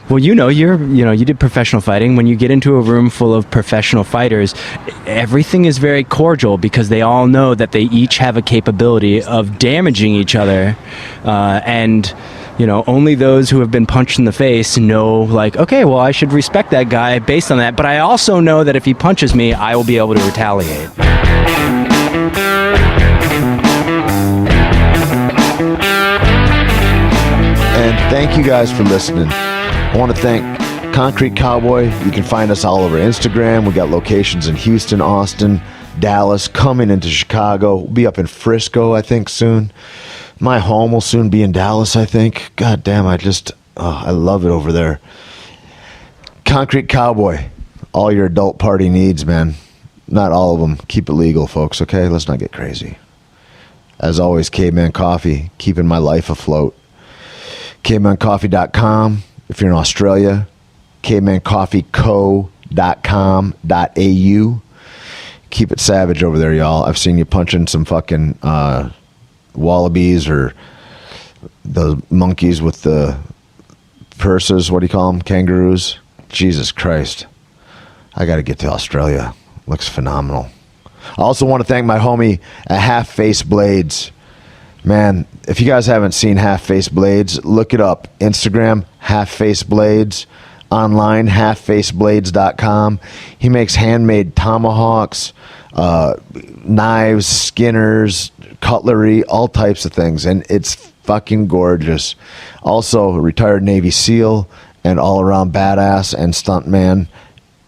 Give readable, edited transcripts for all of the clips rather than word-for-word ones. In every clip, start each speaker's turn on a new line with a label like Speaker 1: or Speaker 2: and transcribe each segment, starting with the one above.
Speaker 1: Well, you did professional fighting. When you get into a room full of professional fighters, everything is very cordial because they all know that they each have a capability of damaging each other. And, only those who have been punched in the face know, like, okay, well, I should respect that guy based on that. But I also know that if he punches me, I will be able to retaliate.
Speaker 2: And thank you guys for listening. I want to thank Concrete Cowboy. You can find us all over Instagram. We got locations in Houston, Austin, Dallas, coming into Chicago. We'll be up in Frisco, I think, soon. My home will soon be in Dallas, I think. God damn, I love it over there. Concrete Cowboy. All your adult party needs, man. Not all of them. Keep it legal, folks, okay? Let's not get crazy. As always, Caveman Coffee, keeping my life afloat. CavemanCoffee.com. If you're in Australia, cavemancoffeeco.com.au. Keep it savage over there, y'all. I've seen you punching some fucking wallabies or the monkeys with the purses. What do you call them? Kangaroos? Jesus Christ. I got to get to Australia. Looks phenomenal. I also want to thank my homie at Half Face Blades. Man, if you guys haven't seen Half Face Blades, look it up. Instagram, Half Face Blades. Online, halffaceblades.com. He makes handmade tomahawks, knives, skinners, cutlery, all types of things. And it's fucking gorgeous. Also, a retired Navy SEAL and all-around badass and stuntman.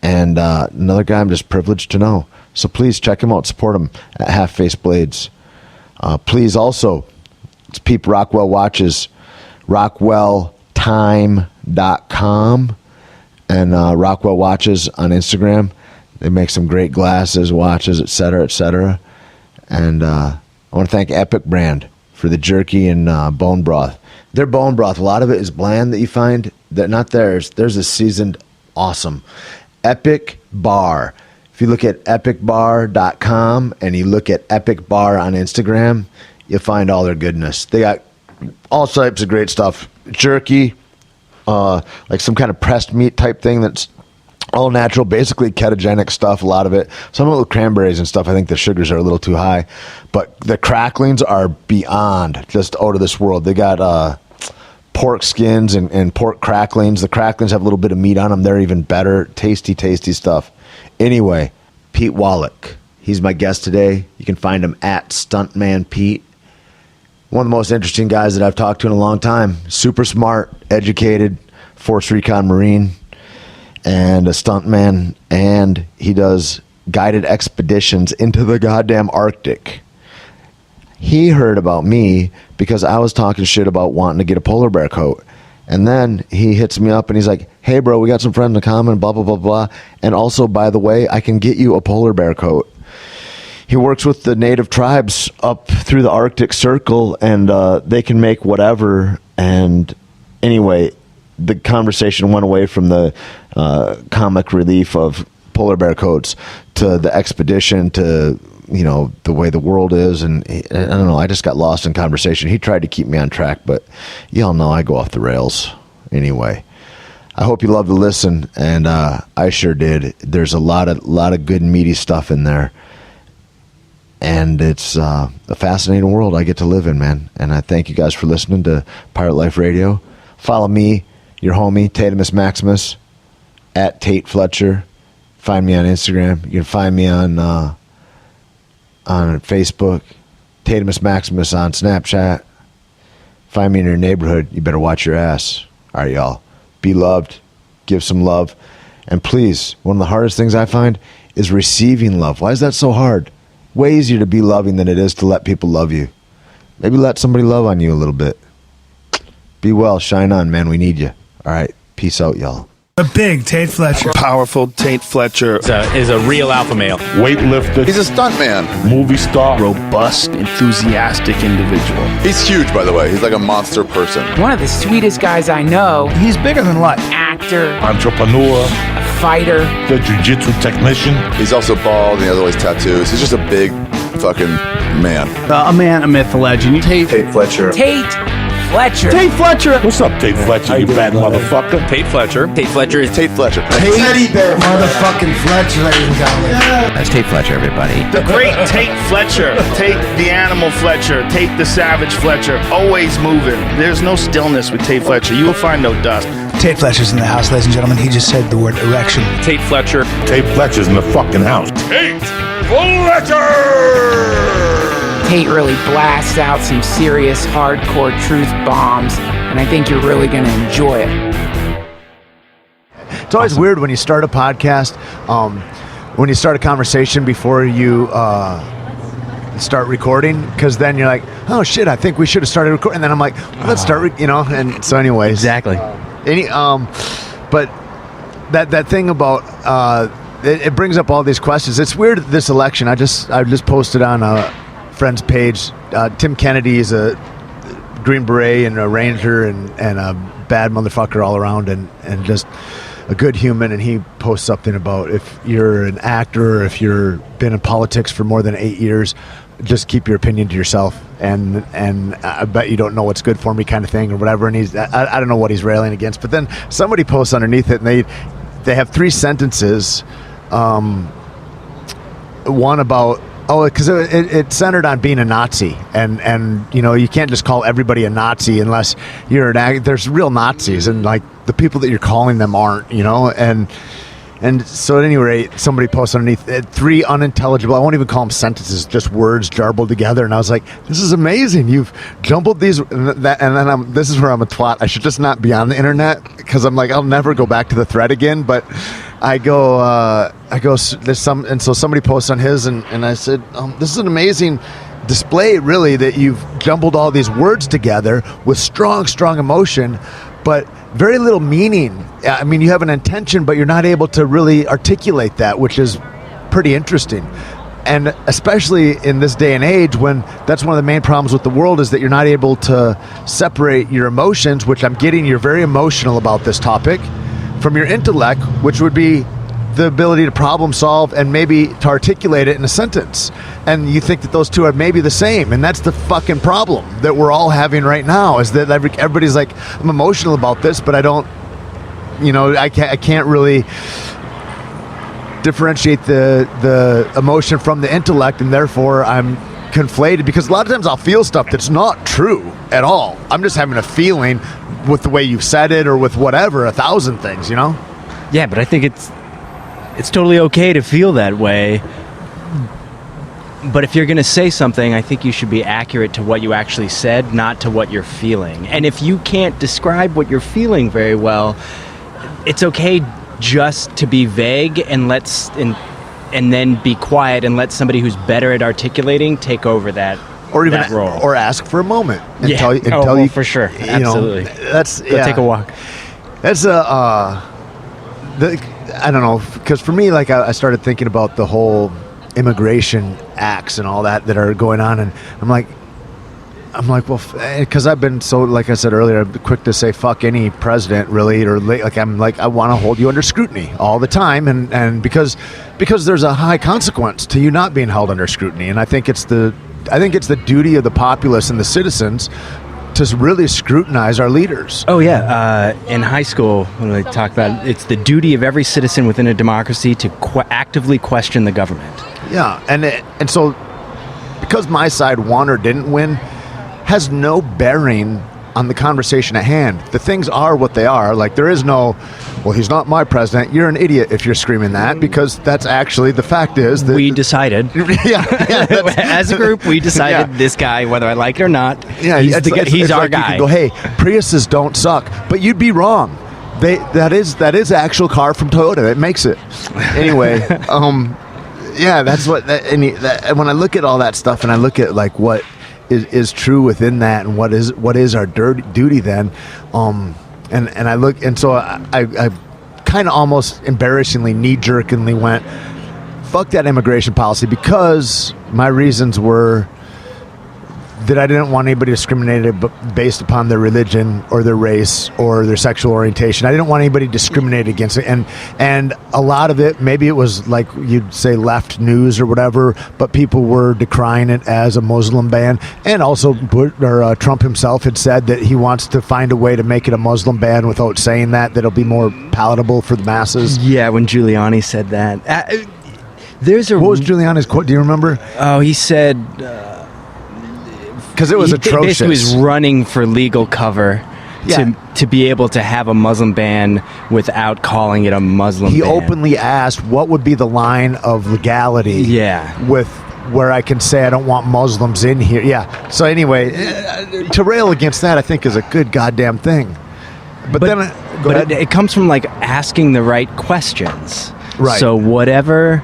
Speaker 2: And another guy I'm just privileged to know. So please check him out. Support him at Half Face Blades. Please also, it's Peep Rockwell Watches, rockwelltime.com, and Rockwell Watches on Instagram. They make some great glasses, watches, etc., etc. And I want to thank Epic Brand for the jerky and bone broth. Their bone broth, a lot of it is bland that you find. That not theirs. Theirs is seasoned awesome. Epic Bar. If you look at epicbar.com and you look at Epic Bar on Instagram, you'll find all their goodness. They got all types of great stuff. Jerky, like some kind of pressed meat type thing that's all natural, basically ketogenic stuff, a lot of it. Some of it with cranberries and stuff, I think the sugars are a little too high. But the cracklings are beyond just out of this world. They got pork skins and pork cracklings. The cracklings have a little bit of meat on them. They're even better. Tasty, tasty stuff. Anyway, Pete Wallack. He's my guest today. You can find him at Stuntman Pete. One of the most interesting guys that I've talked to in a long time. Super smart, educated, Force Recon Marine, and a stuntman. And he does guided expeditions into the goddamn Arctic. He heard about me because I was talking shit about wanting to get a polar bear coat. And then he hits me up and he's like, hey, bro, we got some friends in common, blah, blah, blah, blah. And also, by the way, I can get you a polar bear coat. He works with the native tribes up through the Arctic Circle, and they can make whatever. And anyway, the conversation went away from the comic relief of polar bear coats to the expedition to, the way the world is. And I don't know, I just got lost in conversation. He tried to keep me on track, but y'all know I go off the rails. Anyway, I hope you love to listen, and I sure did. There's a lot of good meaty stuff in there. And it's a fascinating world I get to live in, man. And I thank you guys for listening to Pirate Life Radio. Follow me, your homie, taitimusmaximus, at Tait Fletcher. Find me on Instagram. You can find me on Facebook, taitimusmaximus on Snapchat. Find me in your neighborhood. You better watch your ass. All right, y'all. Be loved. Give some love. And please, one of the hardest things I find is receiving love. Why is that so hard? Way easier to be loving than it is to let people love you. Maybe let somebody love on you a little bit. Be well. Shine on, man. We need you. All right. Peace out, y'all.
Speaker 3: A big Tait Fletcher.
Speaker 4: Powerful Tait Fletcher.
Speaker 5: Is a real alpha male.
Speaker 6: Weightlifter.
Speaker 7: He's a stuntman.
Speaker 6: Movie star.
Speaker 4: Robust, enthusiastic individual.
Speaker 7: He's huge, by the way. He's like a monster person.
Speaker 8: One of the sweetest guys I know.
Speaker 3: He's bigger than life.
Speaker 8: Actor.
Speaker 6: Entrepreneur.
Speaker 8: Fighter.
Speaker 6: The jiu-jitsu technician.
Speaker 7: He's also bald and he has all these tattoos. He's just a big fucking man.
Speaker 9: A man, a myth, a legend.
Speaker 7: Tait Fletcher.
Speaker 8: Tait Fletcher.
Speaker 4: Tait Fletcher.
Speaker 6: What's up, Tait Fletcher, you bad motherfucker?
Speaker 4: Tait Fletcher.
Speaker 8: Tait Fletcher is
Speaker 7: Tait Fletcher.
Speaker 3: Teddy Bear motherfucking Fletcher, ladies and gentlemen.
Speaker 5: That's Tait Fletcher, everybody.
Speaker 4: The great Tait Fletcher. Tait the animal Fletcher. Tait the savage Fletcher. Always moving. There's no stillness with Tait Fletcher. You will find no dust.
Speaker 3: Tait Fletcher's in the house, ladies and gentlemen. He just said the word erection.
Speaker 4: Tait Fletcher.
Speaker 6: Tait Fletcher's in the fucking house. Tait Fletcher!
Speaker 8: Tait really blasts out some serious hardcore truth bombs, and I think you're really going to enjoy it.
Speaker 2: It's always weird when you start a podcast, when you start a conversation before you start recording, because then you're like, oh shit, I think we should have started recording. And then I'm like, let's start, and so anyways.
Speaker 1: Exactly.
Speaker 2: But that thing about it brings up all these questions. It's weird, this election. I just posted on a friend's page. Tim Kennedy is a Green Beret and a Ranger and a bad motherfucker all around, and just a good human. And he posts something about, if you're an actor or if you've been in politics for more than 8 years, just keep your opinion to yourself, and I bet you don't know what's good for me, kind of thing, or whatever. And I don't know what he's railing against. But then somebody posts underneath it, and they have 3 sentences. One about, because it centered on being a Nazi, and you can't just call everybody a Nazi unless you're there's real Nazis, and like the people that you're calling them aren't, and so at any rate, somebody posted underneath 3 unintelligible, I won't even call them sentences, just words jumbled together, and I was like, this is amazing. You've jumbled these, and then this is where I'm a twat. I should just not be on the internet, because I'm like, I'll never go back to the thread again. But I go, there's some, and so somebody posts on his, and I said, this is an amazing display, really, that you've jumbled all these words together with strong emotion, but very little meaning. I mean, you have an intention, but you're not able to really articulate that, which is pretty interesting. And especially in this day and age, when that's one of the main problems with the world, is that you're not able to separate your emotions, which I'm getting, you're very emotional about this topic, from your intellect, which would be the ability to problem solve and maybe to articulate it in a sentence. And you think that those two are maybe the same, and that's the fucking problem that we're all having right now, is that everybody's like, I'm emotional about this, but I don't, I can't really differentiate the emotion from the intellect, and therefore I'm conflated, because a lot of times I'll feel stuff that's not true at all. I'm just having a feeling with the way you've said it, or with whatever, 1,000 things,
Speaker 1: Yeah, but I think it's totally okay to feel that way. But if you're going to say something, I think you should be accurate to what you actually said, not to what you're feeling. And if you can't describe what you're feeling very well, it's okay just to be vague and then be quiet and let somebody who's better at articulating take over that.
Speaker 2: Or even
Speaker 1: that role.
Speaker 2: or ask for a moment
Speaker 1: until
Speaker 2: you,
Speaker 1: for sure, absolutely.
Speaker 2: Go
Speaker 1: take a walk.
Speaker 2: That's I don't know, because for me, like, I started thinking about the whole immigration acts and all that are going on, and I'm like, well, because I've been so, like I said earlier, I'm quick to say fuck any president, really, or like I'm like, I want to hold you under scrutiny all the time, and because there's a high consequence to you not being held under scrutiny, and I think it's the duty of the populace and the citizens to really scrutinize our leaders.
Speaker 1: Oh yeah, in high school when we talk about it's the duty of every citizen within a democracy to actively question the government.
Speaker 2: Yeah, and so because my side won or didn't win has no bearing on the conversation at hand. The things are what they are. Like, there is no, well, he's not my president. You're an idiot if you're screaming that, because that's actually, the fact is that
Speaker 1: we decided.
Speaker 2: Yeah,
Speaker 1: as a group, we decided this guy, whether I like it or not,
Speaker 2: yeah,
Speaker 1: he's our
Speaker 2: like
Speaker 1: guy.
Speaker 2: You can go, hey, Priuses don't suck, but you'd be wrong. That is the actual car from Toyota. It makes it. Anyway, yeah, that's what. And when I look at all that stuff, and I look at like what is true within that, and what is our duty then, and I look, and so I kind of almost embarrassingly knee-jerkingly went, fuck that immigration policy, because my reasons were
Speaker 9: that I didn't want anybody discriminated based upon their religion or their race or their sexual orientation. I didn't want anybody discriminated against it. And a lot of it, maybe it was like you'd say left news or whatever, but people were decrying it as a Muslim ban. And also Trump himself had said that he wants to find a way to make it a Muslim ban without saying that'll be more palatable for the masses.
Speaker 1: Yeah, when Giuliani said that.
Speaker 9: What was Giuliani's quote? Do you remember?
Speaker 1: Oh, he said...
Speaker 9: Because it was atrocious.
Speaker 1: Basically was running for legal cover to be able to have a Muslim ban without calling it a Muslim ban.
Speaker 9: He openly asked what would be the line of legality with where I can say I don't want Muslims in here. Yeah. So anyway, to rail against that, I think is a good goddamn thing. But
Speaker 1: it comes from like asking the right questions.
Speaker 9: Right.
Speaker 1: So whatever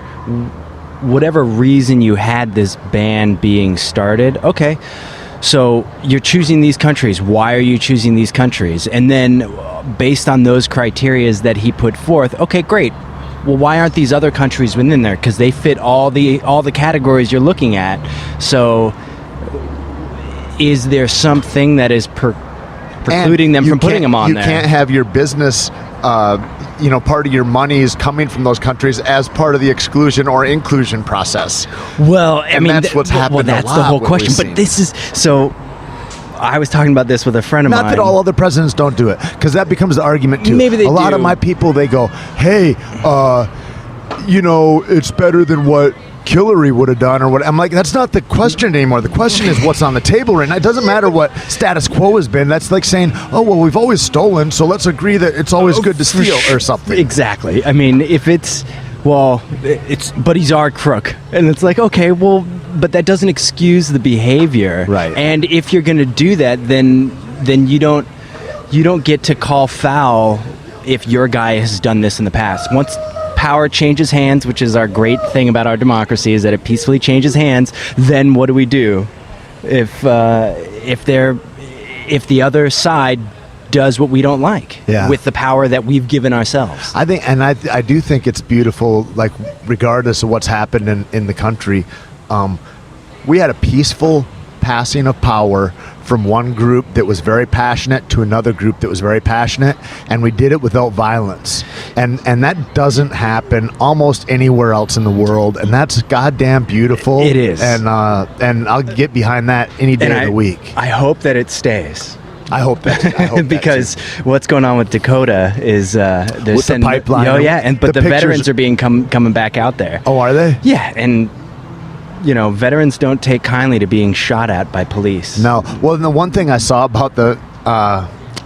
Speaker 1: reason you had this ban being started, okay. So you're choosing these countries. Why are you choosing these countries? And then based on those criteria that he put forth, okay, great. Well, why aren't these other countries within there? Because they fit all the categories you're looking at. So is there something that is precluding them from putting them on there?
Speaker 9: You can't have your business, part of your money is coming from those countries as part of the exclusion or inclusion process.
Speaker 1: Well,
Speaker 9: that's what's happened.
Speaker 1: Well, that's the whole question. But this is so. I was talking about this with a friend of mine.
Speaker 9: Not that all other presidents don't do it, because that becomes the argument too.
Speaker 1: Maybe they do.
Speaker 9: A lot of my people, they go, "Hey, it's better than what Hillary would have done," or what. I'm like, that's not the question anymore. The question is what's on the table right now. It doesn't matter what status quo has been. That's like saying, oh, well, we've always stolen, so let's agree that it's always good to steal or something.
Speaker 1: Exactly. I mean, if it's, but he's our crook. And it's like, okay, well, but that doesn't excuse the behavior.
Speaker 9: Right.
Speaker 1: And if you're going to do that, then you don't get to call foul if your guy has done this in the past. Once power changes hands, which is our great thing about our democracy, is that it peacefully changes hands, then what do we do? If the other side does what we don't like with the power that we've given ourselves.
Speaker 9: I think, and I do think it's beautiful, like regardless of what's happened in the country, we had a peaceful passing of power from one group that was very passionate to another group that was very passionate, and we did it without violence. And that doesn't happen almost anywhere else in the world, and that's goddamn beautiful.
Speaker 1: It is.
Speaker 9: And I'll get behind that any day of the week.
Speaker 1: I hope that it stays.
Speaker 9: I hope that
Speaker 1: because what's going on with Dakota is there's
Speaker 9: with the pipeline.
Speaker 1: Oh yeah, but the
Speaker 9: pictures,
Speaker 1: veterans are being coming back out there.
Speaker 9: Oh, are they?
Speaker 1: Yeah, and veterans don't take kindly to being shot at by police.
Speaker 9: No. Well, the one thing I saw about the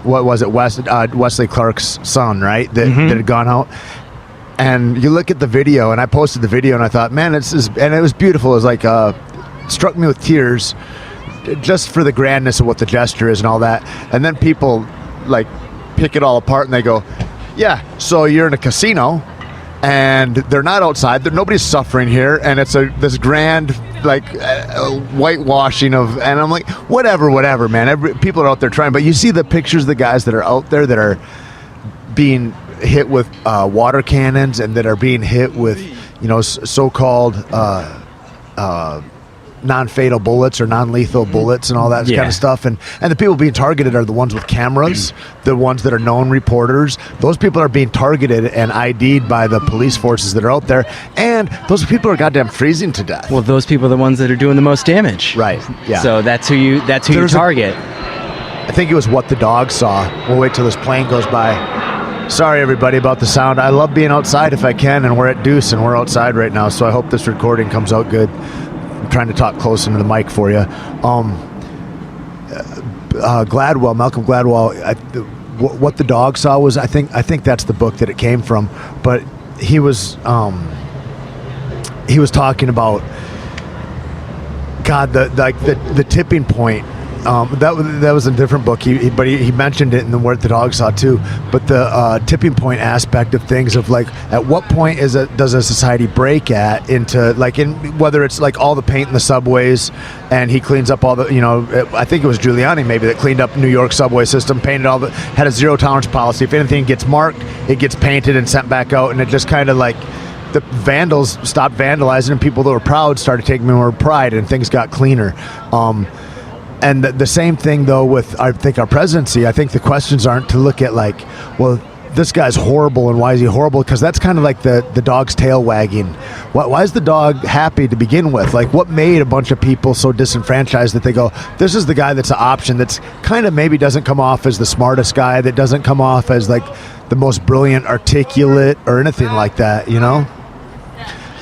Speaker 9: what was it, Wesley Clark's son, right? That had gone out. And you look at the video, and I posted the video, and I thought, man, and it was beautiful. It was like struck me with tears, just for the grandness of what the gesture is and all that. And then people like pick it all apart, and they go, yeah, so you're in a casino, and they're not outside. Nobody's suffering here, and it's this grand whitewashing of. And I'm like, whatever, man. People are out there trying, but you see the pictures of the guys that are out there that are being hit with water cannons and that are being hit with so-called non-fatal bullets or non-lethal bullets and all that kind of stuff, and the people being targeted are the ones with cameras, the ones that are known reporters. Those people are being targeted and ID'd by the police forces that are out there, and those people are goddamn freezing to death.
Speaker 1: Well, those people are the ones that are doing the most damage.
Speaker 9: Right. Yeah.
Speaker 1: So that's who you target.
Speaker 9: I think it was What the Dog Saw. We'll wait till this plane goes by. Sorry, everybody, about the sound. I love being outside if I can, and we're at Deuce, and we're outside right now, so I hope this recording comes out good. I'm trying to talk close into the mic for you. Malcolm Gladwell, What the Dog Saw was, I think that's the book that it came from, but he was talking about, God, the tipping point. That was a different book. He mentioned it in the What the Dog Saw too. But the tipping point aspect of things, of like, at what point does a society break into whether it's like all the paint in the subways, and he cleans up all the I think it was Giuliani maybe that cleaned up New York subway system, painted had a zero tolerance policy. If anything gets marked, it gets painted and sent back out, and it just kind of like. The vandals stopped vandalizing, and people that were proud started taking more pride, and things got cleaner. And the same thing, though, with, I think, our presidency. I think the questions aren't to look at, like, well, this guy's horrible, and why is he horrible? Because that's kind of like the dog's tail wagging. Why is the dog happy to begin with? Like, what made a bunch of people so disenfranchised that they go, this is the guy that's an option that's kind of maybe doesn't come off as the smartest guy, that doesn't come off as, like, the most brilliant, articulate, or anything like that, you know?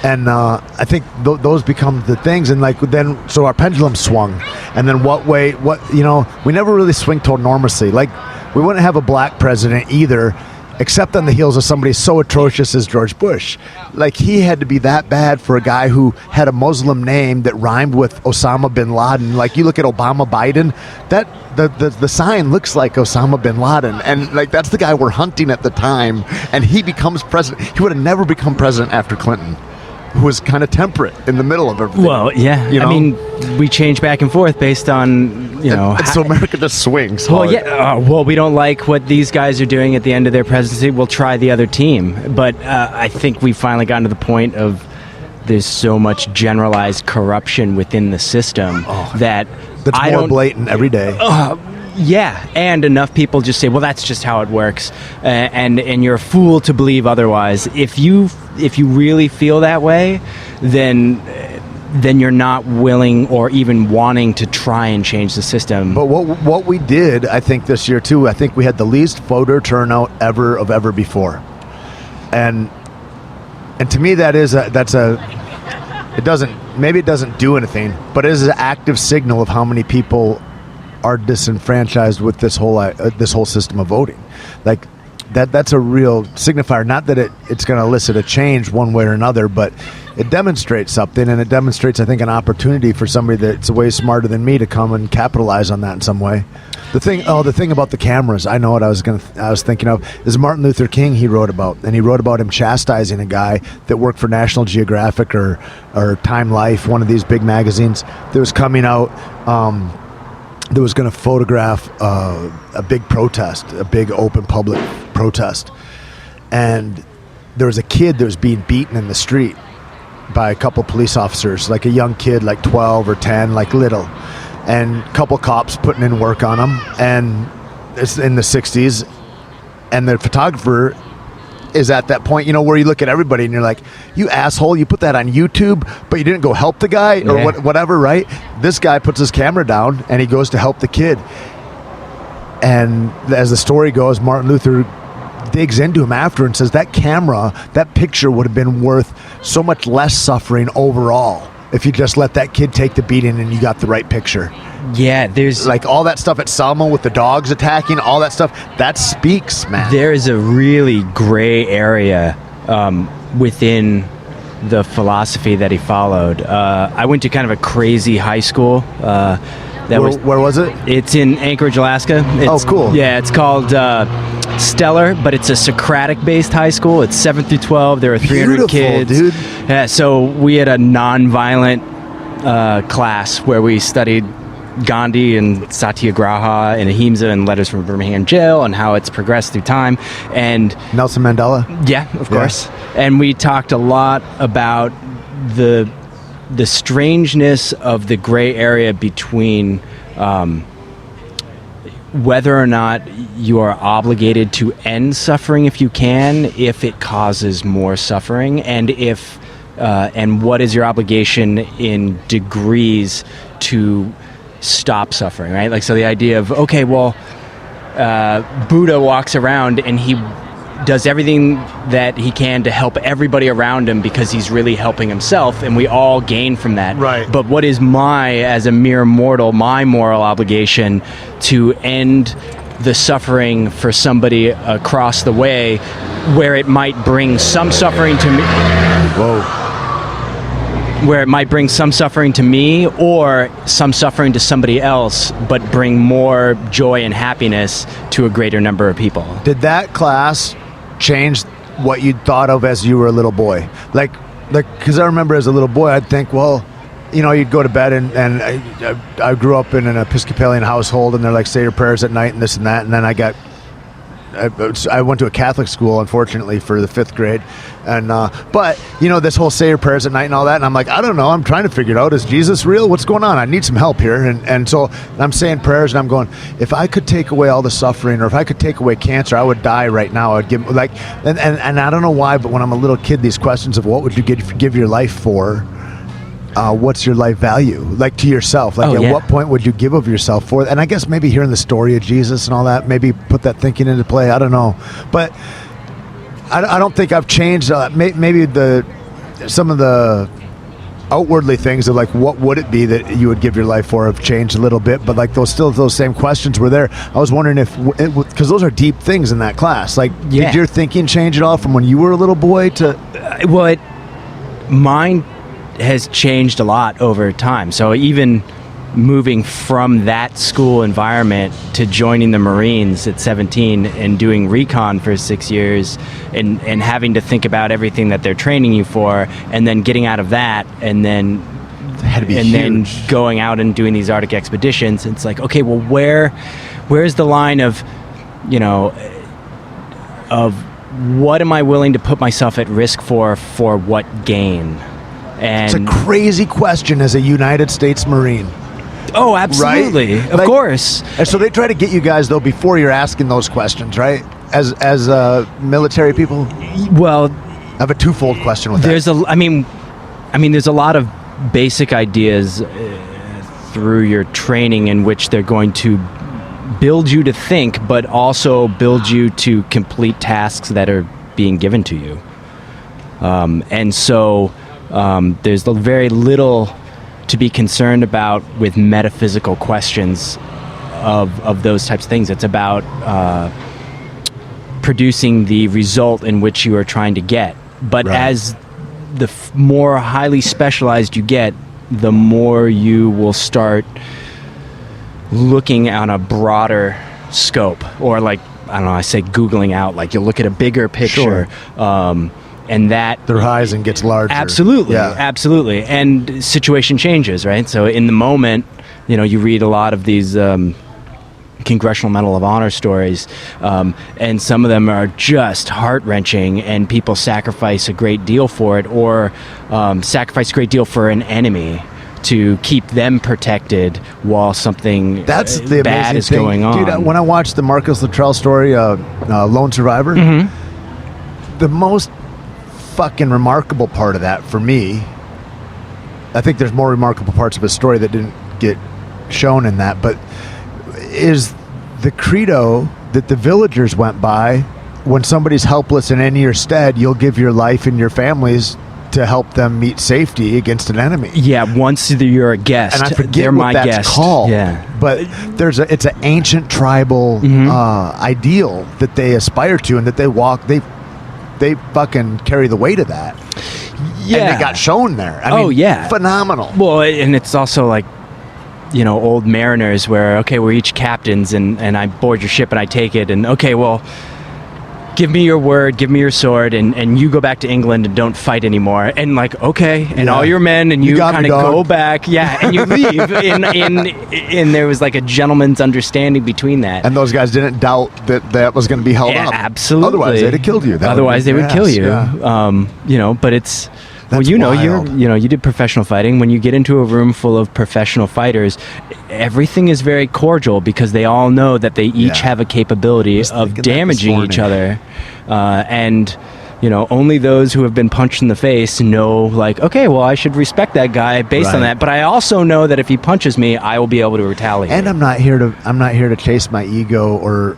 Speaker 9: And I think those become the things, and like then, so our pendulum swung, and then we never really swing toward normalcy. Like, we wouldn't have a black president either, except on the heels of somebody so atrocious as George Bush. Like, he had to be that bad for a guy who had a Muslim name that rhymed with Osama bin Laden. Like, you look at Obama Biden, that the sign looks like Osama bin Laden, and like that's the guy we're hunting at the time, and he becomes president. He would have never become president after Clinton, who was kind of temperate in the middle of everything.
Speaker 1: Well, yeah.
Speaker 9: You know?
Speaker 1: I mean, we change back and forth based on,
Speaker 9: And so America just swings
Speaker 1: Well,
Speaker 9: hard.
Speaker 1: yeah. We don't like what these guys are doing at the end of their presidency. We'll try the other team. But I think we've finally gotten to the point of there's so much generalized corruption within the system that
Speaker 9: That's more blatant every day.
Speaker 1: Yeah, and enough people just say, well, that's just how it works, and you're a fool to believe otherwise. If you really feel that way, then you're not willing or even wanting to try and change the system.
Speaker 9: But what we did, I think, this year too, I think we had the least voter turnout ever before, and to me it doesn't do anything, but it is an active signal of how many people are disenfranchised with this whole system of voting. Like that's a real signifier. Not that it's going to elicit a change one way or another, but it demonstrates something, and it demonstrates, I think, an opportunity for somebody that's way smarter than me to come and capitalize on that in some way. The thing about the cameras, I know what I was thinking of is Martin Luther King. He wrote about him chastising a guy that worked for National Geographic or Time Life, one of these big magazines that was coming out. That was going to photograph a big protest, a big open public protest. And there was a kid that was being beaten in the street by a couple police officers, like a young kid, like 12 or 10, like little. And a couple cops putting in work on him. And it's in the 60s. And the photographer is at that point, where you look at everybody and you're like, you asshole, you put that on YouTube, but you didn't go help the guy or whatever, right? This guy puts his camera down and he goes to help the kid. And as the story goes, Martin Luther digs into him after and says that picture would have been worth so much less suffering overall if you just let that kid take the beating and you got the right picture.
Speaker 1: Yeah, there's
Speaker 9: like all that stuff at Selma with the dogs attacking, all that stuff, that speaks, man.
Speaker 1: There is a really gray area within the philosophy that he followed. I went to kind of a crazy high school.
Speaker 9: Where was it?
Speaker 1: It's in Anchorage, Alaska.
Speaker 9: Oh, cool.
Speaker 1: Yeah, it's called Stellar, but it's a Socratic-based high school. It's 7th through 12. There are 300 kids.
Speaker 9: Dude.
Speaker 1: Yeah, so we had a non-violent class where we studied Gandhi and Satyagraha and Ahimsa and letters from Birmingham jail and how it's progressed through time. And
Speaker 9: Nelson Mandela?
Speaker 1: Yeah, of course. And we talked a lot about the strangeness of the gray area between whether or not you are obligated to end suffering if you can, if it causes more suffering, and and what is your obligation in degrees to stop suffering, right? Like, so the idea of, okay, well, Buddha walks around and he does everything that he can to help everybody around him because he's really helping himself, and we all gain from that.
Speaker 9: Right.
Speaker 1: But what is as a mere mortal, my moral obligation to end the suffering for somebody across the way where it might bring some suffering to me? Where it might bring some suffering to me or some suffering to somebody else, but bring more joy and happiness to a greater number of people.
Speaker 9: Did that class change what you thought of as you were a little boy? Like, because I remember as a little boy, I'd think, well, you'd go to bed and I grew up in an Episcopalian household, and they're like, say your prayers at night and this and that, and then I got I went to a Catholic school, unfortunately, for the 5th grade, and but this whole say your prayers at night and all that, and I'm like, I don't know, I'm trying to figure it out. Is Jesus real? What's going on? I need some help here, and so I'm saying prayers, and I'm going, if I could take away all the suffering, or if I could take away cancer, I would die right now. I'd give and I don't know why, but when I'm a little kid, these questions of what would you give your life for? What's your life value, like, to yourself? Like, at what point would you give of yourself for? And I guess maybe hearing the story of Jesus and all that, maybe put that thinking into play. I don't know, but I don't think I've changed. Maybe some of the outwardly things of, like, what would it be that you would give your life for have changed a little bit, but like those same questions were there. I was wondering if, because those are deep things in that class. Like, did your thinking change at all from when you were a little boy to?
Speaker 1: Mine has changed a lot over time. So even moving from that school environment to joining the Marines at 17 and doing recon for 6 years and having to think about everything that they're training you for, and then getting out of that and then then going out and doing these Arctic expeditions, it's like, okay, well, where's the line of what am I willing to put myself at risk for what gain? And
Speaker 9: it's a crazy question as a United States Marine.
Speaker 1: Oh, absolutely. Right? Of course.
Speaker 9: And so they try to get you guys, though, before you're asking those questions, right? As military people?
Speaker 1: Well,
Speaker 9: I have a twofold question with that.
Speaker 1: There's a lot of basic ideas through your training in which they're going to build you to think, but also build you to complete tasks that are being given to you. And so there's very little to be concerned about with metaphysical questions of those types of things. It's about producing the result in which you are trying to get. But as the more highly specialized you get, the more you will start looking on a broader scope, or, like, I don't know, I say Googling out, like, you'll look at a bigger picture. Sure. And that
Speaker 9: the horizon gets larger.
Speaker 1: Absolutely. And situation changes, right? So in the moment, you read a lot of these Congressional Medal of Honor stories, and some of them are just heart-wrenching, and people sacrifice a great deal for it, or sacrifice a great deal for an enemy to keep them protected while something bad is going on.
Speaker 9: Dude, when I watched the Marcus Luttrell story, Lone Survivor, the most fucking remarkable part of that for me, I think there's more remarkable parts of his story that didn't get shown in that, but is the credo that the villagers went by: when somebody's helpless and in your stead, you'll give your life and your families to help them meet safety against an enemy.
Speaker 1: Yeah, once you're a guest,
Speaker 9: and I forget
Speaker 1: they're
Speaker 9: what
Speaker 1: my
Speaker 9: that's
Speaker 1: guest.
Speaker 9: called.
Speaker 1: Yeah,
Speaker 9: but it's an ancient tribal ideal that they aspire to, and that they walk. They fucking carry the weight of that. Yeah. And it got shown there. I mean, phenomenal.
Speaker 1: Well, and it's also like, old mariners where, okay, we're each captains, and I board your ship and I take it, and okay, well, give me your word, give me your sword, and you go back to England and don't fight anymore. And like, okay, and all your men, and you kind of go back, and you leave. And there was like a gentleman's understanding between that.
Speaker 9: And those guys didn't doubt that was going to be held up.
Speaker 1: Absolutely.
Speaker 9: Otherwise, they'd have killed you.
Speaker 1: Otherwise, they would kill you. Yeah. But it's...
Speaker 9: That's
Speaker 1: you did professional fighting. When you get into a room full of professional fighters, everything is very cordial because they all know that they each have a capability of damaging each other. And only those who have been punched in the face know, like, okay, well, I should respect that guy based on that. But I also know that if he punches me, I will be able to retaliate.
Speaker 9: And I'm not here to chase my ego or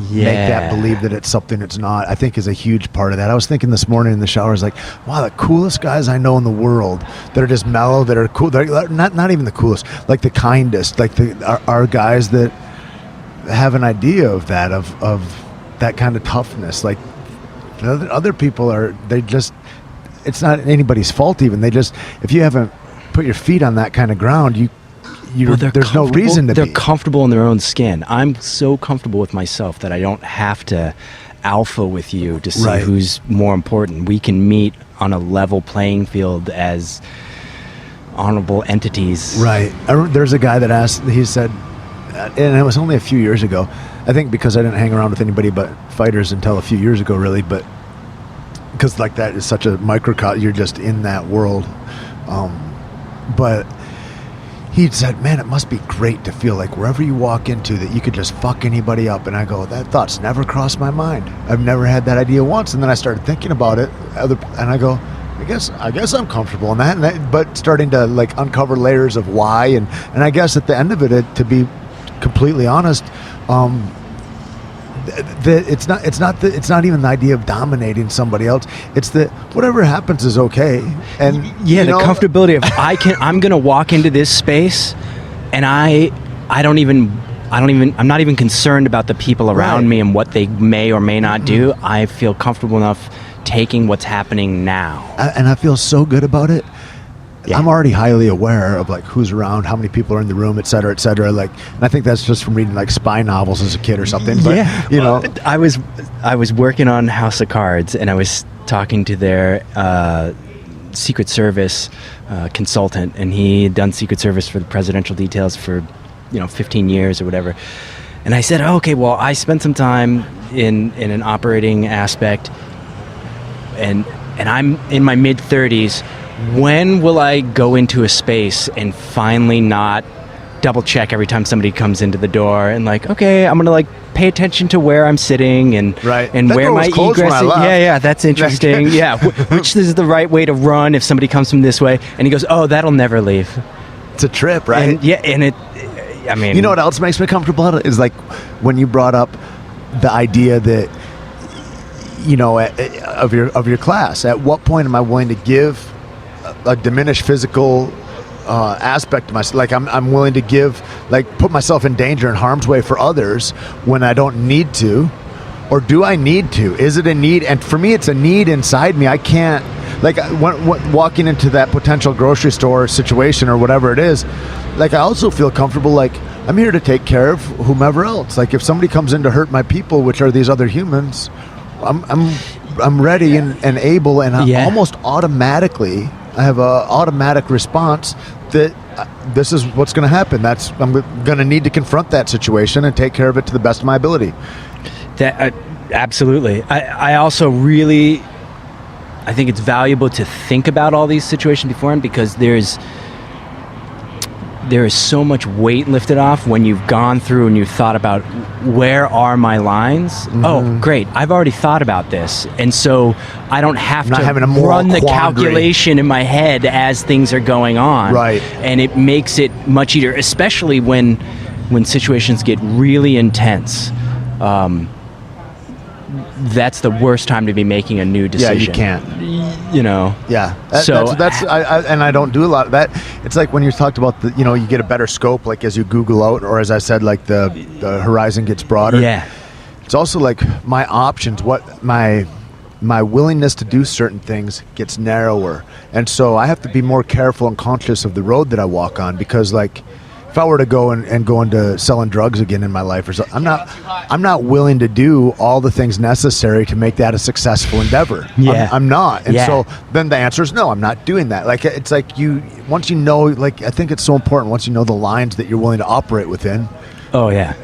Speaker 9: make that believe that it's something it's not. I think is a huge part of that. I was thinking this morning in the shower, I was like, wow, the coolest guys I know in the world that are just mellow, that are cool, they're not even the coolest, like the kindest, like are guys that have an idea of that, of that kind of toughness. Like, other people it's not anybody's fault even. They just, if you haven't put your feet on that kind of ground, there's no reason to be.
Speaker 1: They're comfortable in their own skin. I'm so comfortable with myself that I don't have to alpha with you to see who's more important. We can meet on a level playing field as honorable entities.
Speaker 9: Right. There's a guy that asked, he said, and it was only a few years ago. I think because I didn't hang around with anybody but fighters until a few years ago, really. But because like that is such a microcosm, you're just in that world. But he said, man, it must be great to feel like wherever you walk into that you could just fuck anybody up. And I go, that thought's never crossed my mind. I've never had that idea once. And then I started thinking about it, and I go, I guess I'm comfortable in that. But starting to like uncover layers of why, and I guess at the end of it, to be completely honest, it's not even the idea of dominating somebody else. It's that whatever happens is okay. And
Speaker 1: the comfortability of I'm gonna walk into this space, and I'm not even concerned about the people around me and what they may or may not do. I feel comfortable enough taking what's happening now,
Speaker 9: and I feel so good about it. Yeah. I'm already highly aware of like who's around, how many people are in the room, et cetera, et cetera. Like, and I think that's just from reading like spy novels as a kid or something. But,
Speaker 1: I was working on House of Cards, and I was talking to their Secret Service consultant, and he had done Secret Service for the presidential details for 15 years or whatever. And I said, okay, well, I spent some time in an operating aspect, and I'm in my mid-30s. When will I go into a space and finally not double check every time somebody comes into the door and like, okay, I'm gonna like pay attention to where I'm sitting and where my egress is. Yeah, that's interesting. Which is the right way to run if somebody comes from this way. And he goes, oh, that'll never leave.
Speaker 9: It's a trip, right?
Speaker 1: And
Speaker 9: you know what else makes me comfortable is like when you brought up the idea that of your class. At what point am I willing to give a diminished physical aspect to myself? Like I'm willing to give, like put myself in danger and harm's way for others when I don't need to, or do I need to? Is it a need? And for me, it's a need inside me. I can't, like walking into that potential grocery store situation or whatever it is, like I also feel comfortable, like I'm here to take care of whomever else. Like if somebody comes in to hurt my people, which are these other humans, I'm ready and able, and almost automatically I have an automatic response that this is what's going to happen. I'm going to need to confront that situation and take care of it to the best of my ability.
Speaker 1: That absolutely. I also I think it's valuable to think about all these situations beforehand, because there is so much weight lifted off when you've gone through and you've thought about, where are my lines? Mm-hmm. Oh, great. I've already thought about this. And so I don't have to run the calculation in my head as things are going on.
Speaker 9: Right.
Speaker 1: And it makes it much easier, especially when situations get really intense. That's the worst time to be making a new decision.
Speaker 9: Yeah, you can't. Yeah. And I don't do a lot of that. It's like when you talked about you get a better scope, like as you Google out, or as I said, like the horizon gets broader.
Speaker 1: Yeah.
Speaker 9: It's also like my options, what my willingness to do certain things gets narrower. And so I have to be more careful and conscious of the road that I walk on, because like if I were to go and go into selling drugs again in my life, or something, I'm not willing to do all the things necessary to make that a successful endeavor.
Speaker 1: Yeah.
Speaker 9: I'm not. And so then the answer is no, I'm not doing that. Like it's like once you know, like I think it's so important once you know the lines that you're willing to operate within.
Speaker 1: Oh yeah.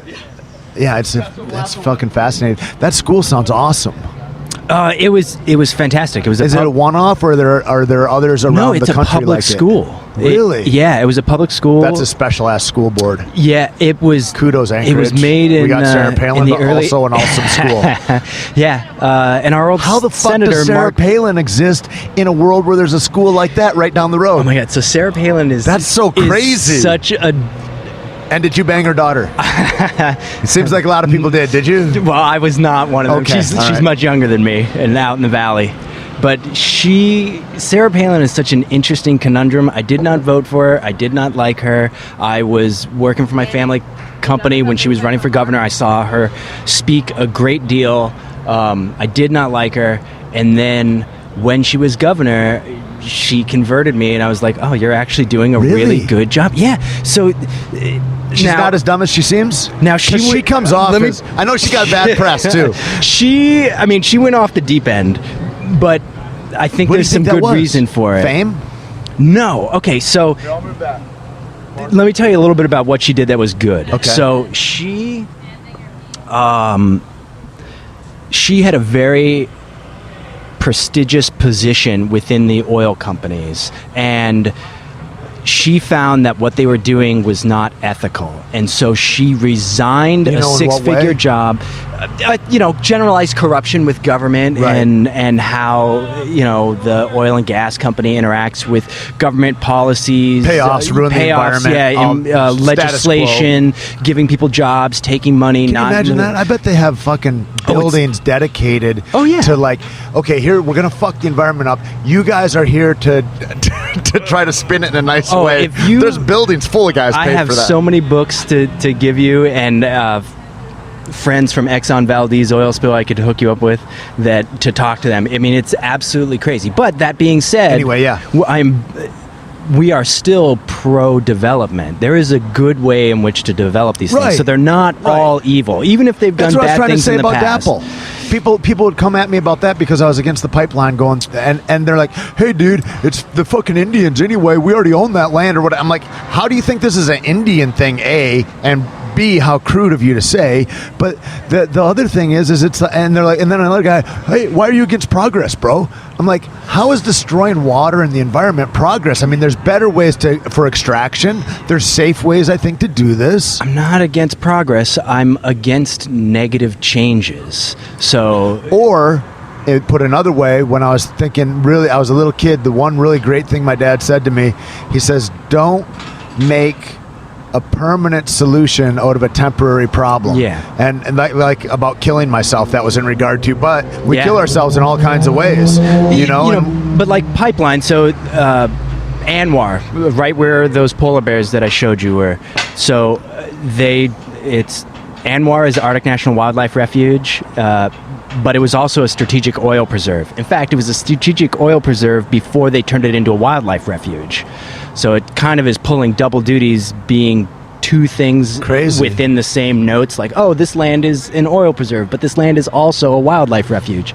Speaker 9: Yeah, it's fucking fascinating. That school sounds awesome.
Speaker 1: It was fantastic. Is
Speaker 9: it a one-off, or are there others around the country?
Speaker 1: No, it's a public school.
Speaker 9: Really?
Speaker 1: It was a public school.
Speaker 9: That's a special-ass school board.
Speaker 1: Yeah, it was.
Speaker 9: Kudos, Anchorage.
Speaker 1: It was made in.
Speaker 9: We got Sarah Palin, but also an awesome school.
Speaker 1: And our old
Speaker 9: How the fuck
Speaker 1: Senator
Speaker 9: does Sarah Palin exist in a world where there's a school like that right down the road?
Speaker 1: Oh my God! So Sarah Palin
Speaker 9: that's so crazy.
Speaker 1: Such a.
Speaker 9: And did you bang her daughter? It seems like a lot of people did. Did you?
Speaker 1: Well, I was not one of them.
Speaker 9: Okay,
Speaker 1: she's much younger than me and out in the valley. But Sarah Palin is such an interesting conundrum. I did not vote for her. I did not like her. I was working for my family company when she was running for governor. I saw her speak a great deal. I did not like her. And then when she was governor, she converted me, and I was like, oh, you're actually doing a really good job. Yeah. So
Speaker 9: she's not as dumb as she seems.
Speaker 1: Now she
Speaker 9: comes off as, I know she got bad press too.
Speaker 1: She went off the deep end, but I think there's some good reason for it.
Speaker 9: Fame?
Speaker 1: No. Okay, so let me tell you a little bit about what she did that was good.
Speaker 9: Okay.
Speaker 1: So she had a very prestigious position within the oil companies, and she found that what they were doing was not ethical, and so she resigned a six-figure job. Generalized corruption with government,
Speaker 9: Right.
Speaker 1: and how the oil and gas company interacts with government policies,
Speaker 9: Payoffs, ruin the environment, status
Speaker 1: legislation, giving people jobs, taking money.
Speaker 9: Can you imagine that? I bet they have fucking buildings dedicated to like, okay, here we're gonna fuck the environment up. You guys are here to try to spin it in a nice way. There's buildings full of guys.
Speaker 1: I
Speaker 9: paid
Speaker 1: have
Speaker 9: for that.
Speaker 1: so many books to give you, and friends from Exxon Valdez oil spill I could hook you up with to talk to them. I mean, it's absolutely crazy. But that being said,
Speaker 9: anyway, yeah,
Speaker 1: we are still pro-development. There is a good way in which to develop these things, so they're not all evil, even if they've done bad things in the past.
Speaker 9: That's what I was trying to say about DAPL. People would come at me about that because I was against the pipeline going, and they're like, hey, dude, it's the fucking Indians anyway. We already own that land or what. I'm like, how do you think this is an Indian thing, A, and B, how crude of you to say. But the other thing is it's and they're like, and then another guy, hey, why are you against progress, bro? I'm like, how is destroying water and the environment progress? I mean, there's better ways for extraction. There's safe ways, I think, to do this.
Speaker 1: I'm not against progress. I'm against negative changes. So,
Speaker 9: or put another way, when I was thinking, really, I was a little kid, the one really great thing my dad said to me, he says, don't make a permanent solution out of a temporary problem.
Speaker 1: Yeah.
Speaker 9: And like about killing myself, that was in regard to, but we kill ourselves in all kinds of ways,
Speaker 1: but like pipeline, so Anwar, right where those polar bears that I showed you were, so Anwar is the Arctic National Wildlife Refuge, but it was also a strategic oil preserve. In fact, it was a strategic oil preserve before they turned it into a wildlife refuge. So it kind of is pulling double duties, being two things within the same notes, like, oh, this land is an oil preserve, but this land is also a wildlife refuge.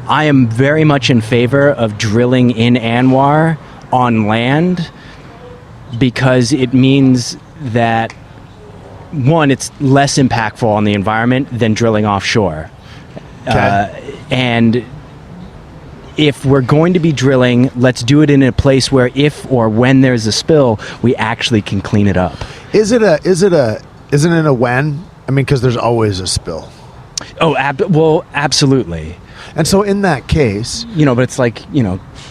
Speaker 1: I am very much in favor of drilling in Anwar on land because it means that, one, it's less impactful on the environment than drilling offshore. And if we're going to be drilling, let's do it in a place where if or when there's a spill, we actually can clean it up.
Speaker 9: Isn't it a when? I mean, because there's always a spill.
Speaker 1: Oh, well, absolutely.
Speaker 9: And so in that case,
Speaker 1: but it's like,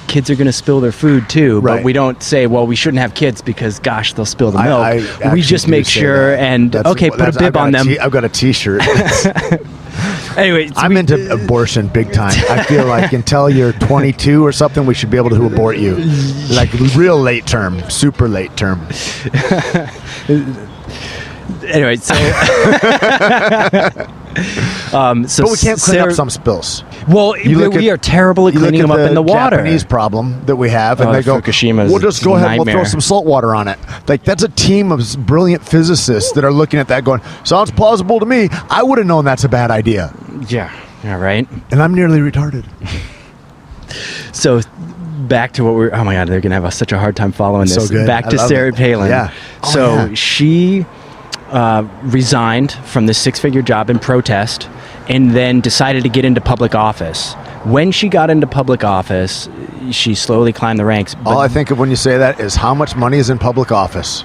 Speaker 1: kids are going to spill their food too, but we don't say, well, we shouldn't have kids because, gosh, they'll spill the milk. We just make sure put a bib on them.
Speaker 9: I've got a T-shirt.
Speaker 1: Anyway,
Speaker 9: I'm into abortion big time. I feel like until you're 22 or something, we should be able to abort you. Like real late term, super late term.
Speaker 1: Anyway, so
Speaker 9: but we can't clean up some spills.
Speaker 1: Well, we are terrible at cleaning them up in the water.
Speaker 9: Japanese problem that we have, and they go,
Speaker 1: Fukushima's
Speaker 9: we'll just go ahead and we'll throw some salt water on it. Like, that's a team of brilliant physicists that are looking at that going, sounds plausible to me. I would have known that's a bad idea.
Speaker 1: Yeah, right.
Speaker 9: And I'm nearly retarded.
Speaker 1: So back to what oh my God, they're going to have such a hard time following this.
Speaker 9: So good.
Speaker 1: Back to Sarah Palin.
Speaker 9: Yeah.
Speaker 1: She resigned from this six-figure job in protest and then decided to get into public office. When she got into public office, she slowly climbed the ranks.
Speaker 9: All I think of when you say that is how much money is in public office.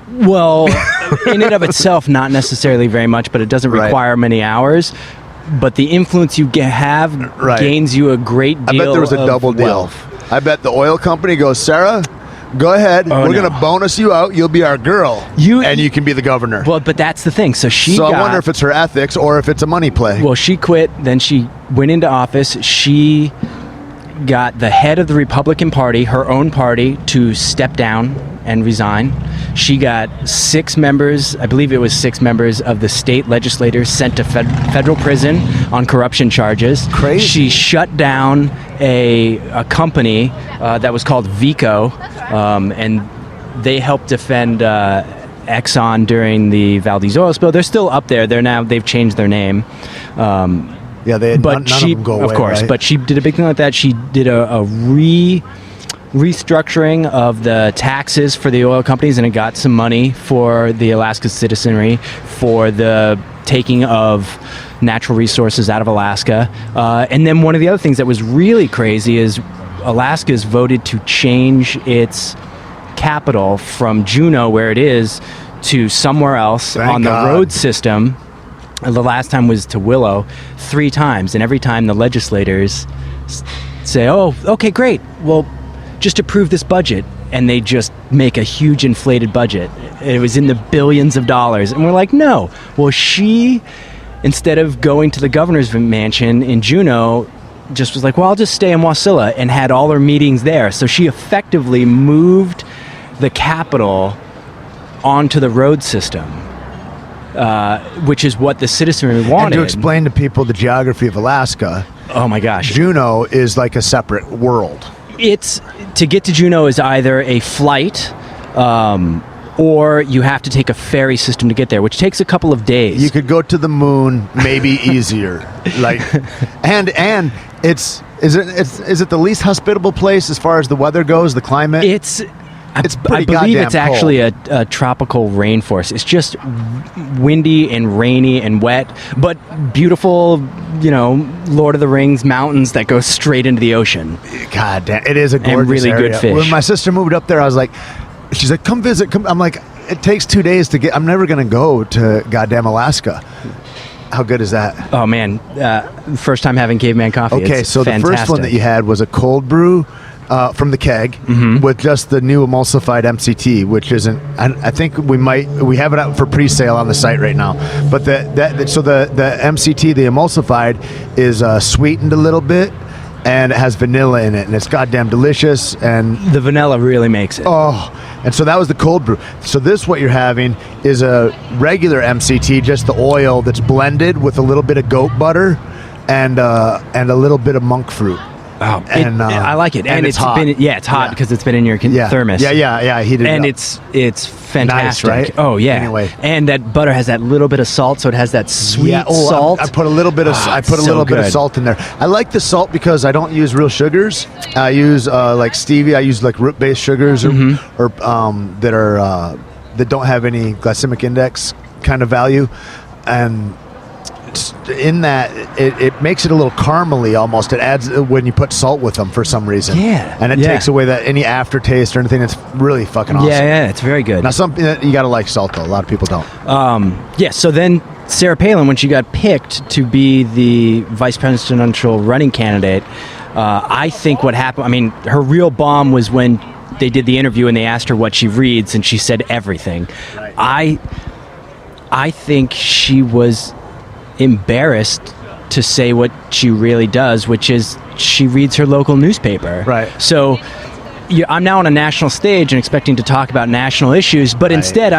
Speaker 1: Well, in and of itself, not necessarily very much, but it doesn't require many hours. But the influence you have gains you a great deal.
Speaker 9: I bet there was a double deal. I bet the oil company goes, Sarah, go ahead. We're going to bonus you out. You'll be our girl. And you can be the governor.
Speaker 1: Well, but that's the thing. So
Speaker 9: I wonder if it's her ethics or if it's a money play.
Speaker 1: Well, she quit. Then she went into office. She got the head of the Republican Party, her own party, to step down and resign. She got 6 members, I believe it was 6 members of the state legislators sent to federal prison on corruption charges.
Speaker 9: Crazy.
Speaker 1: She shut down a company that was called Vico, and they helped defend Exxon during the Valdez oil spill. They're still up there. They've changed their name.
Speaker 9: Yeah, none of them go away,
Speaker 1: of course.
Speaker 9: right?
Speaker 1: But she did a big thing like that. She did a restructuring of the taxes for the oil companies, and it got some money for the Alaska citizenry for the taking of natural resources out of Alaska. And then one of the other things that was really crazy is Alaska's voted to change its capital from Juneau, where it is, to somewhere else on the road system. The last time was to Willow 3 times, and every time the legislators say, oh, okay, great, well, just approve this budget, and they just make a huge inflated budget. It was in the billions of dollars, and we're like, no. Well, she, instead of going to the governor's mansion in Juneau, just was like, well, I'll just stay in Wasilla, and had all her meetings there. So she effectively moved the capital onto the road system, which is what the citizenry wanted.
Speaker 9: And to explain to people the geography of Alaska,
Speaker 1: oh my gosh,
Speaker 9: Juneau is like a separate world.
Speaker 1: It's to get to Juneau is either a flight, or you have to take a ferry system to get there, which takes a couple of days.
Speaker 9: You could go to the moon, maybe easier. Like, and is it the least hospitable place as far as the weather goes, the climate? I
Speaker 1: believe it's actually a tropical rainforest. It's just windy and rainy and wet, but beautiful, Lord of the Rings mountains that go straight into the ocean.
Speaker 9: God damn, it is a gorgeous
Speaker 1: and really
Speaker 9: area.
Speaker 1: good fish.
Speaker 9: When my sister moved up there, I was like, she's like, come visit. I'm like, it takes 2 days to get. I'm never going to go to goddamn Alaska. How good is that?
Speaker 1: Oh man, first time having Caveman Coffee.
Speaker 9: Okay,
Speaker 1: it's
Speaker 9: so
Speaker 1: fantastic.
Speaker 9: The first one that you had was a cold brew. From the keg with just the new emulsified MCT, which isn't. I think we have it out for pre-sale on the site right now. But the MCT, the emulsified, is sweetened a little bit, and it has vanilla in it, and it's goddamn delicious. And
Speaker 1: the vanilla really makes it.
Speaker 9: Oh, and so that was the cold brew. So this, what you're having, is a regular MCT, just the oil that's blended with a little bit of goat butter and a little bit of monk fruit.
Speaker 1: Oh, I like it, and it's
Speaker 9: hot.
Speaker 1: It's hot because it's been in your thermos.
Speaker 9: Yeah, heated.
Speaker 1: And
Speaker 9: it
Speaker 1: it's fantastic,
Speaker 9: nice, right?
Speaker 1: Oh yeah.
Speaker 9: Anyway,
Speaker 1: and that butter has that little bit of salt, so it has that sweet salt.
Speaker 9: I put a little bit of bit of salt in there. I like the salt because I don't use real sugars. I use like stevia. I use like root-based sugars or that don't have any glycemic index kind of value, and in that it makes it a little caramely almost. It adds when you put salt with them for some reason.
Speaker 1: Yeah,
Speaker 9: and it takes away that any aftertaste or anything. It's really fucking awesome.
Speaker 1: Yeah, it's very good.
Speaker 9: Now something that you gotta like salt though. A lot of people don't.
Speaker 1: So then Sarah Palin, when she got picked to be the vice presidential running candidate, I think what happened. I mean, her real bomb was when they did the interview and they asked her what she reads, and she said everything. Right. I think she was embarrassed to say what she really does, which is she reads her local newspaper.
Speaker 9: Right.
Speaker 1: So I'm now on a national stage and expecting to talk about national issues, but instead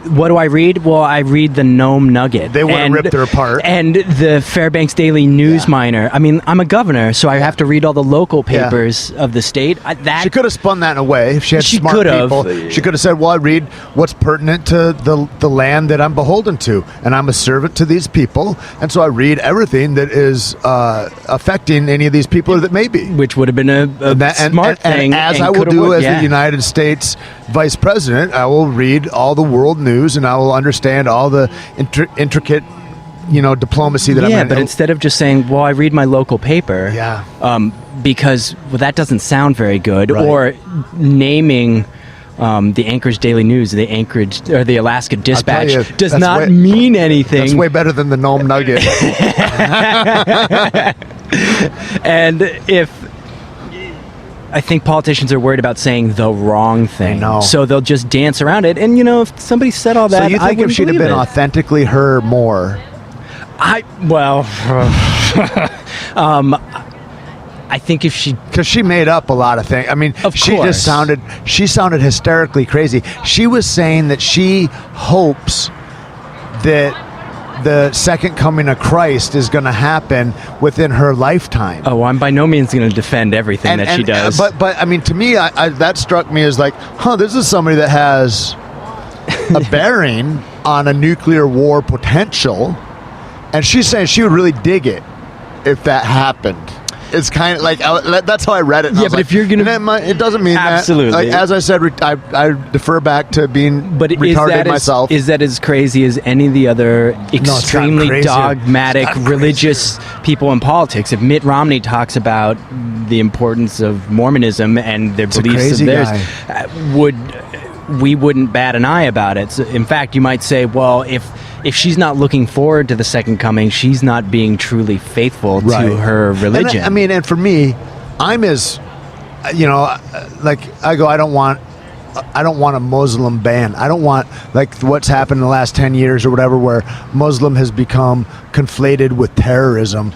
Speaker 1: what do I read? Well, I read the Nome Nugget.
Speaker 9: They want to rip her apart.
Speaker 1: And the Fairbanks Daily News Miner. I mean, I'm a governor, so I have to read all the local papers of the state.
Speaker 9: She could have spun that in a way if she had smart people. She could have said, well, I read what's pertinent to the land that I'm beholden to, and I'm a servant to these people, and so I read everything that is affecting any of these people that may be.
Speaker 1: Which would have been a smart thing.
Speaker 9: As I will do as the United States Vice President, I will read all the world news and I will understand all the intricate, diplomacy that I'm in.
Speaker 1: Yeah, but instead of just saying, well, I read my local paper, because that doesn't sound very good, or naming the Anchorage Daily News, the Anchorage or the Alaska Dispatch does not mean anything.
Speaker 9: That's way better than the Nome Nugget.
Speaker 1: And I think politicians are worried about saying the wrong thing.
Speaker 9: I know.
Speaker 1: So they'll just dance around it. And, if somebody said all that,
Speaker 9: so you think if she'd have been authentically her more?
Speaker 1: I think if she...
Speaker 9: Because she made up a lot of things. I mean, she sounded hysterically crazy. She was saying that she hopes that the second coming of Christ is going to happen within her lifetime.
Speaker 1: Oh, I'm by no means going to defend everything that she does.
Speaker 9: But I mean, to me, that struck me as like, this is somebody that has a bearing on a nuclear war potential, and she's saying she would really dig it if that happened. it's kind of like that's how I read it. And
Speaker 1: Yeah,
Speaker 9: I was
Speaker 1: but
Speaker 9: like,
Speaker 1: if you're gonna-
Speaker 9: it doesn't mean
Speaker 1: Absolutely.
Speaker 9: that. Like, as I said, I defer back to being
Speaker 1: But
Speaker 9: retarded myself.
Speaker 1: is that as crazy as any of the other extremely
Speaker 9: crazier.
Speaker 1: dogmatic
Speaker 9: It's not
Speaker 1: religious people in politics? If Mitt Romney talks about the importance of Mormonism and their
Speaker 9: a
Speaker 1: beliefs of
Speaker 9: crazy
Speaker 1: theirs,
Speaker 9: guy.
Speaker 1: we wouldn't bat an eye about it. So, in fact, you might say, well, if she's not looking forward to the second coming, she's not being truly faithful to her religion.
Speaker 9: And and for me, I'm as, like I go, I don't want a Muslim ban. I don't want like what's happened in the last 10 years or whatever, where Muslim has become conflated with terrorism.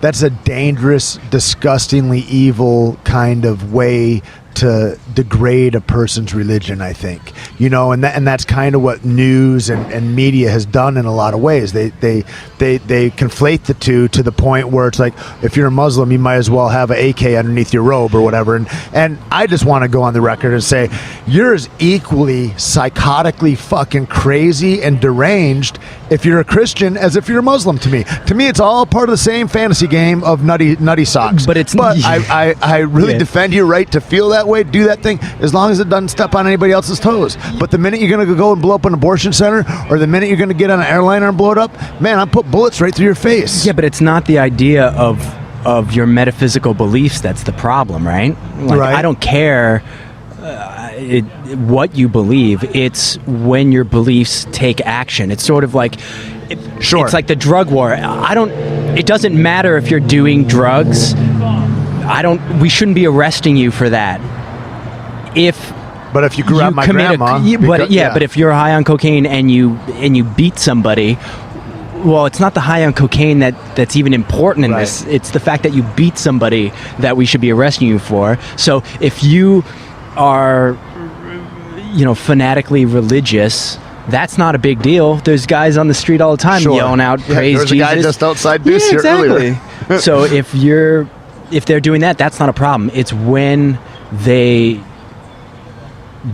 Speaker 9: That's a dangerous, disgustingly evil kind of way to degrade a person's religion, I think, and that's kind of what news and media has done in a lot of ways. They conflate the two to the point where it's like, if you're a Muslim, you might as well have an AK underneath your robe or whatever. And I just want to go on the record and say, you're as equally psychotically fucking crazy and deranged if you're a Christian as if you're a Muslim. To me, it's all part of the same fantasy game of nutty socks.
Speaker 1: But
Speaker 9: I really defend your right to feel that way, do that thing, as long as it doesn't step on anybody else's toes. But the minute you're going to go and blow up an abortion center, or the minute you're going to get on an airliner and blow it up, man, I'll put bullets right through your face.
Speaker 1: Yeah, but it's not the idea of your metaphysical beliefs that's the problem, right?
Speaker 9: Right.
Speaker 1: I don't care what you believe. It's when your beliefs take action. It's sort of like it's like the drug war. It doesn't matter if you're doing drugs. We shouldn't be arresting you for that.
Speaker 9: But if you grab my grandma,
Speaker 1: but if you're high on cocaine and you beat somebody, well, it's not the high on cocaine that's even important in this. It's the fact that you beat somebody that we should be arresting you for. So if you are, fanatically religious, that's not a big deal. There's guys on the street all the time yelling out, "Praise
Speaker 9: there's
Speaker 1: Jesus!"
Speaker 9: a guy just outside Deuce here
Speaker 1: exactly.
Speaker 9: earlier.
Speaker 1: So if they're doing that, that's not a problem. It's when they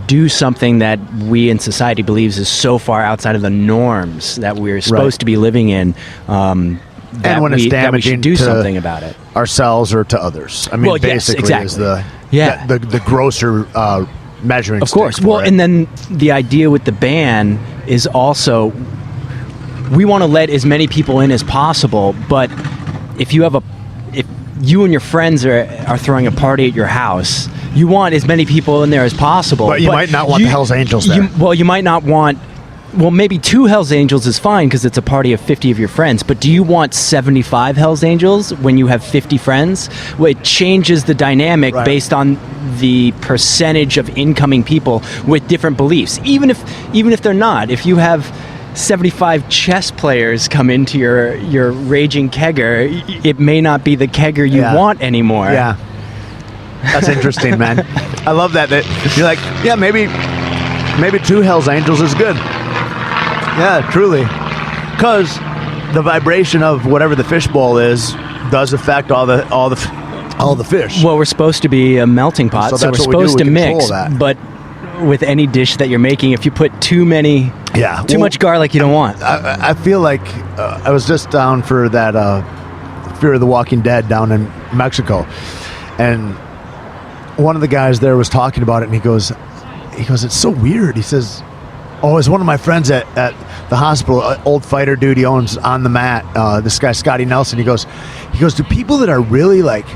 Speaker 1: do something that we in society believes is so far outside of the norms that we're supposed to be living in,
Speaker 9: and when it's damaging,
Speaker 1: we should do something about it,
Speaker 9: ourselves or to others. I mean, basically, is the grosser measuring.
Speaker 1: Of course. Well, and then the idea with the ban is also we want to let as many people in as possible, but if you and your friends are throwing a party at your house, you want as many people in there as possible.
Speaker 9: But you might not want the Hells Angels there.
Speaker 1: You might not want... Well, maybe 2 Hells Angels is fine because it's a party of 50 of your friends. But do you want 75 Hells Angels when you have 50 friends? Well, it changes the dynamic based on the percentage of incoming people with different beliefs. Even if they're not. If you have 75 chess players come into your raging kegger, it may not be the kegger you want anymore.
Speaker 9: Yeah. That's interesting, man. I love that you're like, yeah, maybe 2 Hells Angels is good. Yeah, truly. Because the vibration of whatever the fishbowl is does affect all the fish.
Speaker 1: Well, we're supposed to be a melting pot, so we're supposed to mix. But with any dish that you're making, if you put too much garlic, you don't want.
Speaker 9: I feel like I was just down for that Fear of the Walking Dead down in Mexico, and one of the guys there was talking about it, and he goes, it's so weird. He says, it's one of my friends at the hospital, old fighter dude he owns on the mat, this guy Scotty Nelson. He goes, do people that are really like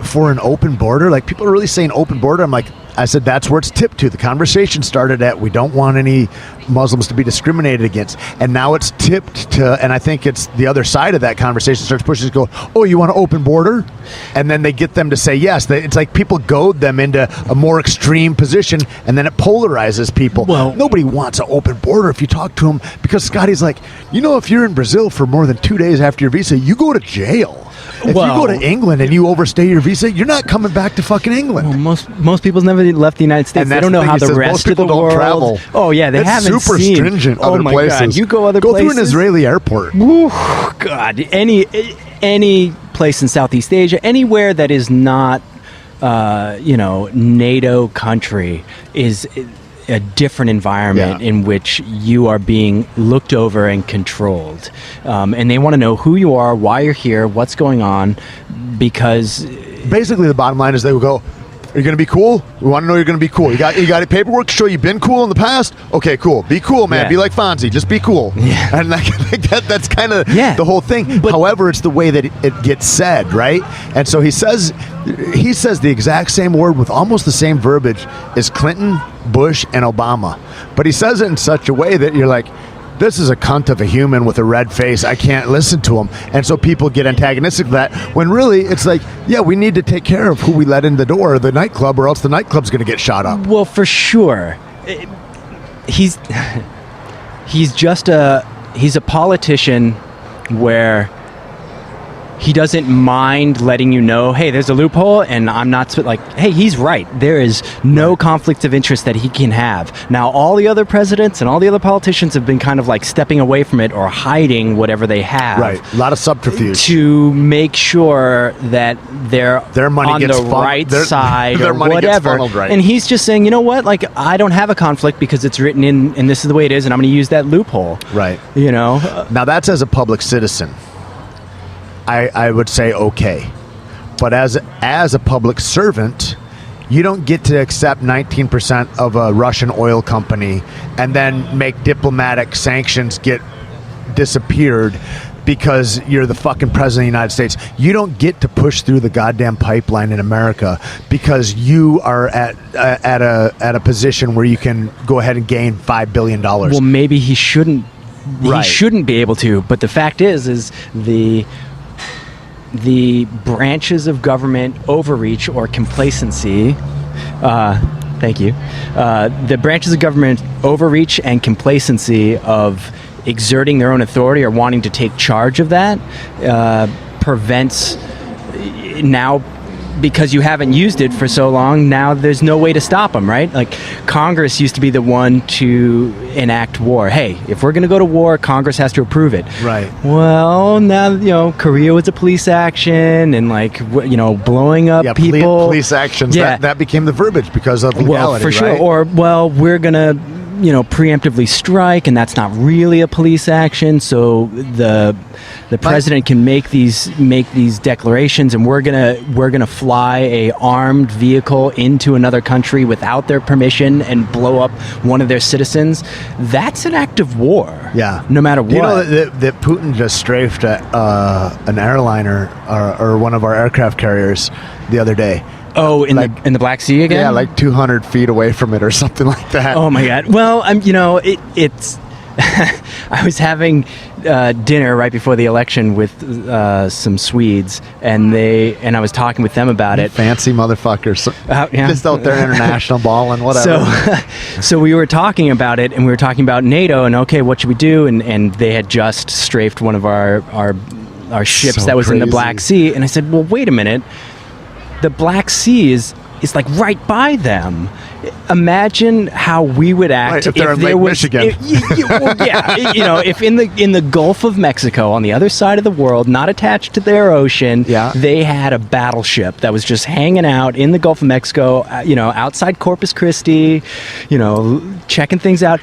Speaker 9: for an open border, like people are really saying open border? I said, that's where it's tipped to. The conversation started at, we don't want any Muslims to be discriminated against. And now it's tipped to, and I think it's the other side of that conversation starts pushing, go, you want an open border? And then they get them to say yes. It's like people goad them into a more extreme position, and then it polarizes people. Well, nobody wants an open border if you talk to them, because Scotty's like, if you're in Brazil for more than 2 days after your visa, you go to jail. If you go to England and you overstay your visa, you're not coming back to fucking England.
Speaker 1: Well, most people's never left the United States. They don't know how the rest of the world
Speaker 9: travel.
Speaker 1: Oh yeah, they haven't
Speaker 9: super
Speaker 1: seen.
Speaker 9: Stringent other places.
Speaker 1: God. You go
Speaker 9: places. Through an Israeli airport.
Speaker 1: Ooh, God, any place in Southeast Asia, anywhere that is not, NATO country is a different environment in which you are being looked over and controlled. And they want to know who you are, why you're here, what's going on, because
Speaker 9: basically the bottom line is they will go, are you going to be cool? We want to know you're going to be cool. You got paperwork to show you've been cool in the past? Okay, cool. Be cool, man.
Speaker 1: Yeah.
Speaker 9: Be like Fonzie. Just be cool.
Speaker 1: Yeah.
Speaker 9: And that's kind of the whole thing. But, however, it's the way that it gets said, right? And so he says the exact same word with almost the same verbiage as Clinton, Bush, and Obama. But he says it in such a way that you're like, this is a cunt of a human with a red face. I can't listen to him. And so people get antagonistic to that, when really it's like, yeah, we need to take care of who we let in the door of the nightclub, or else the nightclub's going to get shot up.
Speaker 1: Well, for sure. He's a politician where he doesn't mind letting you know, hey, there's a loophole, and I'm not like, hey, he's right. There is no conflict of interest that he can have. Now, all the other presidents and all the other politicians have been kind of like stepping away from it or hiding whatever they have.
Speaker 9: Right. A lot of subterfuge
Speaker 1: to make sure that their money on
Speaker 9: gets
Speaker 1: the right side
Speaker 9: their
Speaker 1: or
Speaker 9: money
Speaker 1: whatever.
Speaker 9: Gets funneled right.
Speaker 1: And he's just saying, you know what? Like, I don't have a conflict because it's written in, and this is the way it is, and I'm going to use that loophole.
Speaker 9: Right.
Speaker 1: You know?
Speaker 9: Now, that's as a public citizen. I would say okay, but as a public servant, you don't get to accept 19% of a Russian oil company and then make diplomatic sanctions get disappeared because you're the fucking president of the United States. You don't get to push through the goddamn pipeline in America because you are at a position where you can go ahead and gain $5 billion.
Speaker 1: Well, maybe he shouldn't.
Speaker 9: Right.
Speaker 1: He shouldn't be able to. But the fact is the branches of government overreach or complacency. Thank you. The branches of government overreach and complacency of exerting their own authority or wanting to take charge of that prevents now. Because you haven't used it for so long, now there's no way to stop them, right? Like, Congress used to be the one to enact war. Hey, if we're going to go to war, Congress has to approve it.
Speaker 9: Right.
Speaker 1: Well, now, Korea was a police action and, blowing up people.
Speaker 9: Police actions, that became the verbiage because of legality,
Speaker 1: well, for sure.
Speaker 9: right?
Speaker 1: Or, we're going to, preemptively strike, and that's not really a police action, so the president can make these declarations, and we're gonna fly a armed vehicle into another country without their permission and blow up one of their citizens. That's an act of war.
Speaker 9: Yeah,
Speaker 1: no matter what.
Speaker 9: You know that Putin just strafed an airliner or one of our aircraft carriers the other day.
Speaker 1: Oh, in the Black Sea again?
Speaker 9: Yeah, like 200 feet away from it or something like that.
Speaker 1: Oh my God! Well, it's. I was having dinner right before the election with some Swedes, and I was talking with them about it.
Speaker 9: Fancy motherfuckers,
Speaker 1: yeah.
Speaker 9: Just out there international balling, whatever.
Speaker 1: So we were talking about it, and we were talking about NATO, and okay, what should we do? And they had just strafed one of our ships that was in the Black Sea, and I said, well, wait a minute. The Black Sea is like right by them. Imagine how we would act
Speaker 9: if there was Michigan.
Speaker 1: If in the Gulf of Mexico, on the other side of the world, not attached to their ocean, they had a battleship that was just hanging out in the Gulf of Mexico, outside Corpus Christi, checking things out.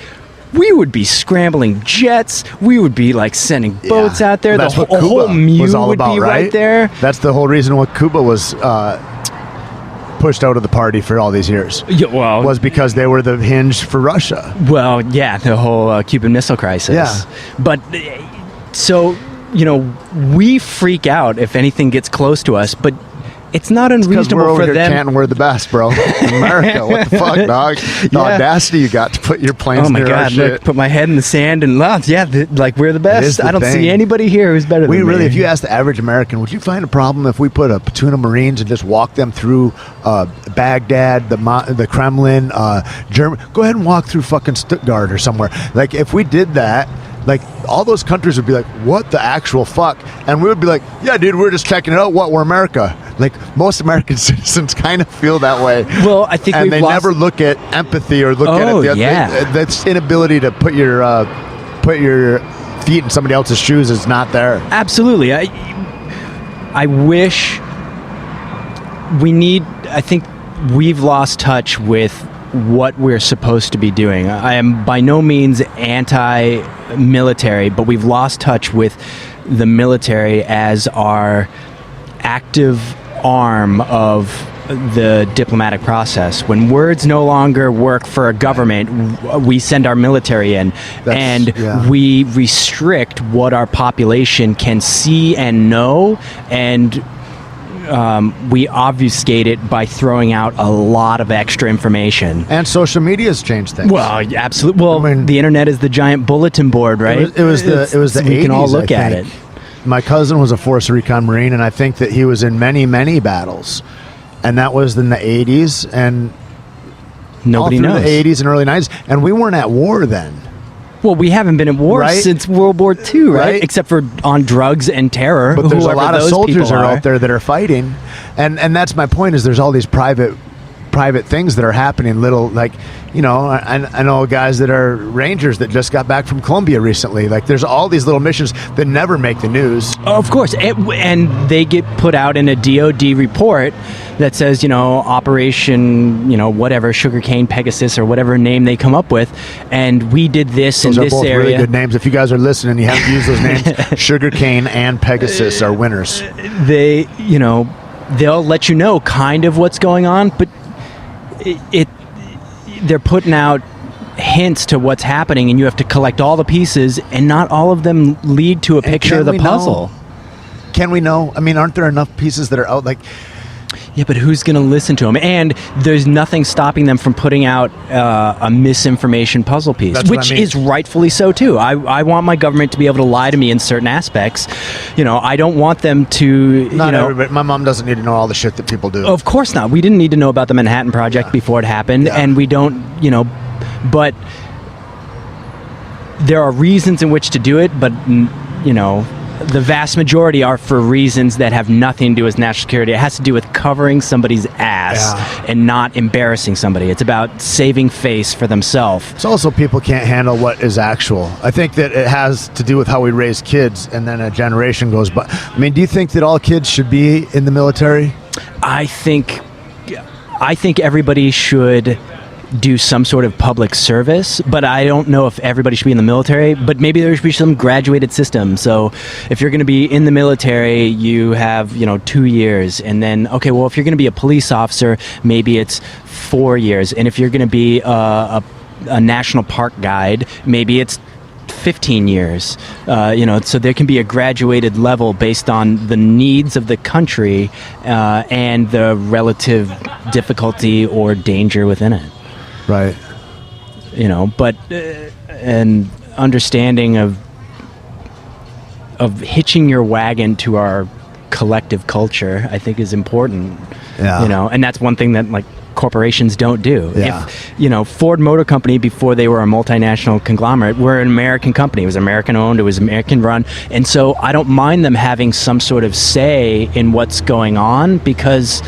Speaker 1: We would be scrambling jets. We would be sending boats out there.
Speaker 9: That's
Speaker 1: the
Speaker 9: what Cuba
Speaker 1: whole MEU
Speaker 9: was all
Speaker 1: would
Speaker 9: about,
Speaker 1: be right there.
Speaker 9: That's the whole reason why Cuba was pushed out of the party for all these years. Was because they were the hinge for Russia.
Speaker 1: Well, yeah, the whole Cuban Missile Crisis.
Speaker 9: Yeah.
Speaker 1: But so we freak out if anything gets close to us, but it's not unreasonable
Speaker 9: we're over
Speaker 1: for
Speaker 9: here
Speaker 1: them.
Speaker 9: Canton, we're the best, bro. America, what the fuck, dog? The audacity you got to put your planes near our shit.
Speaker 1: Look, put my head in the sand and we're the best. I don't see
Speaker 9: thing.
Speaker 1: Anybody here who's better than me.
Speaker 9: Really, if you ask the average American, would you find a problem if we put a platoon of Marines and just walk them through Baghdad, the Kremlin, Germany? Go ahead and walk through fucking Stuttgart or somewhere. Like, if we did that, all those countries would be like, what the actual fuck? And we would be like, yeah, dude, we're just checking it out. What? We're America. Most American citizens kind of feel that way.
Speaker 1: Well, I think
Speaker 9: they never look at empathy or look at it. That's inability to put your feet in somebody else's shoes is not there.
Speaker 1: Absolutely. I wish I think we've lost touch with what we're supposed to be doing. I am by no means anti-military, but we've lost touch with the military as our active arm of the diplomatic process. When words no longer work for a government, we send our military in, we restrict what our population can see and know, and we obfuscate it by throwing out a lot of extra information.
Speaker 9: And social media has changed things.
Speaker 1: Well, absolutely. Well, the internet is the giant bulletin board, right?
Speaker 9: It was the 80s.
Speaker 1: We can all look at it.
Speaker 9: My cousin was a Force Recon Marine, and I think that he was in many, many battles. And that was in the 80s, and
Speaker 1: nobody
Speaker 9: all through
Speaker 1: knows.
Speaker 9: the 80s and early 90s. And we weren't at war then.
Speaker 1: Well, we haven't been at war since World War II, right? Except for on drugs and terror.
Speaker 9: But there's a lot of soldiers
Speaker 1: are
Speaker 9: out there that are fighting. And that's my point, is there's all these private things that are happening, little, like, I know guys that are Rangers that just got back from Colombia recently. Like, there's all these little missions that never make the news.
Speaker 1: Of course. And they get put out in a DOD report that says, Operation, whatever, Sugarcane Pegasus or whatever name they come up with. And we did this in this area. Those are both
Speaker 9: really good names. If you guys are listening and you haven't used those names, Sugarcane and Pegasus are winners.
Speaker 1: They, they'll let you know kind of what's going on, but they're putting out hints to what's happening, and you have to collect all the pieces, and not all of them lead to a picture of the puzzle.
Speaker 9: Can we know? I mean, aren't there enough pieces that are out? Like,
Speaker 1: yeah, but who's going to listen to them? And there's nothing stopping them from putting out a misinformation puzzle piece, which is rightfully so too. I want my government to be able to lie to me in certain aspects. I don't want them to.
Speaker 9: Not everybody. My mom doesn't need to know all the shit that people do.
Speaker 1: Of course not. We didn't need to know about the Manhattan Project before it happened, and we don't. But there are reasons in which to do it, but the vast majority are for reasons that have nothing to do with national security. It has to do with covering somebody's ass and not embarrassing somebody. It's about saving face for themselves.
Speaker 9: It's also people can't handle what is actual. I think that it has to do with how we raise kids, and then a generation goes by. I mean, do you think that all kids should be in the military?
Speaker 1: I think everybody should do some sort of public service, but I don't know if everybody should be in the military, but maybe there should be some graduated system. So if you're going to be in the military, you have 2 years, and then if you're going to be a police officer, maybe it's 4 years, and if you're going to be a national park guide, maybe it's 15 years. So there can be a graduated level based on the needs of the country and the relative difficulty or danger within it.
Speaker 9: Right.
Speaker 1: But an understanding of hitching your wagon to our collective culture, I think, is important.
Speaker 9: Yeah.
Speaker 1: And that's one thing that corporations don't do.
Speaker 9: Yeah.
Speaker 1: If Ford Motor Company, before they were a multinational conglomerate, were an American company. It was American owned, it was American run, and so I don't mind them having some sort of say in what's going on, because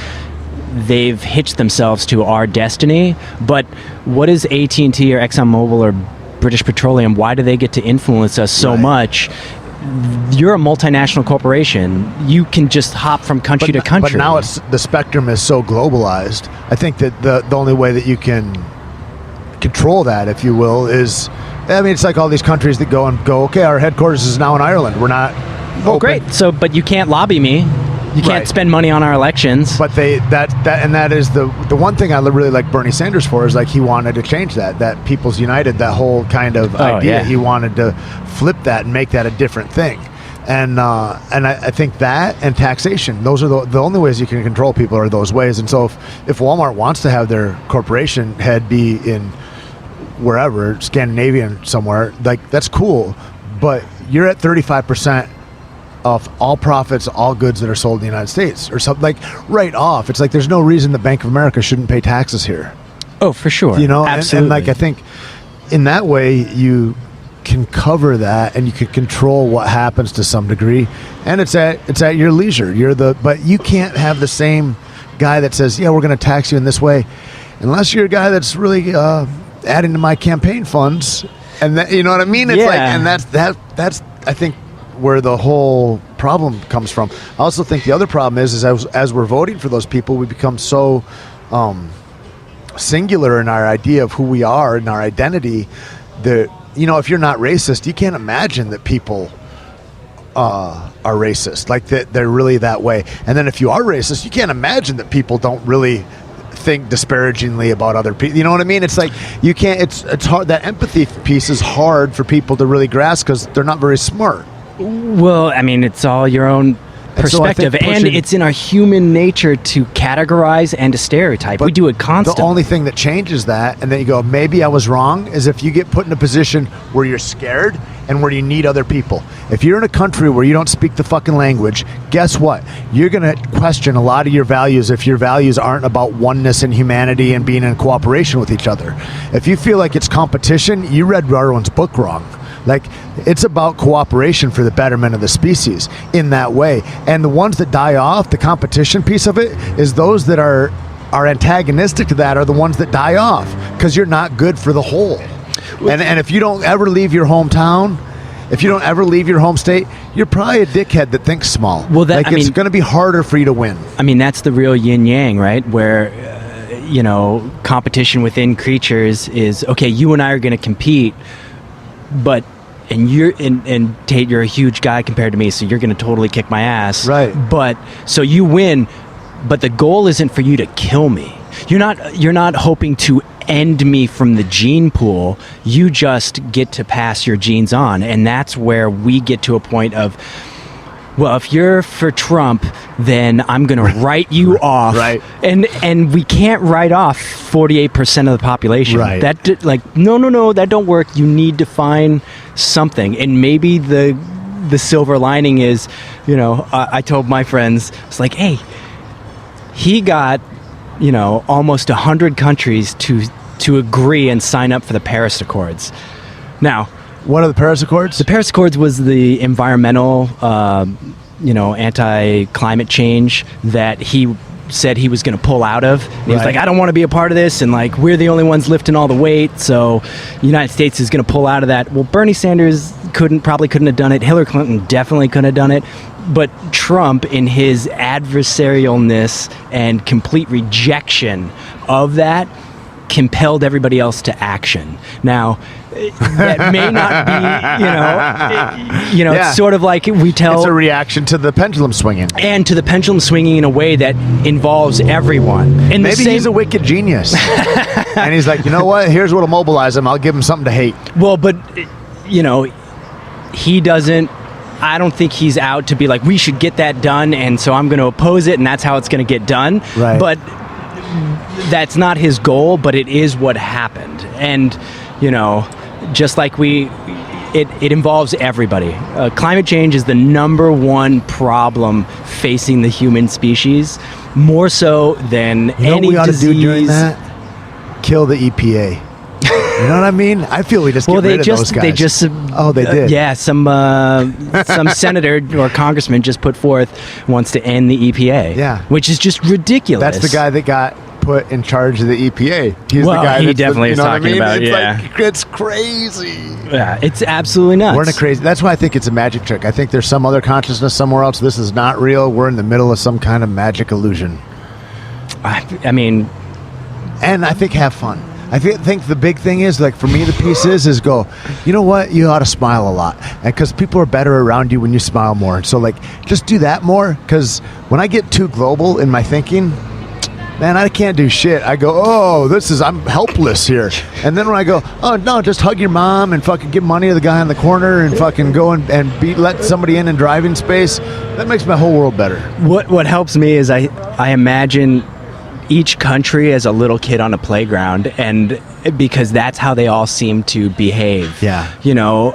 Speaker 1: they've hitched themselves to our destiny. But what is AT&T or ExxonMobil or British Petroleum? Why do they get to influence us so much? You're a multinational corporation. You can just hop from country to country.
Speaker 9: But now the spectrum is so globalized. I think that the only way that you can control that, if you will, is, it's like all these countries that go, okay, our headquarters is now in Ireland. We're not open.
Speaker 1: Great. So, but you can't lobby me. You can't spend money on our elections.
Speaker 9: But that is the one thing I really like Bernie Sanders for, is he wanted to change that People's United, that whole kind of idea. Yeah. He wanted to flip that and make that a different thing. And I think that and taxation, those are the only ways you can control people, are those ways. And so if Walmart wants to have their corporation head be in wherever, Scandinavian somewhere, that's cool. But you're at 35% of all profits, all goods that are sold in the United States, or something, right off. It's there's no reason the Bank of America shouldn't pay taxes here.
Speaker 1: Oh, for sure.
Speaker 9: Absolutely. And I think in that way you can cover that, and you can control what happens to some degree, and it's at your leisure. But you can't have the same guy that says, we're going to tax you in this way, unless you're a guy that's really adding to my campaign funds, and that, you know what I mean? It's and that's I think where the whole problem comes from. I also think the other problem is as we're voting for those people, we become so singular in our idea of who we are and our identity. That, you know, if you're not racist, you can't imagine that people are racist, like that they're really that way. And then if you are racist, you can't imagine that people don't really think disparagingly about other people. You know what I mean? It's like you can't. It's hard. That empathy piece is hard for people to really grasp because they're not very smart.
Speaker 1: Well, I mean, it's all your own perspective, and it's in our human nature to categorize and to stereotype. We do it constantly.
Speaker 9: The only thing that changes that, and then you go, maybe I was wrong, is if you get put in a position where you're scared and where you need other people. If you're in a country where you don't speak the fucking language, guess what? You're going to question a lot of your values if your values aren't about oneness and humanity and being in cooperation with each other. If you feel like it's competition, you read Darwin's book wrong. Like, it's about cooperation for the betterment of the species in that way. And the ones that die off, the competition piece of it, is those that are antagonistic to that are the ones that die off because you're not good for the whole. And if you don't ever leave your hometown, if you don't ever leave your home state, you're probably a dickhead that thinks small.
Speaker 1: Well,
Speaker 9: it's going to be harder for you to win.
Speaker 1: I mean, that's the real yin-yang, right? Where, competition within creatures is, okay, you and I are going to compete, but... And Tait, you're a huge guy compared to me, so you're going to totally kick my ass.
Speaker 9: Right.
Speaker 1: But so you win, but the goal isn't for you to kill me. You're not hoping to end me from the gene pool. You just get to pass your genes on, and that's where we get to a point of, well, if you're for Trump, then I'm going to write you off.
Speaker 9: Right.
Speaker 1: And we can't write off 48% of the population.
Speaker 9: Right.
Speaker 1: No, that don't work. You need to find something. And maybe the silver lining is, I told my friends, it's like, hey, he got, almost 100 countries to agree and sign up for the Paris Accords. Now,
Speaker 9: what are the Paris Accords?
Speaker 1: The Paris Accords was the environmental, anti-climate change that he said he was going to pull out of. And he was like, I don't want to be a part of this, and like we're the only ones lifting all the weight, so the United States is going to pull out of that. Well, Bernie Sanders probably couldn't have done it. Hillary Clinton definitely couldn't have done it. But Trump, in his adversarialness and complete rejection of that, compelled everybody else to action. Now, that may not be, it's sort of like we tell...
Speaker 9: It's a reaction to the pendulum swinging.
Speaker 1: And to the pendulum swinging in a way that involves everyone. And
Speaker 9: maybe he's a wicked genius. And he's like, you know what? Here's what'll mobilize him. I'll give him something to hate.
Speaker 1: Well, but, he doesn't... I don't think he's out to be like, we should get that done, and so I'm going to oppose it, and that's how it's going to get done.
Speaker 9: Right.
Speaker 1: But that's not his goal, but it is what happened. And, just like it involves everybody. Climate change is the number one problem facing the human species, more so than any
Speaker 9: what we ought
Speaker 1: disease.
Speaker 9: To do during that? Kill the EPA. You know what I mean? I feel we just get rid of those guys.
Speaker 1: They just
Speaker 9: they did.
Speaker 1: Yeah, some senator or congressman just put forth wants to end the EPA.
Speaker 9: Yeah,
Speaker 1: which is just ridiculous.
Speaker 9: That's the guy that got put in charge of the EPA. He's the guy.
Speaker 1: He definitely is talking about.
Speaker 9: It's
Speaker 1: yeah,
Speaker 9: like, it's crazy.
Speaker 1: Yeah, it's absolutely nuts.
Speaker 9: We're in a crazy. That's why I think it's a magic trick. I think there's some other consciousness somewhere else. This is not real. We're in the middle of some kind of magic illusion.
Speaker 1: I mean,
Speaker 9: and I think have fun. I think the big thing is, like, for me, the piece is go, you know what? You ought to smile a lot. Because people are better around you when you smile more. And so, like, just do that more. Because when I get too global in my thinking, man, I can't do shit. I go, I'm helpless here. And then when I go, oh, no, just hug your mom and fucking give money to the guy in the corner and fucking go and let somebody in driving space, that makes my whole world better.
Speaker 1: What helps me is I imagine each country as a little kid on a playground, and because that's how they all seem to behave.
Speaker 9: Yeah.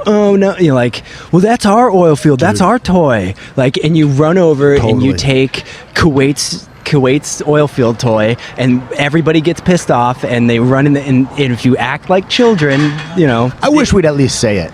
Speaker 1: Oh no, you're like, well, that's our oil field, that's our toy. Like, and you run over and you take Kuwait's oil field toy, and everybody gets pissed off, and they run and if you act like children,
Speaker 9: I wish we'd at least say it.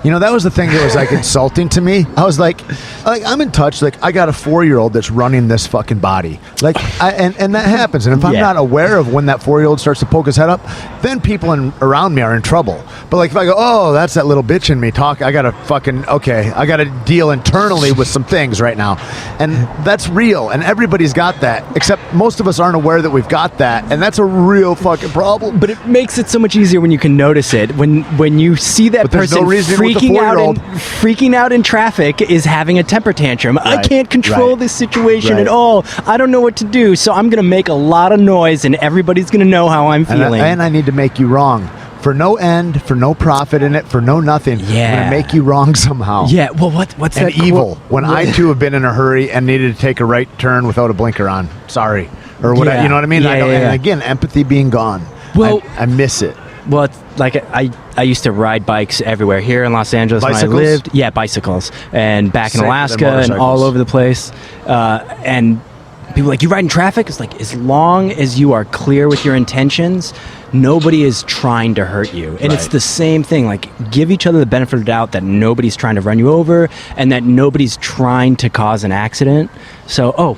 Speaker 9: You know, that was the thing that was like insulting to me. I was like I'm in touch. Like, I got a 4-year-old that's running this fucking body. Like, and that happens. And if I'm not aware of when that 4-year-old starts to poke his head up, then people around me are in trouble. But like, if I go, oh, that's that little bitch in me talk, I gotta deal internally with some things right now, and that's real. And everybody's got that, except most of us aren't aware that we've got that, and that's a real fucking problem.
Speaker 1: But it makes it so much easier when you can notice it. When you see that person freaking out in traffic is having a temper tantrum. Right. I can't control this situation at all. I don't know what to do, so I'm going to make a lot of noise, and everybody's going to know how I'm feeling.
Speaker 9: And I need to make you wrong. For no end, for no profit in it, for no nothing. Yeah. I'm going to make you wrong somehow.
Speaker 1: Yeah, well, what's
Speaker 9: and
Speaker 1: that?
Speaker 9: Evil. When I, too, have been in a hurry and needed to take a right turn without a blinker on. Sorry. Or what? You know what I mean? And again, empathy being gone. Well, I miss it.
Speaker 1: Well, it's like I used to ride bikes everywhere here in Los Angeles when I lived. Yeah, bicycles. And back in Alaska and all over the place. And people are like, you ride in traffic? It's like, as long as you are clear with your intentions, nobody is trying to hurt you. And it's the same thing. Like, give each other the benefit of the doubt that nobody's trying to run you over and that nobody's trying to cause an accident. So,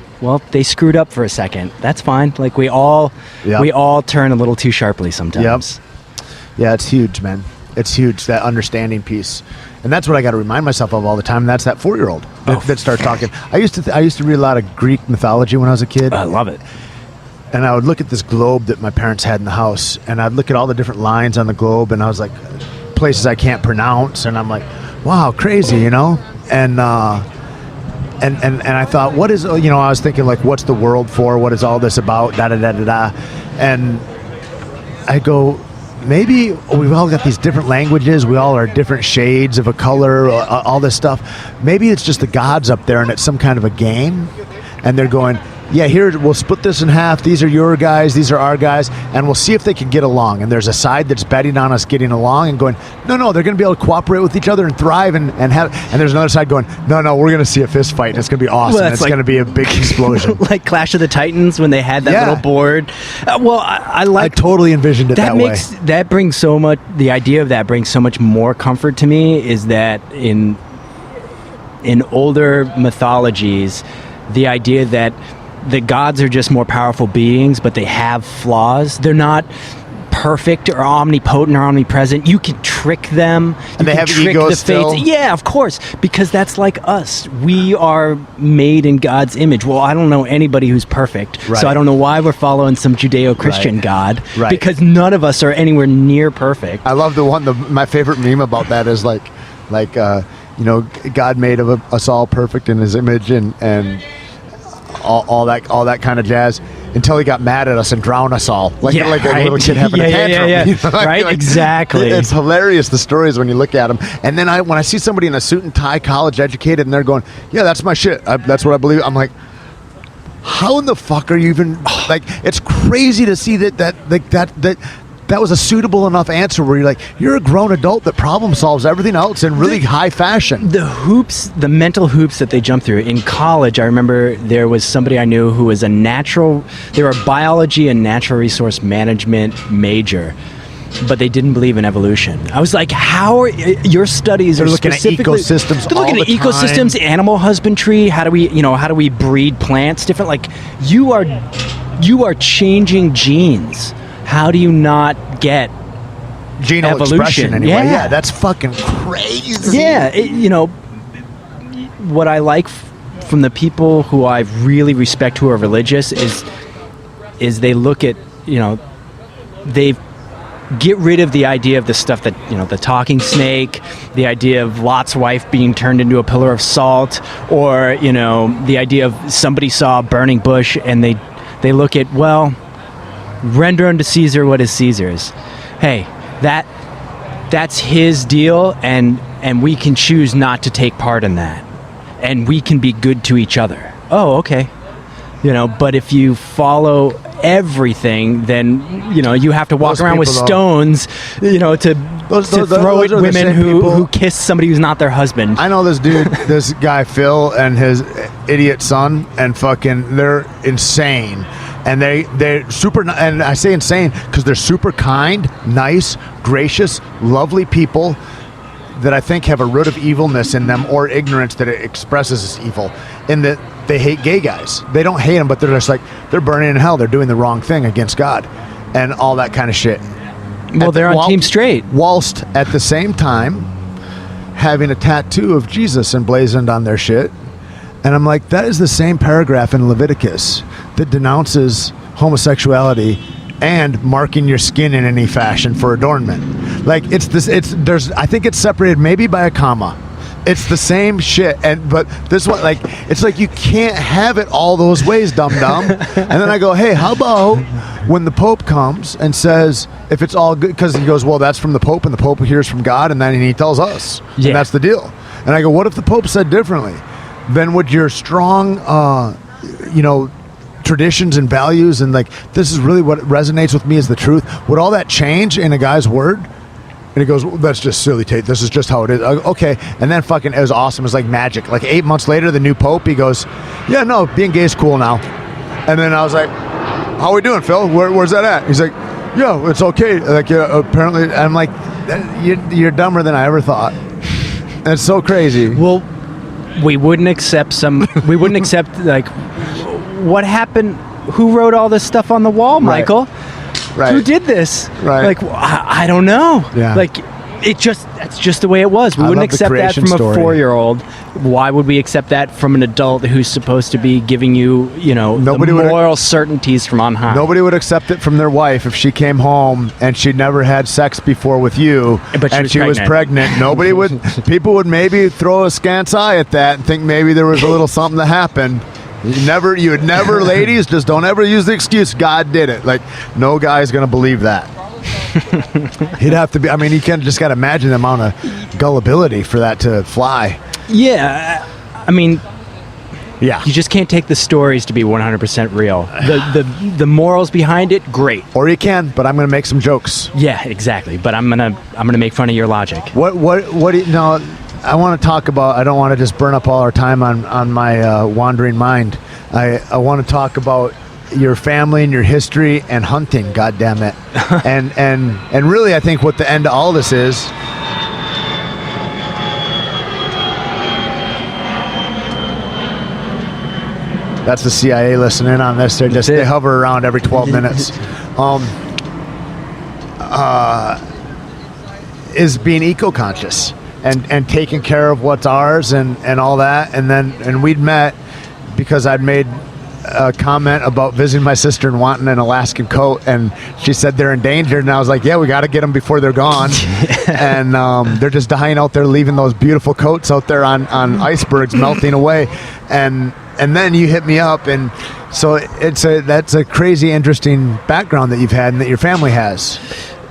Speaker 1: they screwed up for a second. That's fine. Like, we all turn a little too sharply sometimes.
Speaker 9: Yep. Yeah, it's huge, man. It's huge, that understanding piece. And that's what I got to remind myself of all the time. And that's that 4-year-old that starts talking. I used to read a lot of Greek mythology when I was a kid.
Speaker 1: I love it.
Speaker 9: And I would look at this globe that my parents had in the house, and I'd look at all the different lines on the globe, and I was like, places I can't pronounce, and I'm like, wow, crazy, you know? And I thought, what is, I was thinking, like, what's the world for? What is all this about? Da-da-da-da-da. And I go, maybe we've all got these different languages. We all are different shades of a color, all this stuff. Maybe it's just the gods up there and it's some kind of a game. And they're going, yeah, here, we'll split this in half. These are your guys, these are our guys, and we'll see if they can get along. And there's a side that's betting on us getting along and going, no, they're going to be able to cooperate with each other and thrive and have. And there's another side going, no, we're going to see a fist fight. And it's going to be awesome. Well, it's going to be a big explosion.
Speaker 1: Like Clash of the Titans when they had that little board. I
Speaker 9: totally envisioned it that way.
Speaker 1: That brings so much. The idea of that brings so much more comfort to me. Is that in older mythologies, the idea that the gods are just more powerful beings, but they have flaws. They're not perfect or omnipotent or omnipresent. You can trick them.
Speaker 9: And they have egos still?
Speaker 1: Yeah, of course, because that's like us. We are made in God's image. Well, I don't know anybody who's perfect, so I don't know why we're following some Judeo-Christian God, because none of us are anywhere near perfect.
Speaker 9: I love the one, my favorite meme about that is like God made of us all perfect in his image and all that kind of jazz, until he got mad at us and drowned us all, like a little kid having a tantrum.
Speaker 1: Yeah. You know, right, exactly.
Speaker 9: It's hilarious, the stories when you look at them. And then when I see somebody in a suit and tie, college educated, and they're going, yeah, that's my shit. That's what I believe. I'm like, how in the fuck are you even like? It's crazy to see that was a suitable enough answer where you're like, you're a grown adult that problem solves everything else in really high fashion.
Speaker 1: The mental hoops that they jump through. In college, I remember there was somebody I knew who was they were a biology and natural resource management major, but they didn't believe in evolution. I was like, how are your studies
Speaker 9: are looking at ecosystems?
Speaker 1: They're looking at ecosystems, animal husbandry. How do we breed plants different? Like, you are changing genes. How do you not get
Speaker 9: genome
Speaker 1: evolution?
Speaker 9: Expression anyway? Yeah, that's fucking crazy.
Speaker 1: Yeah, what I like from the people who I really respect who are religious is they look at, they get rid of the idea of the stuff that, the talking snake, the idea of Lot's wife being turned into a pillar of salt, or, the idea of somebody saw a burning bush and they look at, render unto Caesar what is Caesar's. Hey, that's his deal, and we can choose not to take part in that, and we can be good to each other. Oh, okay. But if you follow everything, then you have to walk around with stones, to throw at women who kiss somebody who's not their husband.
Speaker 9: I know this dude, this guy Phil and his idiot son, and fucking they're insane. And they're super, and I say insane because they're super kind, nice, gracious, lovely people. that I think have a root of evilness in them or ignorance that it expresses as evil, in that they hate gay guys. They don't hate them, but they're just like, they're burning in hell. They're doing the wrong thing against God and all that kind of shit.
Speaker 1: Well, they're on Team Straight.
Speaker 9: Whilst at the same time having a tattoo of Jesus emblazoned on their shit. And I'm like, that is the same paragraph in Leviticus that denounces homosexuality and marking your skin in any fashion for adornment. Like, I think it's separated maybe by a comma. It's the same shit, but this one, like, it's like you can't have it all those ways, dum-dum. And then I go, hey, how about when the Pope comes and says, if it's all good, because he goes, well, that's from the Pope, and the Pope hears from God, and then he tells us. Yeah. And that's the deal. And I go, what if the Pope said differently? Then would your strong, traditions and values and, like, this is really what resonates with me is the truth, would all that change in a guy's word? And he goes, well, that's just silly, Tait. This is just how it is. Okay. And then fucking, it was awesome. It was like magic. Like 8 months later, the new Pope, he goes, yeah, no, being gay is cool now. And then I was like, how are we doing, Phil? Where's that at? He's like, yeah, it's okay. Like, apparently, I'm like, you're dumber than I ever thought. And it's so crazy.
Speaker 1: Well, we wouldn't accept like, what happened? Who wrote all this stuff on the wall, Michael?
Speaker 9: Right.
Speaker 1: Who did this?
Speaker 9: Right.
Speaker 1: Like, I don't know.
Speaker 9: Yeah.
Speaker 1: Like, that's just the way it was. We wouldn't accept that from a 4-year-old. Why would we accept that from an adult who's supposed to be giving you, the moral certainties from on high?
Speaker 9: Nobody would accept it from their wife if she came home and she'd never had sex before with you, and she was pregnant. Nobody would. People would maybe throw a scant eye at that and think maybe there was a little something that happened. You would never, ladies, just don't ever use the excuse, God did it. Like, no guy's going to believe that. He'd have to be, I mean, you just got to imagine the amount of gullibility for that to fly.
Speaker 1: Yeah. I mean,
Speaker 9: yeah,
Speaker 1: you just can't take the stories to be 100% real. The morals behind it, great.
Speaker 9: Or you can, but I'm going to make some jokes.
Speaker 1: Yeah, exactly. But I'm gonna make fun of your logic.
Speaker 9: What do you know? I want to talk about, I don't want to just burn up all our time on my wandering mind. I want to talk about your family and your history and hunting, God damn it. and really, I think what the end of all this is, that's the CIA listening on this. They hover around every 12 minutes. Is being eco-conscious. And taking care of what's ours and all that. And we'd met because I'd made a comment about visiting my sister and wanting an Alaskan coat, and she said they're endangered, and I was like, yeah, we got to get them before they're gone. And they're just dying out there, leaving those beautiful coats out there on icebergs melting away. And then you hit me up, and so that's a crazy interesting background that you've had and that your family has.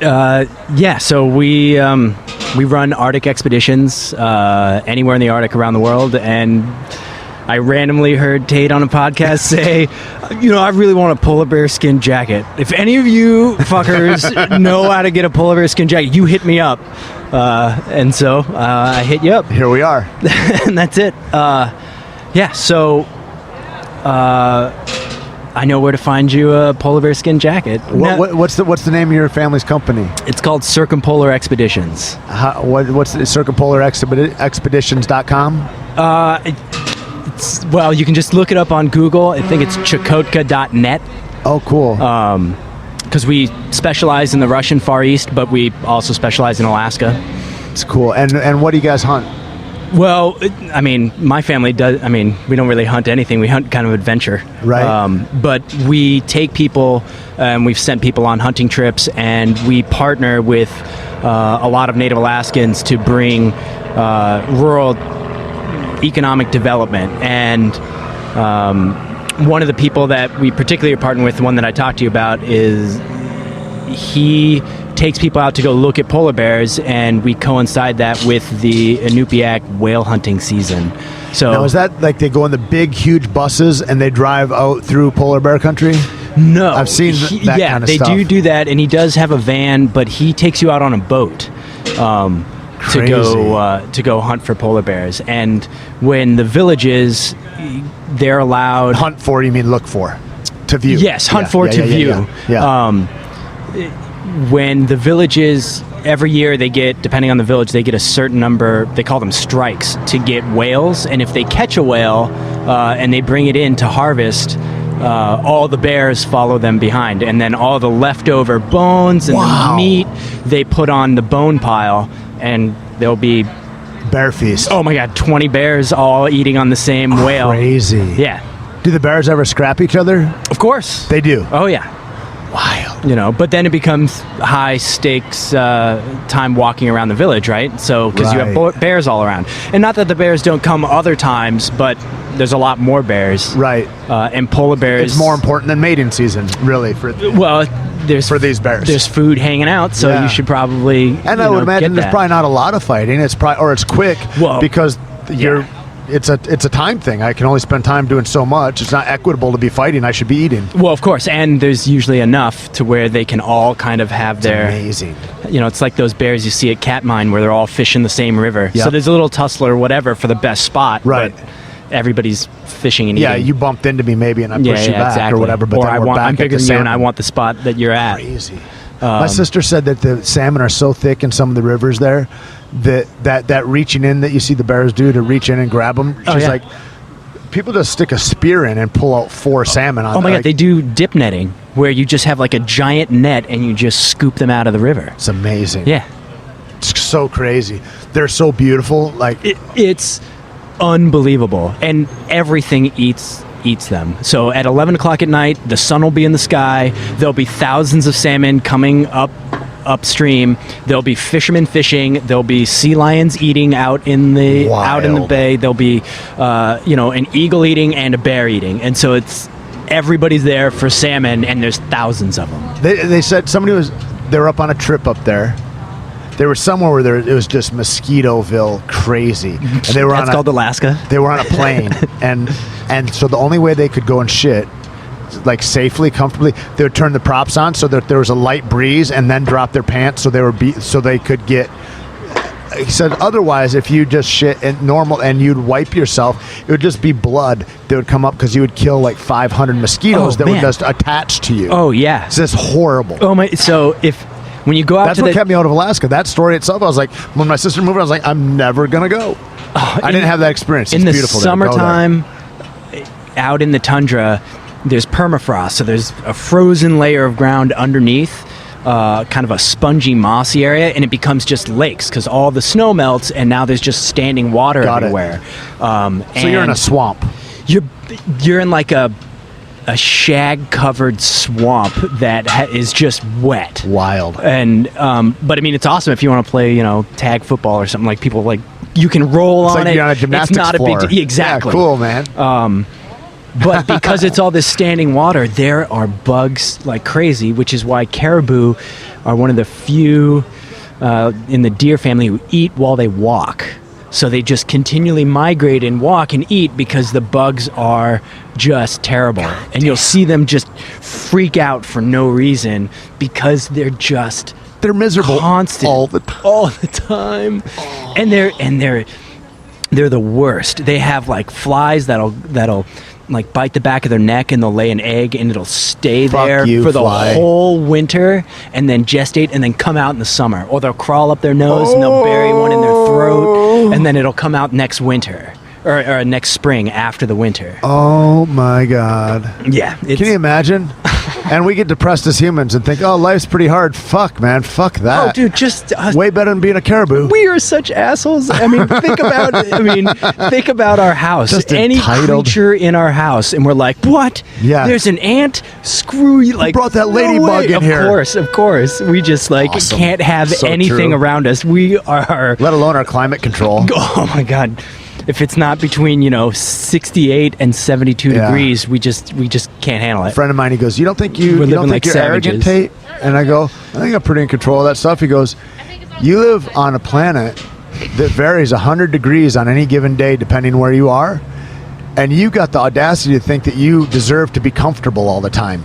Speaker 1: Yeah, so we run Arctic expeditions anywhere in the Arctic around the world, and I randomly heard Tait on a podcast say, I really want a polar bear skin jacket. If any of you fuckers know how to get a polar bear skin jacket, you hit me up. And so I hit you up.
Speaker 9: Here we are.
Speaker 1: And that's it. Yeah, so I know where to find you a polar bear skin jacket.
Speaker 9: What's the name of your family's company?
Speaker 1: It's called Circumpolar Expeditions.
Speaker 9: What's the circumpolarexpeditions.com?
Speaker 1: Well, you can just look it up on Google. I think it's Chukotka.net.
Speaker 9: Oh, cool.
Speaker 1: Because we specialize in the Russian Far East, but we also specialize in Alaska.
Speaker 9: It's cool. And what do you guys hunt?
Speaker 1: Well, I mean, my family does. I mean, we don't really hunt anything. We hunt kind of adventure.
Speaker 9: Right.
Speaker 1: But we take people, and we've sent people on hunting trips, and we partner with a lot of Native Alaskans to bring rural economic development. And one of the people that we particularly partner with, the one that I talked to you about, is he takes people out to go look at polar bears, and we coincide that with the Inupiaq whale hunting season. So
Speaker 9: now, is that like they go in the big, huge buses and they drive out through polar bear country?
Speaker 1: No.
Speaker 9: I've seen that kind of stuff.
Speaker 1: Yeah, they do that, and he does have a van, but he takes you out on a boat to go hunt for polar bears. And when the villages, they're allowed...
Speaker 9: Hunt for, you mean look for? To view.
Speaker 1: Yes, hunt for to view.
Speaker 9: Yeah.
Speaker 1: When the villages every year they get, depending on the village, they get a certain number, they call them strikes, to get whales. And if they catch a whale and they bring it in to harvest, all the bears follow them behind. And then all the leftover bones and the meat, they put on the bone pile, and there'll be...
Speaker 9: Bear feast.
Speaker 1: Oh my God, 20 bears all eating on the same whale.
Speaker 9: Crazy.
Speaker 1: Yeah.
Speaker 9: Do the bears ever scrap each other?
Speaker 1: Of course.
Speaker 9: They do.
Speaker 1: Oh yeah.
Speaker 9: Wild.
Speaker 1: You know, but then it becomes high stakes time walking around the village, right? So, because you have bears all around. And not that the bears don't come other times, but there's a lot more bears.
Speaker 9: Right.
Speaker 1: And polar bears.
Speaker 9: It's more important than mating season, really. For these bears. There's
Speaker 1: food hanging out, so you should probably.
Speaker 9: And I would imagine there's probably not a lot of fighting. It's quick because it's a time thing. I can only spend time doing so much. It's not equitable to be fighting. I should be eating.
Speaker 1: Well, of course, and there's usually enough to where they can all kind of have their...
Speaker 9: amazing.
Speaker 1: You know, it's like those bears you see at Katmine where they're all fishing the same river.
Speaker 9: Yep.
Speaker 1: So there's a little tussle or whatever for the best spot.
Speaker 9: Right.
Speaker 1: But everybody's fishing and eating.
Speaker 9: Yeah, you bumped into me maybe and I pushed you back or whatever. But
Speaker 1: I'm bigger than you and I want the spot that you're at.
Speaker 9: Crazy. My sister said that the salmon are so thick in some of the rivers there that reaching in that you see the bears do to reach in and grab them. She's like, people just stick a spear in and pull out 4 salmon.
Speaker 1: Oh my God, they do dip netting where you just have like a giant net and you just scoop them out of the river.
Speaker 9: It's amazing.
Speaker 1: Yeah.
Speaker 9: It's so crazy. They're so beautiful. Like
Speaker 1: it's unbelievable. And everything eats them. So at 11 o'clock at night, the sun will be in the sky. There'll be thousands of salmon coming upstream. There'll be fishermen fishing. There'll be sea lions eating out in the bay. There'll be an eagle eating and a bear eating. And so everybody's there for salmon, and there's thousands of them.
Speaker 9: They said they were up on a trip up there. They were somewhere where it was just Mosquitoville crazy. And they were
Speaker 1: That's called Alaska.
Speaker 9: They were on a plane. and so the only way they could go and shit, like safely, comfortably, they would turn the props on so that there was a light breeze and then drop their pants so they could get... He said otherwise, if you just shit normal and you'd wipe yourself, it would just be blood that would come up because you would kill like 500 mosquitoes would just attach to you.
Speaker 1: Oh, yeah.
Speaker 9: It's just horrible.
Speaker 1: Oh, my... So when you go out
Speaker 9: That's what kept me out of Alaska. That story itself, I was like, when my sister moved, I was like, I'm never going to go. I didn't have that experience. It's beautiful.
Speaker 1: In the summertime, out in the tundra, there's permafrost. So there's a frozen layer of ground underneath, kind of a spongy, mossy area, and it becomes just lakes because all the snow melts, and now there's just standing water everywhere.
Speaker 9: So you're in a swamp.
Speaker 1: You're in like a shag-covered swamp that is just wet.
Speaker 9: Wild.
Speaker 1: And but I mean, it's awesome if you want to play, tag football or something. Like people like you can roll on it.
Speaker 9: You're on a gymnastics
Speaker 1: it's not
Speaker 9: floor.
Speaker 1: a big exactly.
Speaker 9: Yeah, cool, man.
Speaker 1: But because it's all this standing water, there are bugs like crazy, which is why caribou are one of the few in the deer family who eat while they walk. So they just continually migrate and walk and eat because the bugs are just terrible. And you'll see them just freak out for no reason because they're
Speaker 9: miserable
Speaker 1: constant
Speaker 9: all the
Speaker 1: time. And they're the worst. They have like flies that'll like bite the back of their neck and they'll lay an egg and it'll stay there for the whole winter and then gestate and then come out in the summer. Or they'll crawl up their nose and they'll bury one in their throat and then it'll come out next winter or next spring after the winter.
Speaker 9: Oh my God.
Speaker 1: Yeah.
Speaker 9: Can you imagine? And we get depressed as humans and think, oh, life's pretty hard. Fuck, man. Fuck that.
Speaker 1: Oh, dude, just...
Speaker 9: way better than being a caribou.
Speaker 1: We are such assholes. I mean, think about our house.
Speaker 9: Just
Speaker 1: any
Speaker 9: entitled
Speaker 1: creature in our house, and we're like, what?
Speaker 9: Yeah.
Speaker 1: There's an ant? Screw you. Like,
Speaker 9: who brought that ladybug in here?
Speaker 1: Of course. We just,
Speaker 9: Awesome.
Speaker 1: can't have anything around us. We are...
Speaker 9: Let alone our climate control.
Speaker 1: Oh, my God. If it's not between 68 and 72 degrees, we just can't handle it.
Speaker 9: A friend of mine, he goes, you don't think you're arrogant, Tait? And I go, I think I'm pretty in control of that stuff. He goes, you live on a planet that varies 100 degrees on any given day depending where you are, and you got the audacity to think that you deserve to be comfortable all the time.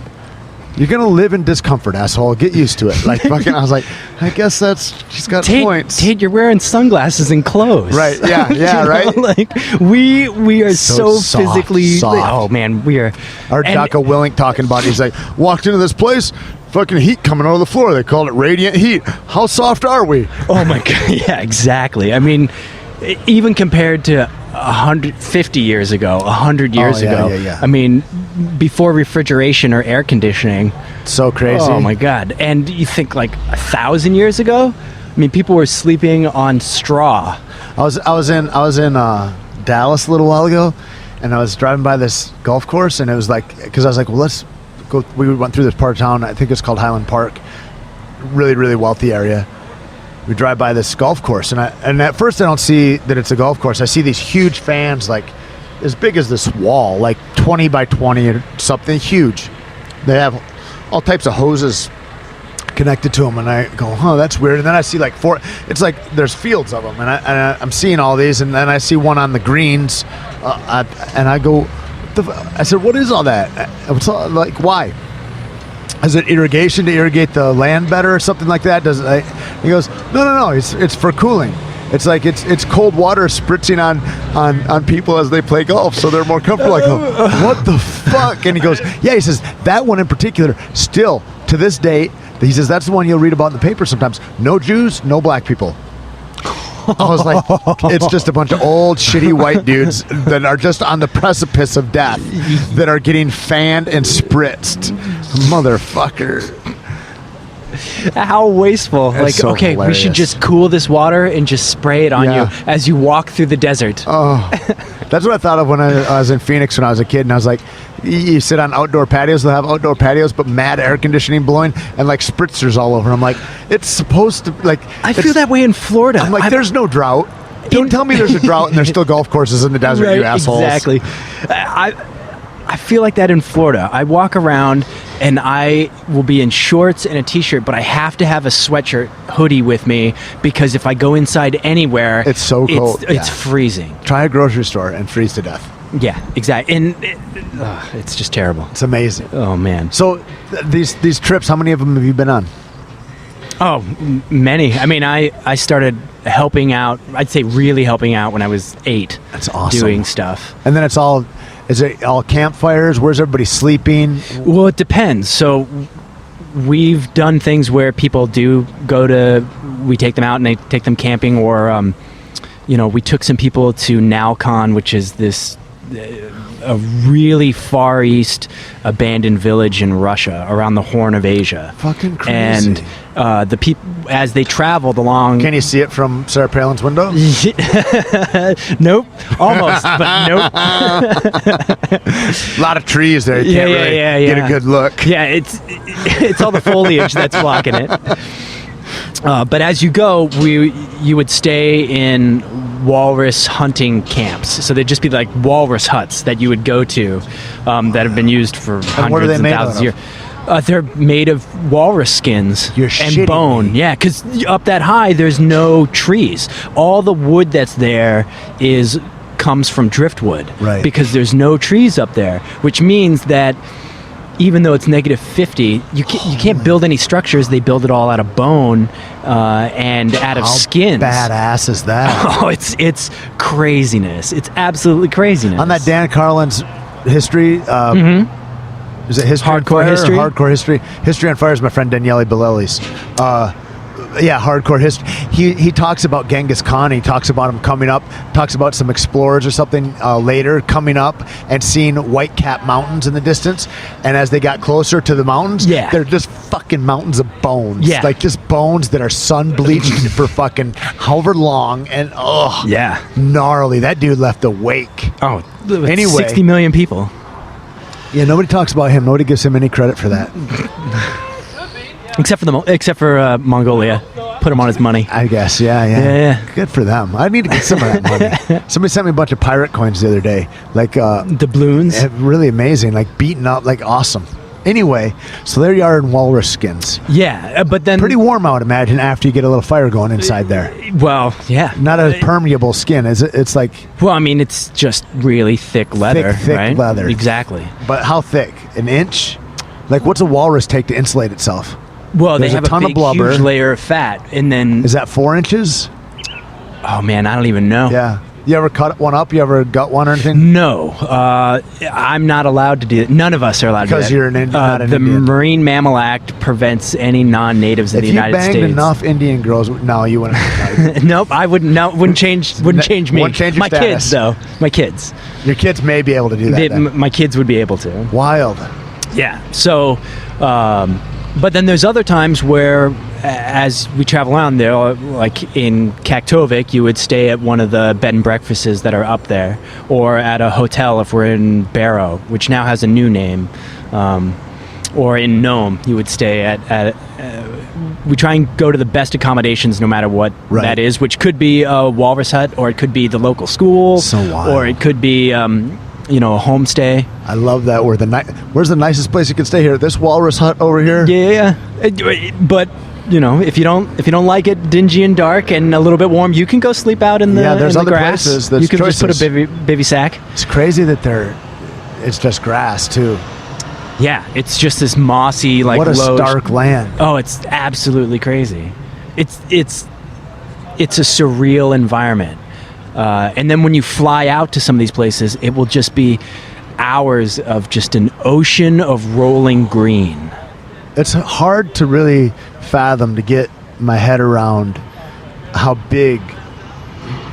Speaker 9: You're gonna live in discomfort, asshole. Get used to it. Like fucking, I was like, I guess she's got points.
Speaker 1: Tait, you're wearing sunglasses and clothes.
Speaker 9: Right? Yeah, yeah, right.
Speaker 1: Like we are so
Speaker 9: soft,
Speaker 1: physically.
Speaker 9: soft.
Speaker 1: Oh man, we are.
Speaker 9: Our Jocko Willink talking about it. He's like, walked into this place, fucking heat coming out of the floor. They called it radiant heat. How soft are we?
Speaker 1: Oh my god. Yeah, exactly. I mean, even compared to 150 years ago, 100 years ago.
Speaker 9: Yeah.
Speaker 1: I mean, before refrigeration or air conditioning.
Speaker 9: So crazy.
Speaker 1: Oh my god. And you think like 1,000 years ago? I mean, people were sleeping on straw.
Speaker 9: I was in Dallas a little while ago, and I was driving by this golf course, and it was like, because I was like, well, let's go. We went through this part of town. I think it's called Highland Park. Really, really wealthy area. We drive by this golf course, and at first I don't see that it's a golf course. I see these huge fans, like as big as this wall, like 20 by 20 or something huge. They have all types of hoses connected to them, and I go, oh, that's weird. And then I see like it's like there's fields of them, and I'm seeing all these, and then I see one on the greens, and I go, I said, what is all that? Like, why? Is it irrigation to irrigate the land better or something like that? He goes, no. It's for cooling. It's like it's cold water spritzing on people as they play golf, so they're more comfortable. I go, what the fuck? And he goes, yeah. He says that one in particular, still to this day, he says that's the one you'll read about in the paper sometimes. No Jews, no black people. I was like, it's just a bunch of old, shitty white dudes that are just on the precipice of death that are getting fanned and spritzed. Motherfucker.
Speaker 1: How wasteful.
Speaker 9: That's
Speaker 1: like,
Speaker 9: so
Speaker 1: okay,
Speaker 9: hilarious.
Speaker 1: we should just cool this water and just spray it on you as you walk through the desert.
Speaker 9: Oh, that's what I thought of when I was in Phoenix when I was a kid, and I was like, you sit on outdoor patios, they'll have outdoor patios, but mad air conditioning blowing and like spritzers all over. I'm like, it's supposed to, like...
Speaker 1: I feel that way in Florida.
Speaker 9: I'm like, there's no drought. Don't tell me there's a drought and there's still golf courses in the desert,
Speaker 1: right,
Speaker 9: you assholes.
Speaker 1: Exactly. I feel like that in Florida. I walk around and I will be in shorts and a t-shirt, but I have to have a sweatshirt hoodie with me because if I go inside anywhere,
Speaker 9: it's so cold.
Speaker 1: It's freezing.
Speaker 9: Try a grocery store and freeze to death.
Speaker 1: Yeah, exactly. And it's just terrible.
Speaker 9: It's amazing.
Speaker 1: Oh man.
Speaker 9: So these trips, how many of them have you been on?
Speaker 1: Oh, many. I mean, I started helping out, I'd say really helping out when I was 8.
Speaker 9: That's awesome.
Speaker 1: Doing stuff.
Speaker 9: And then is it all campfires? Where's everybody sleeping?
Speaker 1: Well, it depends. So we've done things where people do we take them out and they take them camping, or, we took some people to Nalcon, which is this a really far east abandoned village in Russia around the Horn of Asia.
Speaker 9: Fucking crazy.
Speaker 1: And the people, as they traveled along...
Speaker 9: Can you see it from Sarah Palin's window?
Speaker 1: Nope. Almost, but nope.
Speaker 9: A lot of trees there. You can't really get a good look.
Speaker 1: Yeah, it's all the foliage that's blocking it. But as you go, you would stay in walrus hunting camps. So they'd just be like walrus huts that you would go to that have been used for hundreds and thousands of years. They're made of walrus skins and bone. Yeah, because up that high, there's no trees. All the wood that's there comes from driftwood.
Speaker 9: Right.
Speaker 1: Because there's no trees up there, which means that even though it's -50, you can't build any structures. They build it all out of bone and out of skins.
Speaker 9: How badass is that?
Speaker 1: Oh, it's craziness. It's absolutely craziness.
Speaker 9: On that Dan Carlin's history, is it history?
Speaker 1: Hardcore history?
Speaker 9: Hardcore history. History on Fire is my friend Daniele Bellelli's. Hardcore history. He talks about Genghis Khan. He talks about him coming up. Talks about some explorers or something later coming up and seeing White Cap Mountains in the distance. And as they got closer to the mountains, they're just fucking mountains of bones. Yeah. Like just bones that are sun bleached for fucking however long. And gnarly. That dude left a wake.
Speaker 1: Oh,
Speaker 9: anyway,
Speaker 1: 60 million people.
Speaker 9: Yeah, nobody talks about him. Nobody gives him any credit for that.
Speaker 1: Except for Mongolia, put him on his money.
Speaker 9: I guess, yeah. Good for them. I need to get some of that money. Somebody sent me a bunch of pirate coins the other day, like
Speaker 1: doubloons.
Speaker 9: Really amazing, like beaten up, like awesome. Anyway, so there you are in walrus skins.
Speaker 1: Yeah, but then
Speaker 9: pretty warm, I would imagine, after you get a little fire going inside there.
Speaker 1: Well, yeah,
Speaker 9: not a permeable skin, is it? It's like,
Speaker 1: well, I mean, it's just really thick leather,
Speaker 9: thick
Speaker 1: right?
Speaker 9: leather,
Speaker 1: exactly.
Speaker 9: But how thick? An inch? Like, what's a walrus take to insulate itself?
Speaker 1: Well,
Speaker 9: There's
Speaker 1: they have
Speaker 9: a ton
Speaker 1: a
Speaker 9: of
Speaker 1: big,
Speaker 9: blubber.
Speaker 1: huge layer of fat, and then
Speaker 9: Is that 4 inches?
Speaker 1: oh man, I don't even know.
Speaker 9: Yeah. You ever cut one up? You ever gut one or anything?
Speaker 1: No, I'm not allowed to do it. None of us are allowed to do that.
Speaker 9: Because you're an not an
Speaker 1: the
Speaker 9: Indian.
Speaker 1: Marine Mammal Act prevents any non-natives in
Speaker 9: If
Speaker 1: the
Speaker 9: you
Speaker 1: United
Speaker 9: banged
Speaker 1: States.
Speaker 9: enough Indian girls, no, you wouldn't.
Speaker 1: Nope, I wouldn't. No, wouldn't change me.
Speaker 9: Wouldn't change your
Speaker 1: My
Speaker 9: status.
Speaker 1: kids, though. My kids.
Speaker 9: Your kids may be able to do that. then.
Speaker 1: My kids would be able to.
Speaker 9: Wild.
Speaker 1: Yeah. So, but then there's other times where, as we travel around there, like in Kaktovik, you would stay at one of the bed and breakfasts that are up there, or at a hotel if we're in Barrow, which now has a new name, or in Nome, you would stay at we try and go to the best accommodations no matter what
Speaker 9: Right.
Speaker 1: that is, which could be a walrus hut, or it could be the local school,
Speaker 9: So wild.
Speaker 1: or it could be a homestay.
Speaker 9: I love that. Where's the nicest place you can stay here? This walrus hut over here?
Speaker 1: Yeah, but if you don't like it dingy and dark and a little bit warm, you can go sleep out in the
Speaker 9: there's
Speaker 1: in the
Speaker 9: other
Speaker 1: grass.
Speaker 9: places. There's
Speaker 1: You can just put a
Speaker 9: choices.
Speaker 1: bivy sack.
Speaker 9: It's crazy that it's just grass too.
Speaker 1: Yeah, it's just this mossy, like
Speaker 9: What a
Speaker 1: low.
Speaker 9: stark land.
Speaker 1: Oh, it's absolutely crazy. It's a surreal environment. And then when you fly out to some of these places, it will just be hours of just an ocean of rolling green.
Speaker 9: It's hard to really fathom, to get my head around how big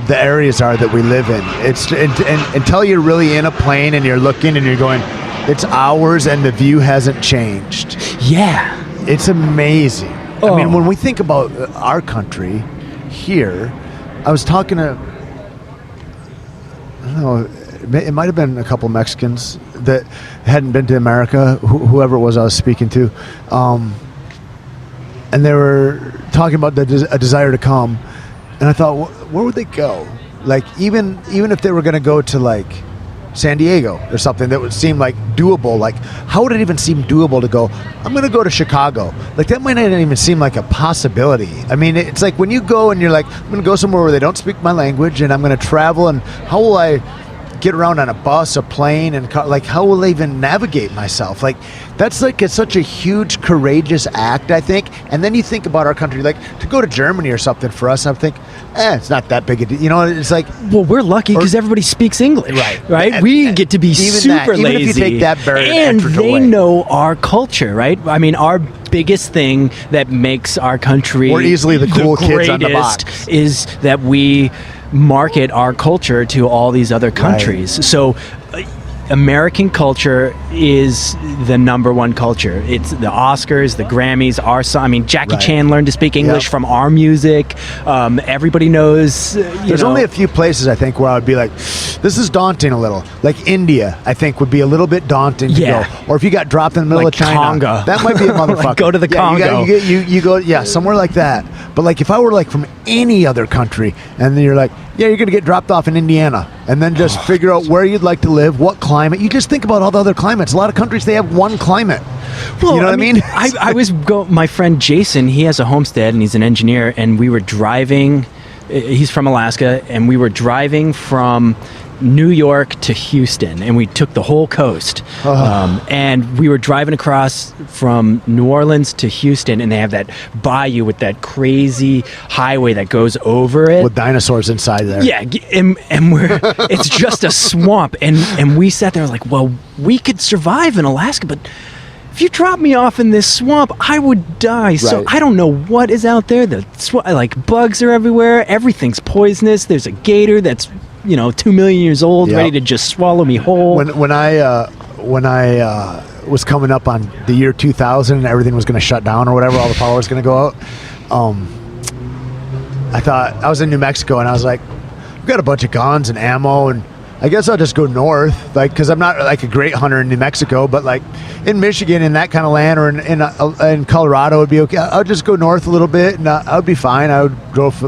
Speaker 9: the areas are that we live in. It's and until you're really in a plane and you're looking and you're going, it's hours and the view hasn't changed.
Speaker 1: Yeah.
Speaker 9: It's amazing.
Speaker 1: Oh.
Speaker 9: I mean, when we think about our country here, I was talking to, I don't know, it might have been a couple Mexicans that hadn't been to America, whoever it was I was speaking to, and they were talking about a desire to come, and I thought, where would they go? Like, even if they were going to go to like San Diego or something that would seem like doable, like how would it even seem doable to go, I'm going to go to Chicago? Like, that might not even seem like a possibility. I mean, it's like when you go and you're like, I'm going to go somewhere where they don't speak my language and I'm going to travel, and how will I get around on a bus, a plane, and like how will I even navigate myself? Like, that's like such a huge, courageous act, I think. And then you think about our country, like to go to Germany or something for us, I think, it's not that big a deal. You know, it's like,
Speaker 1: well, we're lucky because everybody speaks English, right?
Speaker 9: And
Speaker 1: We get to be
Speaker 9: even
Speaker 1: super
Speaker 9: even
Speaker 1: lazy,
Speaker 9: if you take that barrier to
Speaker 1: and
Speaker 9: entrance
Speaker 1: they
Speaker 9: away.
Speaker 1: know our culture, right? I mean, our biggest thing that makes our country
Speaker 9: We're easily the cool kids on the
Speaker 1: greatest
Speaker 9: box.
Speaker 1: is that we market our culture to all these other countries. So American culture is the number one culture. It's the Oscars, the Grammys, our song. I mean, Jackie
Speaker 9: Right.
Speaker 1: Chan learned to speak English
Speaker 9: Yep.
Speaker 1: from our music. Everybody knows.
Speaker 9: There's only a few places I think where I would be like, this is daunting a little. Like India, I think would be a little bit daunting to
Speaker 1: Yeah.
Speaker 9: go. Or if you got dropped in the middle
Speaker 1: Like
Speaker 9: of China,
Speaker 1: Congo.
Speaker 9: that might be a motherfucker.
Speaker 1: Like, go to the Congo.
Speaker 9: You go, somewhere like that. But like if I were like from any other country, and then you're like, yeah, you're gonna get dropped off in Indiana, and then just figure out where you'd like to live, what climate. You just think about all the other climates. A lot of countries, they have one climate.
Speaker 1: Well,
Speaker 9: you know what I mean?
Speaker 1: I was my friend Jason, he has a homestead and he's an engineer, and we were driving, he's from Alaska, and we were driving from New York to Houston, and we took the whole coast. And we were driving across from New Orleans to Houston, and they have that bayou with that crazy highway that goes over it.
Speaker 9: With dinosaurs inside there.
Speaker 1: Yeah, and we're it's just a swamp, and we sat there like, well, we could survive in Alaska, but if you drop me off in this swamp, I would die. So
Speaker 9: Right.
Speaker 1: I don't know what is out there. Like bugs are everywhere. Everything's poisonous. There's a gator that's 2 million years old,
Speaker 9: Yep.
Speaker 1: ready to just swallow me whole.
Speaker 9: When I was coming up on the year 2000 and everything was going to shut down or whatever, all the power was going to go out, I thought, I was in New Mexico and I was like, I've got a bunch of guns and ammo, and I guess I'll just go north, like, because I'm not like a great hunter in New Mexico, but like in Michigan, in that kind of land, or in Colorado, would be okay. I'll just go north a little bit and I would be fine. I would go for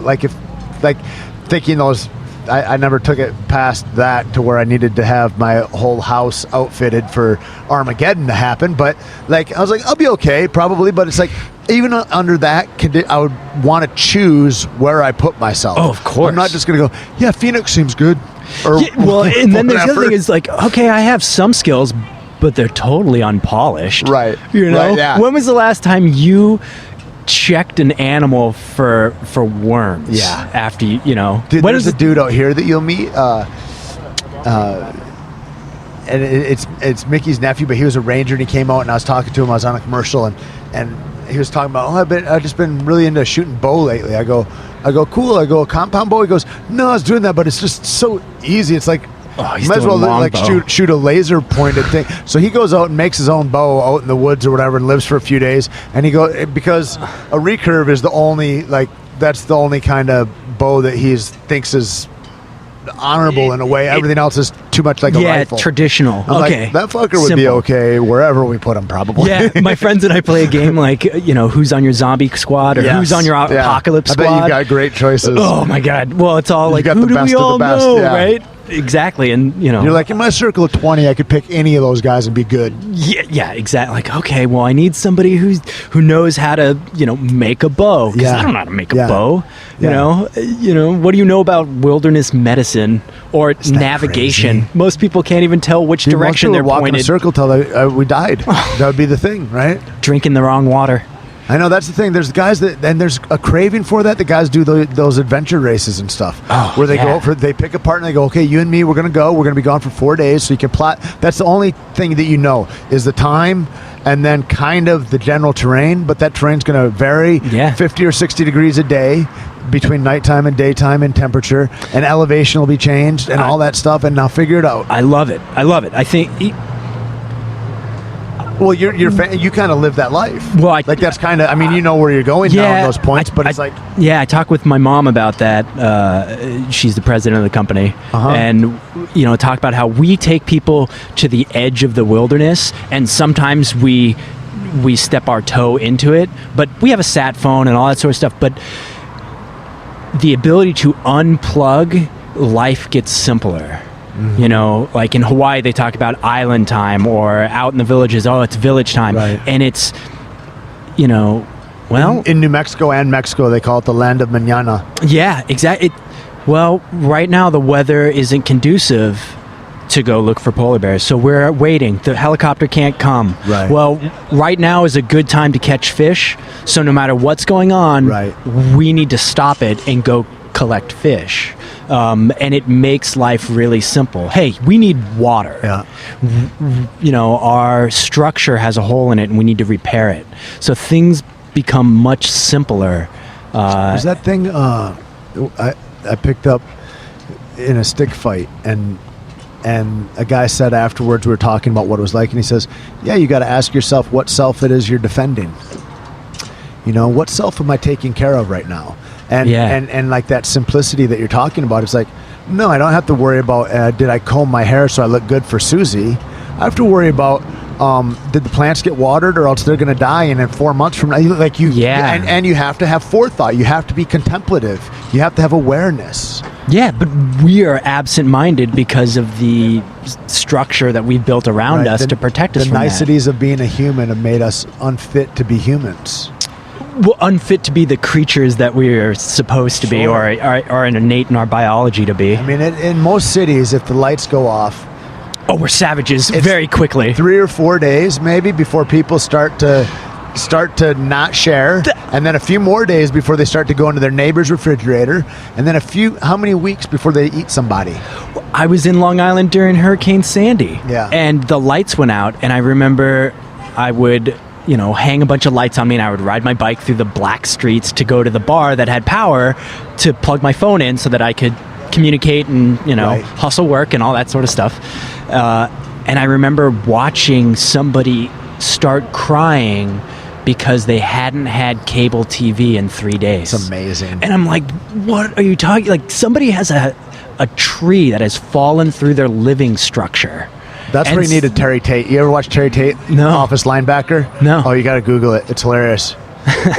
Speaker 9: thinking those. I never took it past that to where I needed to have my whole house outfitted for Armageddon to happen. But like, I was like, I'll be okay probably. But it's like, even under that, I would want to choose where I put myself.
Speaker 1: Oh, of course.
Speaker 9: I'm not just going to go, yeah, Phoenix seems good. Or
Speaker 1: Yeah, well, and then there's the other
Speaker 9: whatever.
Speaker 1: thing is like, okay, I have some skills, but they're totally unpolished.
Speaker 9: Right.
Speaker 1: You know?
Speaker 9: Right, yeah.
Speaker 1: When was the last time you checked an animal for worms?
Speaker 9: Yeah.
Speaker 1: After you know.
Speaker 9: Dude,
Speaker 1: when
Speaker 9: there's
Speaker 1: is
Speaker 9: a dude out here that you'll meet. And it's Mickey's nephew, but he was a ranger and he came out and I was talking to him. I was on a commercial and he was talking about, I've just been really into shooting bow lately. I go, cool. I go, a compound bow. He goes, no, I was doing that, but it's just so easy. It's like,
Speaker 1: he's
Speaker 9: might as
Speaker 1: doing
Speaker 9: well like
Speaker 1: longbow.
Speaker 9: shoot a laser pointed thing. So he goes out and makes his own bow out in the woods or whatever and lives for a few days. And he goes, because a recurve is the only, like, that's the only kind of bow that he thinks is honorable in a way. Everything else is too much like a rifle.
Speaker 1: Traditional.
Speaker 9: I'm
Speaker 1: okay.
Speaker 9: like, that fucker would be
Speaker 1: Simple.
Speaker 9: okay wherever we put him, probably.
Speaker 1: Yeah, my friends and I play a game like, who's on your zombie squad or
Speaker 9: Yes.
Speaker 1: who's on your
Speaker 9: Yeah.
Speaker 1: apocalypse
Speaker 9: I
Speaker 1: squad.
Speaker 9: bet you've got great choices.
Speaker 1: Oh my God! Well, it's all like,
Speaker 9: got
Speaker 1: who
Speaker 9: the
Speaker 1: do
Speaker 9: best
Speaker 1: we
Speaker 9: of the
Speaker 1: all
Speaker 9: best,
Speaker 1: know,
Speaker 9: yeah.
Speaker 1: right? Exactly, and
Speaker 9: You're like, in my circle of 20, I could pick any of those guys and be good.
Speaker 1: yeah, exactly. Like, okay, well, I need somebody who knows how to, make a bow. Because I don't know how to make a bow. You know, what do you know about wilderness medicine or navigation?
Speaker 9: crazy?
Speaker 1: Most people can't even tell which
Speaker 9: Dude,
Speaker 1: direction
Speaker 9: once we
Speaker 1: they're
Speaker 9: were walking
Speaker 1: pointed.
Speaker 9: a circle till we died. That would be the thing, right?
Speaker 1: Drinking the wrong water.
Speaker 9: I know, that's the thing. There's guys and there's a craving for that. The guys do those adventure races and stuff, where they go they pick a partner and they go, okay, you and me, we're gonna be gone for 4 days, so you can plot. That's the only thing that you know is the time and then kind of the general terrain, but that terrain's going to vary 50 or 60 degrees a day between nighttime and daytime in temperature, and elevation will be changed and all that stuff, and now figure it out.
Speaker 1: I love it. I think.
Speaker 9: Well, you kind of live that life.
Speaker 1: Well,
Speaker 9: that's kind of. I mean, you know where you're going now on those points, but it's like.
Speaker 1: Yeah, I talked with my mom about that. She's the president of the company, and talk about how we take people to the edge of the wilderness, and sometimes we step our toe into it. But we have a sat phone and all that sort of stuff. But the ability to unplug, life gets simpler. Like in Hawaii, they talk about island time, or out in the villages, it's village time.
Speaker 9: Right.
Speaker 1: And it's, well...
Speaker 9: In New Mexico and Mexico, they call it the land of mañana.
Speaker 1: Yeah, exactly. Well, right now the weather isn't conducive to go look for polar bears, so we're waiting. The helicopter can't come.
Speaker 9: Right.
Speaker 1: Well, right now is a good time to catch fish, so no matter what's going on, we need to stop it and go collect fish. And it makes life really simple. Hey, we need water.
Speaker 9: Yeah.
Speaker 1: Our structure has a hole in it and we need to repair it. So things become much simpler.
Speaker 9: There's that thing I picked up in a stick fight, and a guy said afterwards, we were talking about what it was like, and he says, yeah, you got to ask yourself what self it is you're defending. What self am I taking care of right now? And like that simplicity that you're talking about, it's like, no, I don't have to worry about did I comb my hair so I look good for Susie. I have to worry about did the plants get watered, or else they're going to die, and in 4 months from now, and you have to have forethought. You have to be contemplative. You have to have awareness.
Speaker 1: Yeah, but we are absent-minded because of the structure that we've built around us to protect us from that.
Speaker 9: The niceties of being a human have made us unfit to be humans.
Speaker 1: Well, unfit to be the creatures that we are supposed to be, or are innate in our biology to be.
Speaker 9: I mean, in most cities, if the lights go off,
Speaker 1: we're savages very quickly. 3
Speaker 9: or 4 days maybe before people start to not share, and then a few more days before they start to go into their neighbor's refrigerator, and then how many weeks before they eat somebody.
Speaker 1: I was in Long Island during Hurricane Sandy, and the lights went out, and I remember I would hang a bunch of lights on me, and I would ride my bike through the black streets to go to the bar that had power to plug my phone in so that I could communicate and hustle work and all that sort of stuff. And I remember watching somebody start crying because they hadn't had cable TV in 3 days.
Speaker 9: It's amazing.
Speaker 1: And I'm like, what are you talking? Like, somebody has a tree that has fallen through their living structure.
Speaker 9: That's where you needed Tait. You ever watch Tait?
Speaker 1: No.
Speaker 9: Office Linebacker?
Speaker 1: No.
Speaker 9: Oh, you got to Google it. It's hilarious.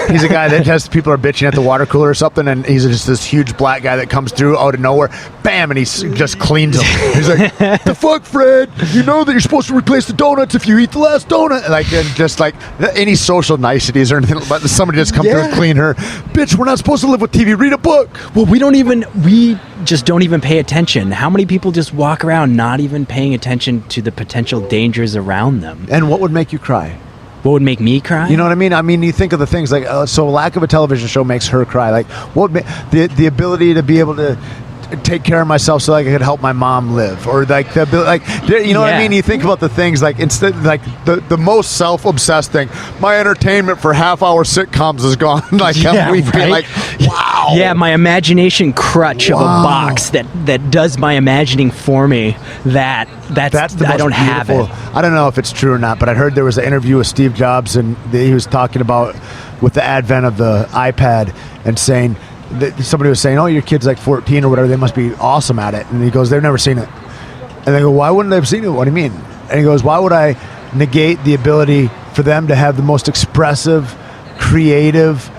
Speaker 9: He's a guy that has people are bitching at the water cooler or something, and he's just this huge black guy that comes through out of nowhere, bam, and he just cleans them. He's like, "The fuck, Fred? You know that you're supposed to replace the donuts if you eat the last donut." Like, and just like any social niceties or anything, but somebody just come through and clean her. Bitch, we're not supposed to live with TV. Read a book.
Speaker 1: Well, we just don't even pay attention. How many people just walk around not even paying attention to the potential dangers around them?
Speaker 9: And what would make you cry?
Speaker 1: What would make me cry?
Speaker 9: You know what I mean? I mean, you think of the things like, so lack of a television show makes her cry. Like, what the ability to be able to take care of myself so I could help my mom live, or like the ability, like, you know what I mean? You think about the things like instead, like the most self-obsessed thing. My entertainment for half-hour sitcoms is gone. Like, we feel like, wow.
Speaker 1: Yeah, my imagination crutch of a box that does my imagining for me. That's the
Speaker 9: most
Speaker 1: I don't have it.
Speaker 9: I don't know if it's true or not, but I heard there was an interview with Steve Jobs, and he was talking about with the advent of the iPad and saying. Somebody was saying, "Oh, your kid's like 14 or whatever. They must be awesome at it." And he goes, "They've never seen it." And they go, "Why wouldn't they have seen it? What do you mean?" And he goes, "Why would I negate the ability for them to have the most expressive, creative,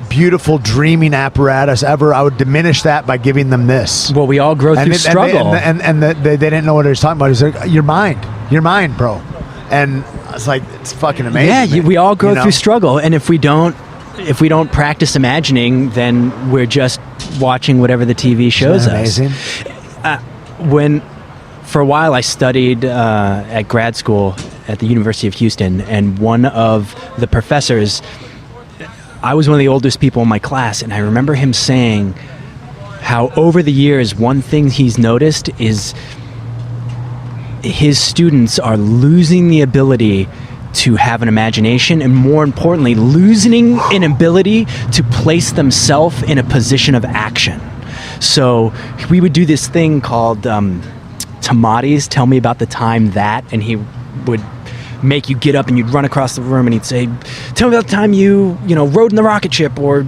Speaker 9: beautiful dreaming apparatus ever? I would diminish that by giving them this."
Speaker 1: Well, we all grow through struggle.
Speaker 9: And they didn't know what he was talking about. He's like, "Your mind, bro." And it's like, it's fucking amazing.
Speaker 1: Yeah, we all grow through struggle, and if we don't practice imagining, then we're just watching whatever the TV shows us.
Speaker 9: Amazing.
Speaker 1: For a while I studied at grad school at the University of Houston, and one of the professors, I was one of the oldest people in my class, and I remember him saying how over the years one thing he's noticed is his students are losing the ability to have an imagination, and more importantly, losing an ability to place themselves in a position of action. So we would do this thing called tamades, tell me about the time that, and he would make you get up and you'd run across the room and he'd say, "Tell me about the time you rode in the rocket ship, or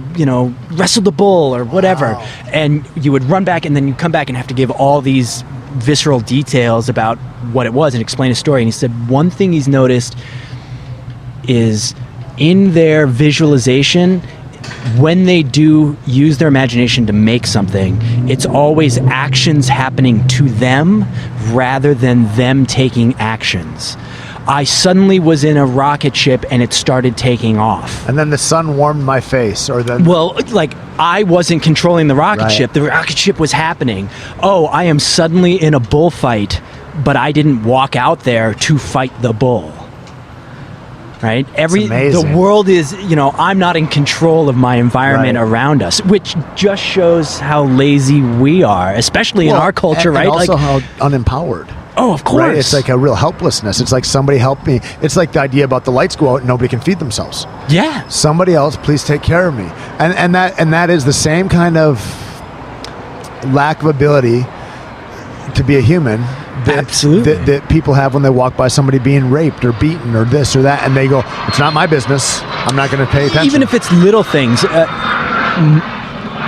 Speaker 1: wrestled a bull, or whatever." Wow. And you would run back, and then you'd come back and have to give all these visceral details about what it was and explain a story. And he said one thing he's noticed is in their visualization, when they do use their imagination to make something, it's always actions happening to them rather than them taking actions. I suddenly was in a rocket ship and it started taking off.
Speaker 9: And then the sun warmed my face, or the...
Speaker 1: Well, like, I wasn't controlling the rocket ship. The rocket ship was happening. Oh, I am suddenly in a bullfight, but I didn't walk out there to fight the bull. Right? The world is, I'm not in control of my environment around us, which just shows how lazy we are, especially in our culture, right?
Speaker 9: And also how unempowered.
Speaker 1: Oh, of course.
Speaker 9: Right? It's like a real helplessness. It's like, somebody help me. It's like the idea about the lights go out and nobody can feed themselves.
Speaker 1: Yeah.
Speaker 9: Somebody else, please take care of me. And that is the same kind of lack of ability to be a human that people have when they walk by somebody being raped or beaten or this or that, and they go, "It's not my business. I'm not going to pay attention."
Speaker 1: Even if it's little things.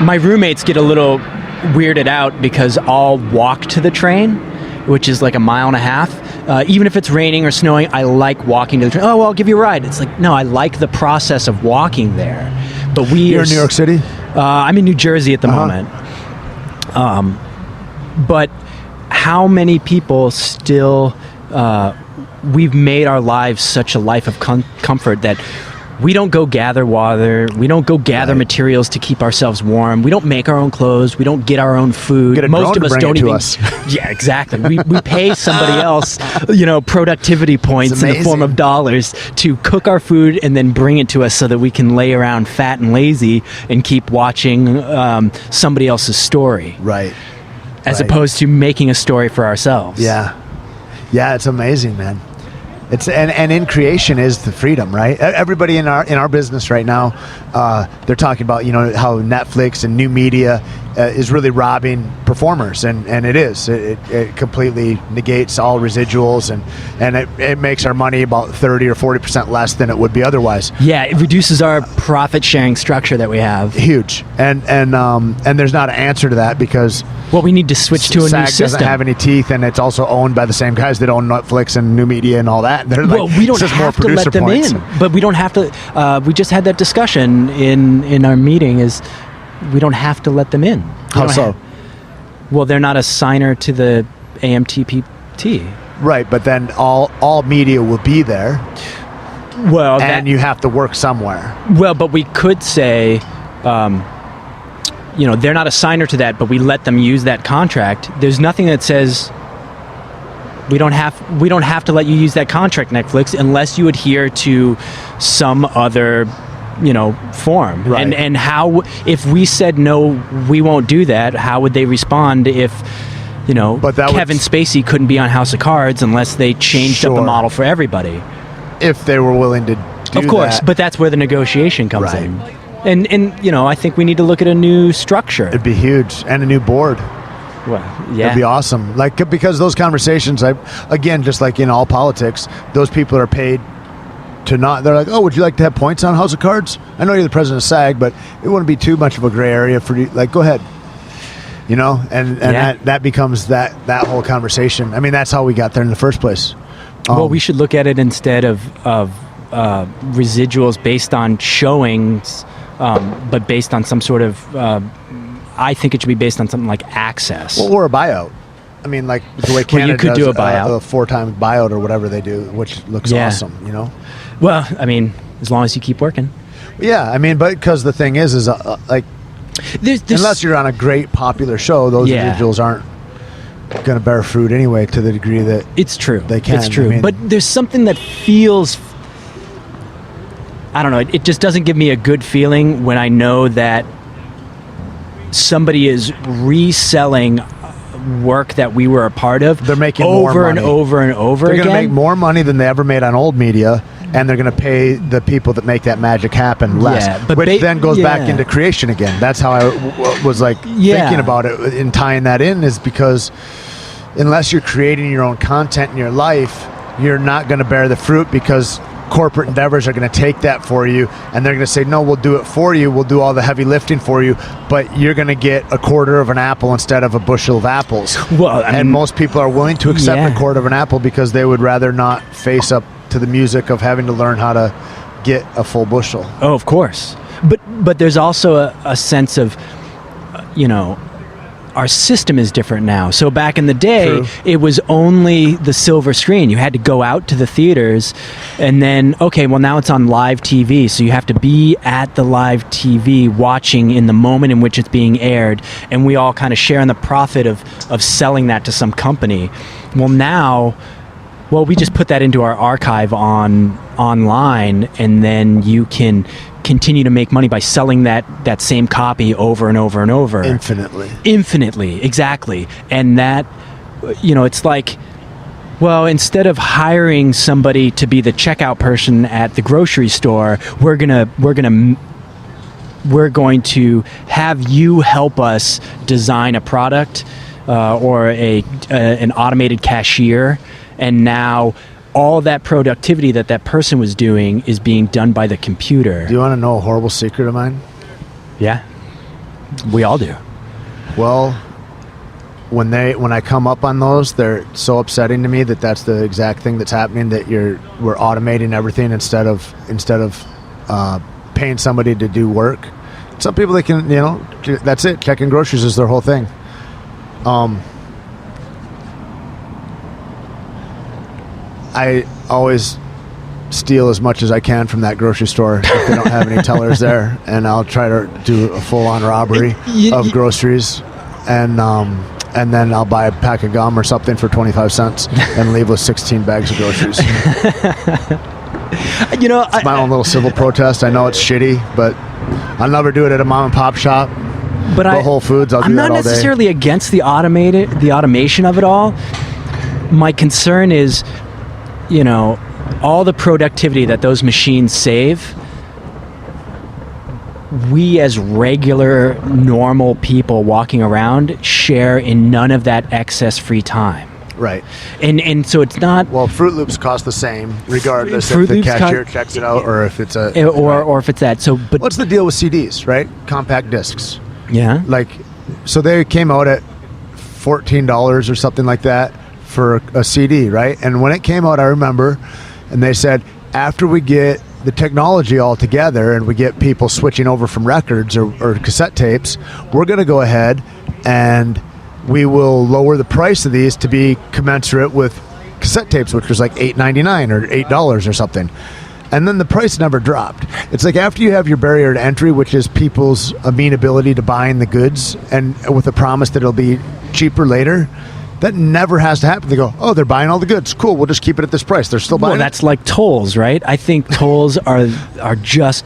Speaker 1: My roommates get a little weirded out because I'll walk to the train, which is like 1.5 miles. Even if it's raining or snowing, I like walking to the train. "Oh, well, I'll give you a ride." It's like, no, I like the process of walking there. But
Speaker 9: You're in New York City?
Speaker 1: I'm in New Jersey at the moment. But how many people still, we've made our lives such a life of comfort that we don't go gather water, we don't go gather materials to keep ourselves warm, we don't make our own clothes, we don't get our own food. Most of us don't even. Yeah, exactly. We pay somebody else, productivity points in the form of dollars to cook our food and then bring it to us so that we can lay around fat and lazy and keep watching somebody else's story.
Speaker 9: Right.
Speaker 1: As opposed to making a story for ourselves.
Speaker 9: Yeah, it's amazing, man. It's and in creation is the freedom, right? Everybody in our business right now, they're talking about how Netflix and new media is really robbing performers, and it is. It completely negates all residuals, and it makes our money about 30 or 40% less than it would be otherwise.
Speaker 1: Yeah, it reduces our profit sharing structure that we have.
Speaker 9: Huge, and there's not an answer to that because
Speaker 1: we need to switch to a
Speaker 9: SAG
Speaker 1: new system.
Speaker 9: doesn't have any teeth, and it's also owned by the same guys that own Netflix and New Media and all that. They're
Speaker 1: we don't
Speaker 9: it's just more
Speaker 1: have to
Speaker 9: producer
Speaker 1: let them
Speaker 9: points.
Speaker 1: in, but we don't have to. We just had that discussion in our meeting. Is we don't have to let them in.
Speaker 9: How so?
Speaker 1: Well, they're not a signer to the AMTPT.
Speaker 9: Right, but then all media will be there.
Speaker 1: Well,
Speaker 9: and you have to work somewhere.
Speaker 1: Well, but we could say, they're not a signer to that, but we let them use that contract. There's nothing that says we don't have to let you use that contract, Netflix, unless you adhere to some other form.
Speaker 9: Right.
Speaker 1: And how, if we said no, we won't do that, how would they respond if Kevin Spacey couldn't be on House of Cards unless they changed up the model for everybody?
Speaker 9: If they were willing to do
Speaker 1: of course,
Speaker 9: that.
Speaker 1: but that's where the negotiation comes
Speaker 9: Right.
Speaker 1: in. And I think we need to look at a new structure.
Speaker 9: It'd be huge, and a new board.
Speaker 1: Well, yeah.
Speaker 9: It'd be awesome. Because those conversations, again, just like in all politics, those people are paid to not. They're like, oh, would you like to have points on House of Cards? I know you're the president of SAG, but it wouldn't be too much of a gray area for you. Like, go ahead. And that becomes that whole conversation. I mean, that's how we got there in the first place.
Speaker 1: Well, we should look at it instead of residuals based on showings, but based on some sort of. I think it should be based on something like access.
Speaker 9: Well, or a buyout. I mean, like the way Canada
Speaker 1: you could
Speaker 9: does
Speaker 1: do a buyout,
Speaker 9: a 4-time buyout or whatever they do, which looks awesome.
Speaker 1: Well, I mean, as long as you keep working.
Speaker 9: Yeah, I mean, but because the thing is like,
Speaker 1: there's,
Speaker 9: unless you're on a great popular show, those residuals aren't going to bear fruit anyway to the degree that
Speaker 1: it's true.
Speaker 9: They can.
Speaker 1: It's true.
Speaker 9: I mean,
Speaker 1: but there's something that feels. I don't know. It just doesn't give me a good feeling when I know that somebody is reselling work that we were a part of.
Speaker 9: They're making
Speaker 1: over
Speaker 9: more
Speaker 1: and
Speaker 9: money.
Speaker 1: over and over
Speaker 9: They're
Speaker 1: again.
Speaker 9: going to make more money than they ever made on old media, and they're going to pay the people that make that magic happen less.
Speaker 1: Yeah, but
Speaker 9: which then goes back into creation again. That's how I was thinking about it and tying that in, is because unless you're creating your own content in your life, you're not going to bear the fruit, because corporate endeavors are going to take that for you, and they're going to say, no, we'll do it for you, we'll do all the heavy lifting for you, but you're going to get a quarter of an apple instead of a bushel of apples.
Speaker 1: Well,
Speaker 9: and most people are willing to accept a quarter of an apple because they would rather not face up to the music of having to learn how to get a full bushel.
Speaker 1: Oh, of course. But there's also a sense of, our system is different now. So back in the day, it was only the silver screen. You had to go out to the theaters, and then, now it's on live TV. So you have to be at the live TV watching in the moment in which it's being aired, and we all kind of share in the profit of selling that to some company. Well, now, we just put that into our archive online, and then you can continue to make money by selling that same copy over and over and over. Infinitely, exactly. And that, it's like, instead of hiring somebody to be the checkout person at the grocery store, we're going to have you help us design a product or an automated cashier, and now all that productivity that person was doing is being done by the computer.
Speaker 9: Do you want to know a horrible secret of mine?
Speaker 1: Yeah, we all do.
Speaker 9: Well, when I come up on those, they're so upsetting to me that that's the exact thing that's happening. That we're automating everything instead of paying somebody to do work. Some people, they can, that's it. Checking groceries is their whole thing. I always steal as much as I can from that grocery store if they don't have any tellers there, and I'll try to do a full-on robbery of groceries, and then I'll buy a pack of gum or something for 25 cents and leave with 16 bags of groceries. It's my own little civil protest. I know it's shitty, but I'll never do it at a mom and pop shop. But Whole Foods, I'll do that all day.
Speaker 1: I'm not necessarily against the automation of it all. My concern is, all the productivity that those machines save, we as regular, normal people walking around share in none of that excess free time.
Speaker 9: Right.
Speaker 1: And so it's not...
Speaker 9: Well, Fruit Loops cost the same, regardless
Speaker 1: Fruit
Speaker 9: if the
Speaker 1: Loops
Speaker 9: cashier checks it out or if it's a...
Speaker 1: Or if it's that. So, but
Speaker 9: what's the deal with CDs, right? Compact discs.
Speaker 1: Yeah.
Speaker 9: Like, so they came out at $14 or something like that for a CD, right? And when it came out, I remember, and they said, after we get the technology all together and we get people switching over from records or cassette tapes, we're going to go ahead and we will lower the price of these to be commensurate with cassette tapes, which was like $8.99 or $8 or something. And then the price never dropped. It's like after you have your barrier to entry, which is people's amenability to buying the goods, and with a promise that it'll be cheaper later, that never has to happen. They go, oh, they're buying all the goods. Cool, we'll just keep it at this price. They're still buying
Speaker 1: Well, that's like tolls, right? I think tolls are just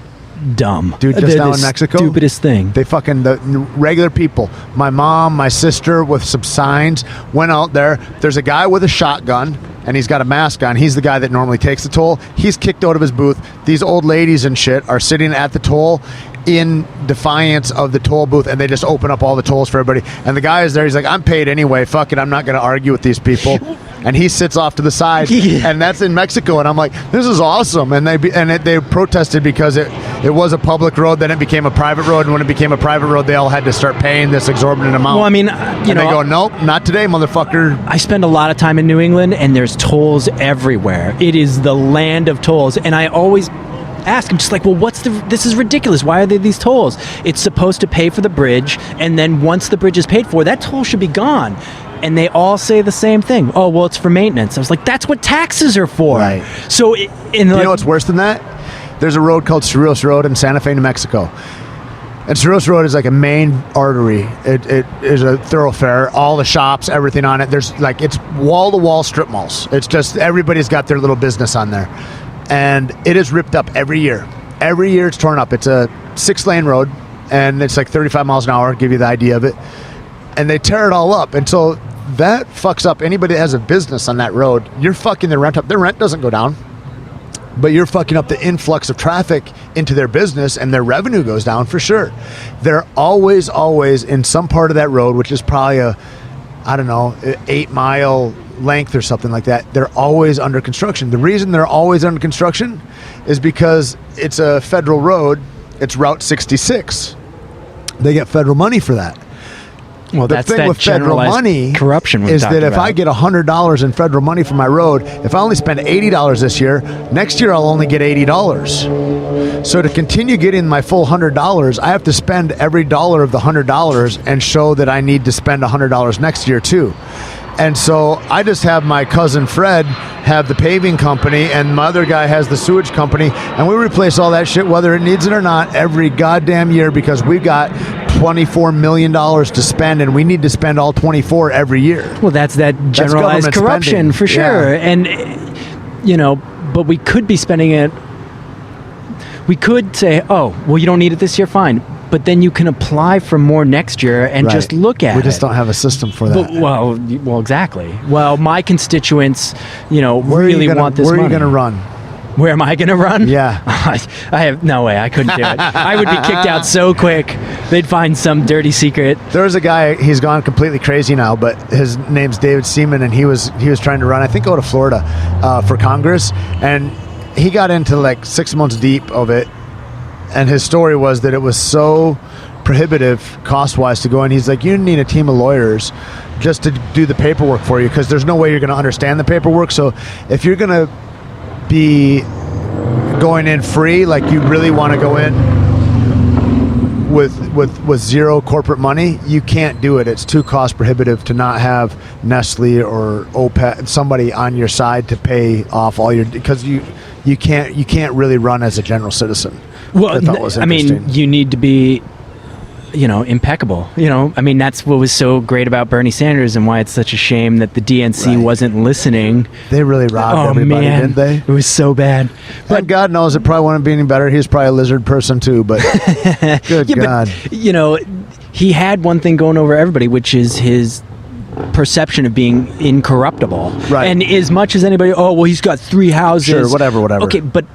Speaker 1: dumb.
Speaker 9: Dude, just
Speaker 1: They're
Speaker 9: now
Speaker 1: the
Speaker 9: in Mexico,
Speaker 1: stupidest thing.
Speaker 9: They fucking, the regular people, my mom, my sister with some signs, went out there. There's a guy with a shotgun and he's got a mask on. He's the guy that normally takes the toll. He's kicked out of his booth. These old ladies and shit are sitting at the toll in defiance of the toll booth, and they just open up all the tolls for everybody. And the guy is there. He's like, I'm paid anyway. Fuck it. I'm not going to argue with these people. And he sits off to the side, and that's in Mexico. And I'm like, this is awesome. And they protested because it was a public road, then it became a private road, and when it became a private road, they all had to start paying this exorbitant amount.
Speaker 1: Well, I mean,
Speaker 9: they go, nope, not today, motherfucker.
Speaker 1: I spend a lot of time in New England, and there's tolls everywhere. It is the land of tolls, and I always ask, I'm just like, well, this is ridiculous. Why are there these tolls? It's supposed to pay for the bridge, and then once the bridge is paid for, that toll should be gone. And they all say the same thing. Oh, well, it's for maintenance. I was like, that's what taxes are for.
Speaker 9: Right.
Speaker 1: So,
Speaker 9: you know what's worse than that? There's a road called Cerrillos Road in Santa Fe, New Mexico. And Cerrillos Road is like a main artery. It is a thoroughfare. All the shops, everything on it. There's like, it's wall-to-wall strip malls. It's just, everybody's got their little business on there. And it is ripped up every year. Every year it's torn up. It's a 6-lane road, and it's like 35 miles an hour, give you the idea of it. And they tear it all up. And so that fucks up anybody that has a business on that road. You're fucking their rent up. Their rent doesn't go down, but you're fucking up the influx of traffic into their business, and their revenue goes down for sure. They're always in some part of that road, which is probably a 8-mile length or something like that. They're always under construction. The reason they're always under construction is because it's a federal road. It's Route 66. They get federal money for that.
Speaker 1: Well,
Speaker 9: the thing with federal money
Speaker 1: corruption
Speaker 9: is that if I get $100 in federal money for my road, if I only spend $80 this year, next year I'll only get $80. So to continue getting my full $100, I have to spend every dollar of the $100 and show that I need to spend $100 next year too. And so I just have my cousin Fred have the paving company, and my other guy has the sewage company, and we replace all that shit whether it needs it or not every goddamn year, because we've got $24 million to spend, and we need to spend all 24 every year.
Speaker 1: Well, that's that generalized corruption spending. For sure.
Speaker 9: Yeah.
Speaker 1: And, but we could be spending it. We could say, oh, well, you don't need it this year, fine. But then you can apply for more next year and just look at it.
Speaker 9: We just don't have a system for that.
Speaker 1: But, well, exactly. Well, my constituents, really want this money.
Speaker 9: Where are you going to run?
Speaker 1: Where am I going to run?
Speaker 9: Yeah.
Speaker 1: I have no way. I couldn't do it. I would be kicked out so quick. They'd find some dirty secret.
Speaker 9: There was a guy, he's gone completely crazy now, but his name's David Seaman, and he was trying to run, I think, go to Florida for Congress. And he got into like 6 months deep of it. And his story was that it was so prohibitive cost-wise to go in. He's like, you need a team of lawyers just to do the paperwork for you, because there's no way you're going to understand the paperwork. So if you're going to be going in free, like you really want to go in with zero corporate money, you can't do it. It's too cost prohibitive to not have Nestle or OPEC, somebody on your side to pay off all your, because you can't really run as a general citizen.
Speaker 1: Well, I mean, you need to be, impeccable. That's what was so great about Bernie Sanders and why it's such a shame that the DNC wasn't listening.
Speaker 9: They really robbed everybody, didn't they?
Speaker 1: It was so bad.
Speaker 9: But God knows it probably wouldn't be any better. He's probably a lizard person too, but good God.
Speaker 1: But, he had one thing going over everybody, which is his perception of being incorruptible.
Speaker 9: Right.
Speaker 1: And as much as anybody, he's got 3 houses.
Speaker 9: Sure, whatever.
Speaker 1: Okay, but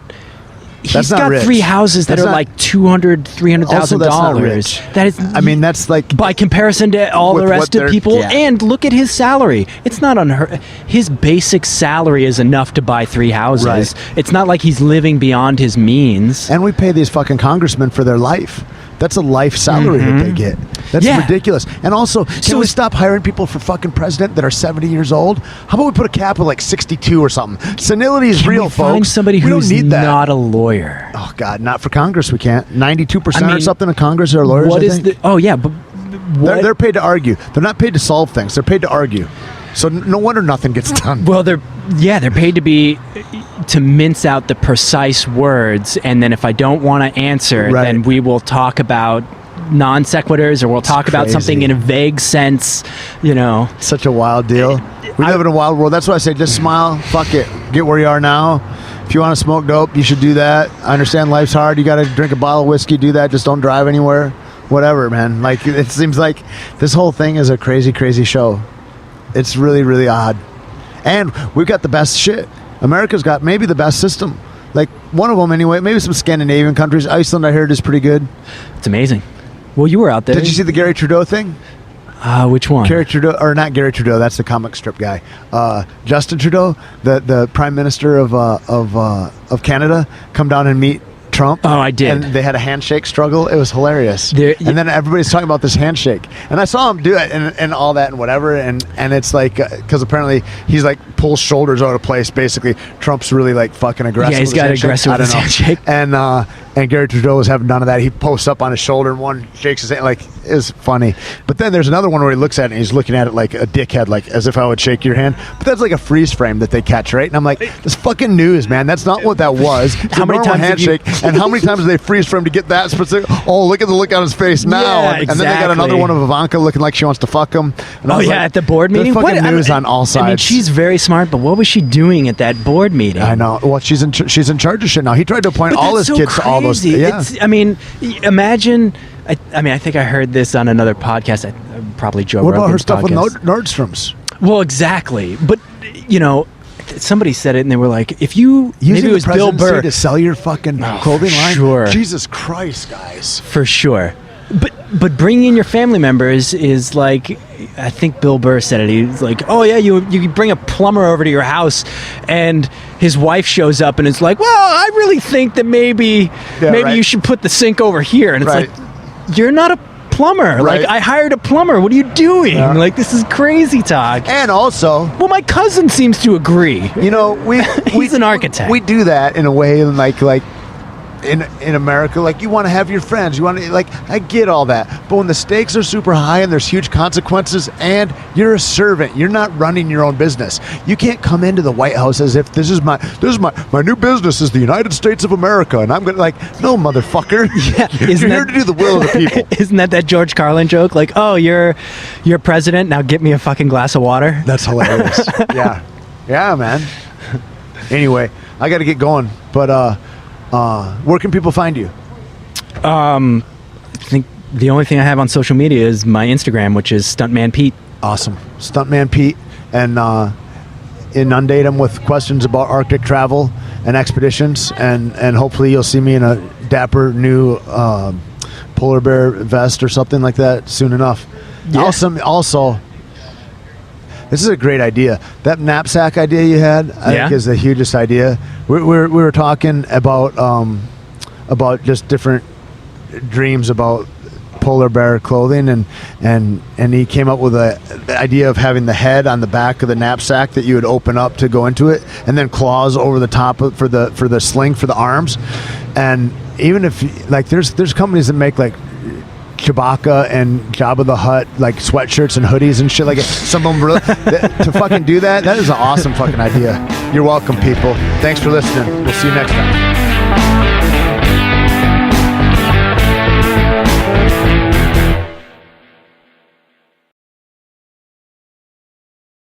Speaker 1: He's
Speaker 9: not
Speaker 1: got
Speaker 9: rich.
Speaker 1: 3 houses that
Speaker 9: That's
Speaker 1: are
Speaker 9: not-
Speaker 1: like $200,000-$300,000.
Speaker 9: Also, that's not rich.
Speaker 1: That is,
Speaker 9: I mean, that's like
Speaker 1: by comparison to all the
Speaker 9: with what
Speaker 1: rest of
Speaker 9: they're-
Speaker 1: people.
Speaker 9: yeah.
Speaker 1: And look at his salary. It's not unheard. His basic salary is enough to buy 3 houses.
Speaker 9: Right.
Speaker 1: It's not like he's living beyond his means.
Speaker 9: And we pay these fucking congressmen for their life. That's a life salary that they get. That's
Speaker 1: Yeah.
Speaker 9: ridiculous. And also, can we stop hiring people for fucking president that are 70 years old? How about we put a cap of like 62 or something? Senility is
Speaker 1: Can
Speaker 9: real,
Speaker 1: we find
Speaker 9: folks.
Speaker 1: somebody
Speaker 9: we
Speaker 1: who's
Speaker 9: don't need that.
Speaker 1: not a lawyer?
Speaker 9: Oh God, not for Congress. We can't. 92%
Speaker 1: I mean,
Speaker 9: or something of Congress are lawyers.
Speaker 1: What
Speaker 9: I
Speaker 1: is
Speaker 9: think.
Speaker 1: the? Oh yeah, but what?
Speaker 9: They're paid to argue. They're not paid to solve things. They're paid to argue. So no wonder nothing gets done.
Speaker 1: Well, they're paid to mince out the precise words, and then if I don't want to answer,
Speaker 9: Right.
Speaker 1: then we will talk about non sequiturs, or we'll talk about something
Speaker 9: crazy.
Speaker 1: in a vague sense.
Speaker 9: Such a wild deal. We live in a wild world. That's why I say just smile. Fuck it. Get where you are now. If you want to smoke dope, you should do that. I understand life's hard. You got to drink a bottle of whiskey. Do that. Just don't drive anywhere. Whatever, man. Like, it seems like this whole thing is a crazy, crazy show. It's really, really odd. And we've got the best shit. America's got maybe the best system. Like, one of them anyway. Maybe some Scandinavian countries. Iceland, I heard, is pretty good.
Speaker 1: It's amazing. Well, you were out there.
Speaker 9: Did you see the Gary Trudeau thing?
Speaker 1: Which one?
Speaker 9: Gary Trudeau, or not Gary Trudeau? That's the comic strip guy. Justin Trudeau, the Prime Minister of Canada, come down and meet Trump.
Speaker 1: Oh, I did.
Speaker 9: And they had a handshake struggle. It was hilarious. And then everybody's talking about this handshake, and I saw him do it and all that and whatever. And it's like because apparently he's like pulls shoulders out of place. Basically, Trump's really like fucking aggressive.
Speaker 1: Yeah, he's
Speaker 9: with his
Speaker 1: got
Speaker 9: handshake.
Speaker 1: aggressive
Speaker 9: I
Speaker 1: with
Speaker 9: don't
Speaker 1: his
Speaker 9: know.
Speaker 1: handshake.
Speaker 9: And Gary Trudeau was having none of that. He posts up on his shoulder and one shakes his hand. Like, it was funny. But then there's another one where he looks at it and he's looking at it like a dickhead, like as if I would shake your hand. But that's like a freeze frame that they catch, right? And I'm like, this fucking news, man. That's not what that was. It's
Speaker 1: How
Speaker 9: a
Speaker 1: many
Speaker 9: normal
Speaker 1: times have you-
Speaker 9: handshake. And how many times did they freeze frame to get that specific? Oh, look at the look on his face now.
Speaker 1: Yeah,
Speaker 9: And then they got
Speaker 1: exactly.
Speaker 9: another one of Ivanka looking like she wants to fuck him. And I
Speaker 1: Oh
Speaker 9: was
Speaker 1: yeah,
Speaker 9: like,
Speaker 1: at the board meeting.
Speaker 9: There's fucking
Speaker 1: What?
Speaker 9: news on all sides.
Speaker 1: I mean, she's very smart, but what was she doing at that board meeting?
Speaker 9: I know. Well, she's in charge of shit now. He tried to appoint
Speaker 1: But
Speaker 9: all
Speaker 1: that's
Speaker 9: his
Speaker 1: so
Speaker 9: kids to all those.
Speaker 1: crazy.
Speaker 9: Yeah.
Speaker 1: I mean, imagine. I mean, I think I heard this on another podcast. Probably Joe
Speaker 9: What about her
Speaker 1: Rogan's
Speaker 9: stuff
Speaker 1: podcast.
Speaker 9: with Nordstrom's?
Speaker 1: Well, exactly. But somebody said it, and they were like, "If you
Speaker 9: Using
Speaker 1: maybe it was
Speaker 9: the
Speaker 1: Bill
Speaker 9: presidency
Speaker 1: Burr
Speaker 9: to sell your fucking clothing line."
Speaker 1: sure.
Speaker 9: Jesus Christ, guys.
Speaker 1: for sure." But bringing in your family members is like, I think Bill Burr said it. He's like, "Oh yeah, you bring a plumber over to your house, and his wife shows up and it's like, well, I really think that maybe
Speaker 9: right.
Speaker 1: you should put the sink over here." And it's
Speaker 9: Right.
Speaker 1: like, you're not a plumber.
Speaker 9: Right.
Speaker 1: Like, I hired a plumber. What are you doing?
Speaker 9: Yeah.
Speaker 1: Like, this is crazy talk.
Speaker 9: And also,
Speaker 1: Well, my cousin seems to agree.
Speaker 9: he's
Speaker 1: an architect.
Speaker 9: We do that in a way, like in America, like you want to have your friends, you want to, like, I get all that, but when the stakes are super high and there's huge consequences and you're a servant, you're not running your own business. You can't come into the White House as if this is my new business is the United States of America, and I'm gonna, like, no, motherfucker.
Speaker 1: Yeah,
Speaker 9: You're here to do the will of the people.
Speaker 1: Isn't that George Carlin joke? Like, oh, you're president, now get me a fucking glass of water.
Speaker 9: That's hilarious. Yeah, man. Anyway, I got to get going, but where can people find you?
Speaker 1: I think the only thing I have on social media is my Instagram, which is Stuntman Pete.
Speaker 9: Awesome. Stuntman Pete, and inundate them with questions about Arctic travel and expeditions, and hopefully you'll see me in a dapper new polar bear vest or something like that soon enough.
Speaker 1: Yeah.
Speaker 9: Also, this is a great idea. That knapsack idea you had, I think, is the hugest idea. We were talking about just different dreams about polar bear clothing, and he came up with the idea of having the head on the back of the knapsack that you would open up to go into it, and then claws over the top for the sling for the arms. And even if, like, there's companies that make like Chewbacca and Jabba the Hutt like sweatshirts and hoodies and shit like it. Some of them really, to fucking do that is an awesome fucking idea. You're welcome, people. Thanks for listening. We'll see you next time.